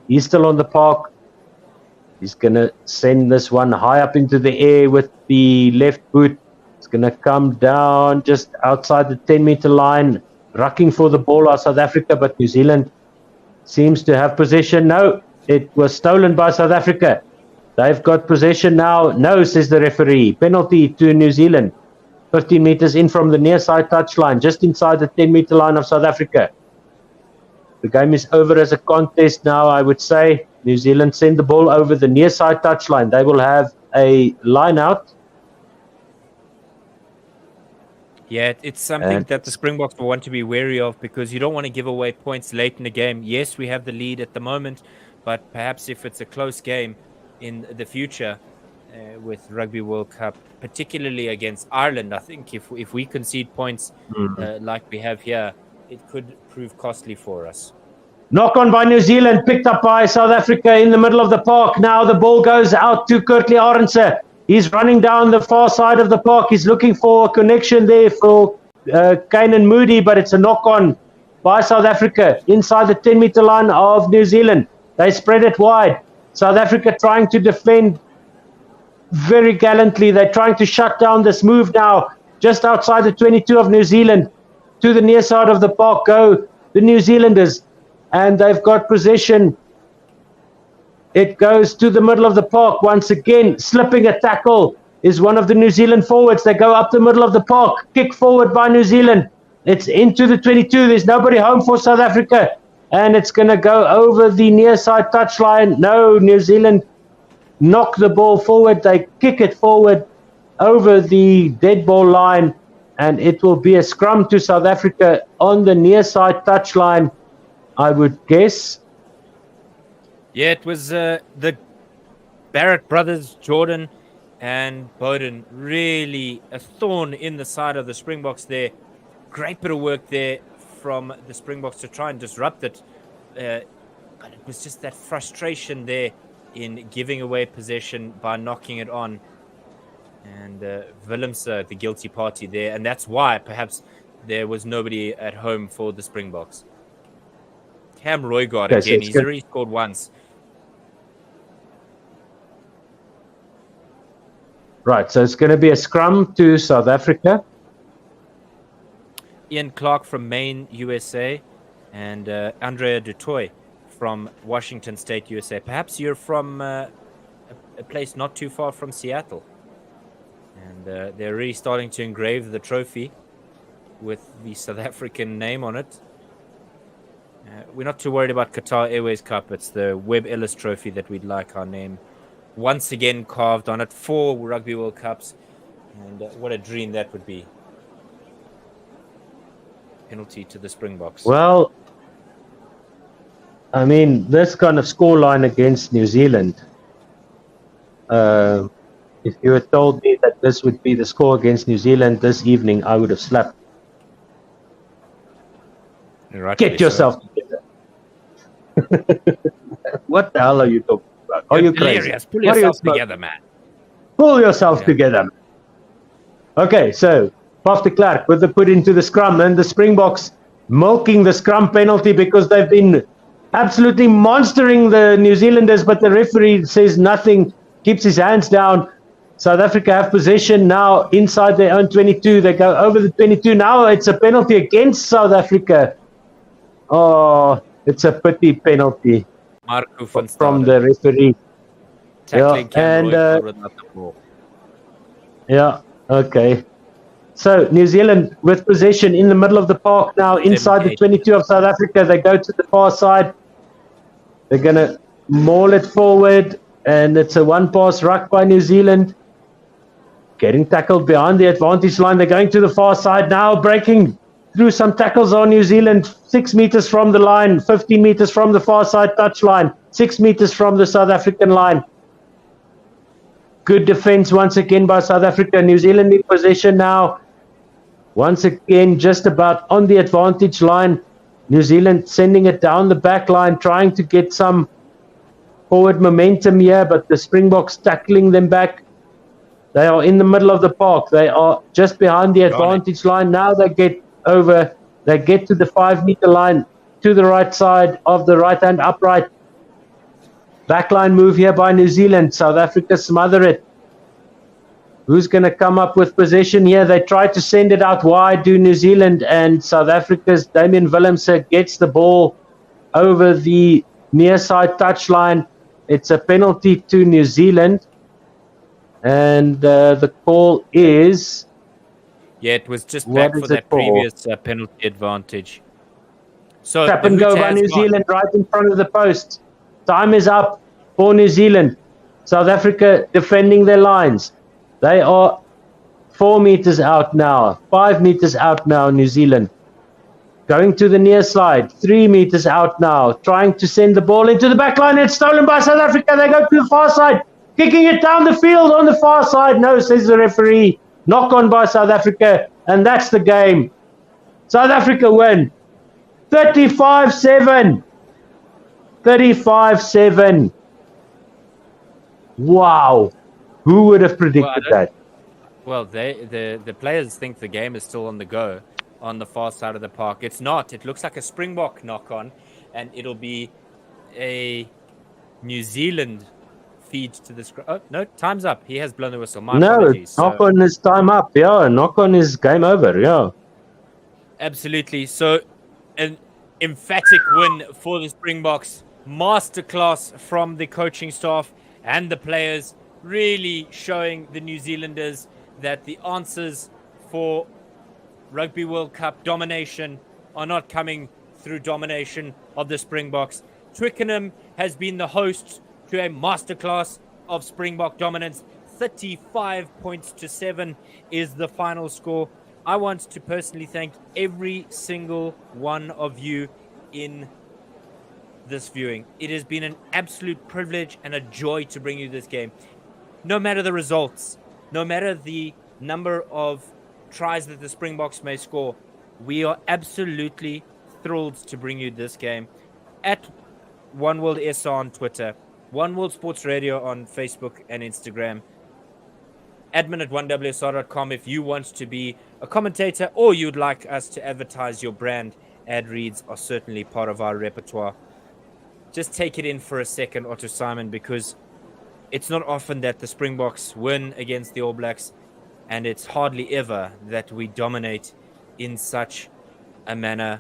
He's still on the park. He's going to send this one high up into the air with the left boot. It's going to come down just outside the 10-meter line. Rucking for the ball are South Africa, but New Zealand seems to have possession. No, it was stolen by South Africa. They've got possession now. No, says the referee. Penalty to New Zealand. 15 meters in from the near side touchline, just inside the 10-meter line of South Africa. The game is over as a contest now, I would say. New Zealand send the ball over the near side touchline. They will have a line out. Yeah, it's something that the Springboks will want to be wary of, because you don't want to give away points late in the game. Yes, we have the lead at the moment, but perhaps if it's a close game in the future with Rugby World Cup, particularly against Ireland, I think if we concede points like we have here, it could prove costly for us. Knock on by New Zealand, picked up by South Africa in the middle of the park. Now the ball goes out to Kirkley Arendse. He's running down the far side of the park. He's looking for a connection there for Kainan Moody, but it's a knock-on by South Africa inside the 10-meter line of New Zealand. They spread it wide. South Africa trying to defend very gallantly. They're trying to shut down this move now, just outside the 22 of New Zealand. To the near side of the park go the New Zealanders, and they've got possession. It goes to the middle of the park once again. Slipping a tackle is one of the New Zealand forwards. They go up the middle of the park. Kick forward by New Zealand. It's into the 22. There's nobody home for South Africa. And it's going to go over the near side touchline. No, New Zealand knock the ball forward. They kick it forward over the dead ball line. And it will be a scrum to South Africa on the near side touchline, I would guess. Yeah, it was the Barrett brothers, Jordan and Bowden, really a thorn in the side of the Springboks there. Great bit of work there from the Springboks to try and disrupt it. But it was just that frustration there in giving away possession by knocking it on. And Willemse, the guilty party there. And that's why perhaps there was nobody at home for the Springboks. Cam Roygaard again. He's already scored once. Right, so it's going to be a scrum to South Africa. Ian Clark from Maine, USA, and Andrea Dutoy from Washington State, USA. Perhaps you're from a place not too far from Seattle. And they're really starting to engrave the trophy with the South African name on it. We're not too worried about Qatar Airways Cup. It's the Webb Ellis Trophy that we'd like our name once again carved on it. 4 Rugby World Cups. And what a dream that would be. Penalty to the Springboks. Well, I mean, this kind of scoreline against New Zealand, if you had told me that this would be the score against New Zealand this evening, I would have slapped. Get yourself together. What the hell are you talking about? Are you crazy? Pull yourself together, man. Pull yourself together. Okay, so Paf de Klerk with the put into the scrum, and the Springboks milking the scrum penalty because they've been absolutely monstering the New Zealanders, but the referee says nothing, keeps his hands down. South Africa have possession now inside their own 22. They go over the 22. Now it's a penalty against South Africa. Oh, it's a pity penalty from the referee. Yeah, okay. So New Zealand with possession in the middle of the park now, inside the 22 of South Africa. They go to the far side. They're going to maul it forward, and it's a one-pass ruck by New Zealand. Getting tackled behind the advantage line. They're going to the far side now, breaking through some tackles on New Zealand. 6 meters from the line, 15 meters from the far side touchline, 6 meters from the South African line. Good defense once again by South Africa. New Zealand in possession now. Once again, just about on the advantage line. New Zealand sending it down the back line, trying to get some forward momentum here, but the Springboks tackling them back. They are in the middle of the park. They are just behind the advantage line. Now they get over. They get to the 5 meter line to the right side of the right hand upright. Backline move here by New Zealand. South Africa smother it. Who's going to come up with possession here? They try to send it out wide to New Zealand, and South Africa's Damian Willemse gets the ball over the near side touchline. It's a penalty to New Zealand, and the call is... Yeah, it was just back for that previous penalty advantage. So tap and go by New Zealand right in front of the post. Time is up for New Zealand. South Africa defending their lines. They are 4 meters out now, 5 meters out now, New Zealand. Going to the near side, 3 meters out now, trying to send the ball into the back line. It's stolen by South Africa. They go to the far side, kicking it down the field on the far side. No, says the referee. Knock on by South Africa, and that's the game. South Africa win. 35-7. 35-7. Wow. Who would have predicted that? Well, the players think the game is still on the go on the far side of the park. It's not. It looks like a Springbok knock-on, and it'll be a New Zealand feed to the scrum. Oh, no, time's up. He has blown the whistle. My No, apologies. knock So, on is time up. Yeah, knock on is game over. Yeah. absolutely. So, an emphatic win for the Springboks. Masterclass from the coaching staff and the players, really showing the New Zealanders that the answers for Rugby World Cup domination are not coming through domination of the Springboks. Twickenham has been the host to a masterclass of Springbok dominance. 35 points to 7 is the final score. I want to personally thank every single one of you in this viewing. It has been an absolute privilege and a joy to bring you this game. No matter the results, no matter the number of tries that the Springboks may score, we are absolutely thrilled to bring you this game. At One World SR on Twitter, One World Sports Radio on Facebook and Instagram, admin at 1WSR.com if you want to be a commentator or you'd like us to advertise your brand. Ad reads are certainly part of our repertoire. Just take it in for a second, Otto Simon, because it's not often that the Springboks win against the All Blacks, and it's hardly ever that we dominate in such a manner.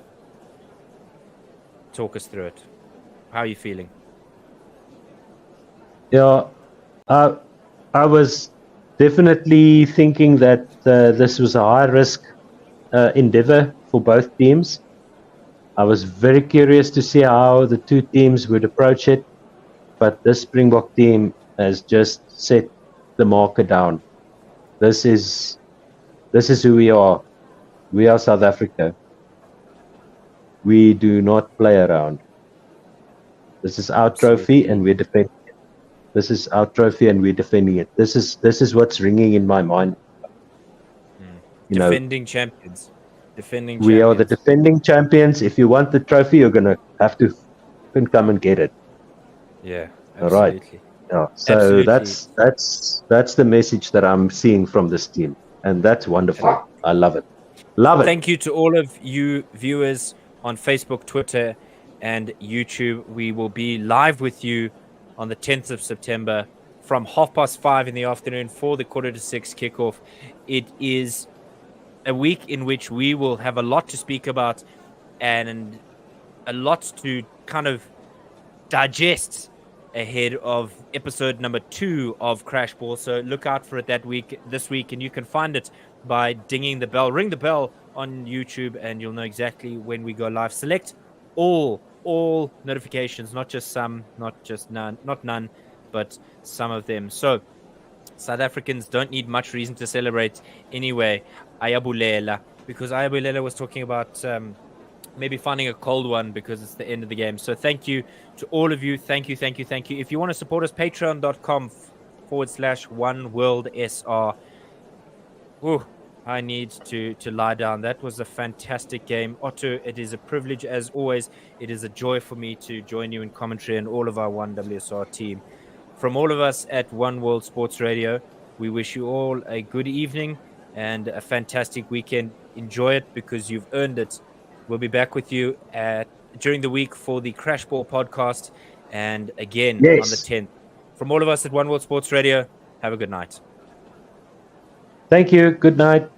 Talk us through it. How are you feeling? Yeah, I was definitely thinking that this was a high-risk endeavor for both teams. I was very curious to see how the two teams would approach it, but this Springbok team has just set the marker down. This is who we are. We are South Africa. We do not play around. This is our trophy, and we're defending it. This is our trophy, and we're defending it. This is what's ringing in my mind. Defending champions. Defending we champions. are the defending champions. If you want the trophy, you're gonna have to come and get it. Yeah, absolutely. All right. Yeah. So Absolutely. that's the message that I'm seeing from this team, and that's wonderful. I love it. Love it. Thank you to all of you viewers on Facebook, Twitter, and YouTube. We will be live with you on the 10th of September from 5:30 in the afternoon for the 5:45 kickoff. It is a week in which we will have a lot to speak about and a lot to kind of digest ahead of episode number 2 of Crash Ball. So look out for it this week, and you can find it by dinging the bell. Ring the bell on YouTube, and you'll know exactly when we go live. Select all notifications, not just some, not none, but some of them. So South Africans don't need much reason to celebrate anyway. Ayabulela, because Ayabulela was talking about maybe finding a cold one because it's the end of the game. So thank you to all of you. Thank you. If you want to support us, patreon.com/oneworldsr. Ooh, I need to lie down. That was a fantastic game. Otto, it is a privilege as always. It is a joy for me to join you in commentary and all of our 1WSR team. From all of us at One World Sports Radio, we wish you all a good evening and a fantastic weekend. Enjoy it because you've earned it. We'll be back with you during the week for the Crash Ball podcast and again on the 10th. From all of us at One World Sports Radio, have a good night. Thank you. Good night.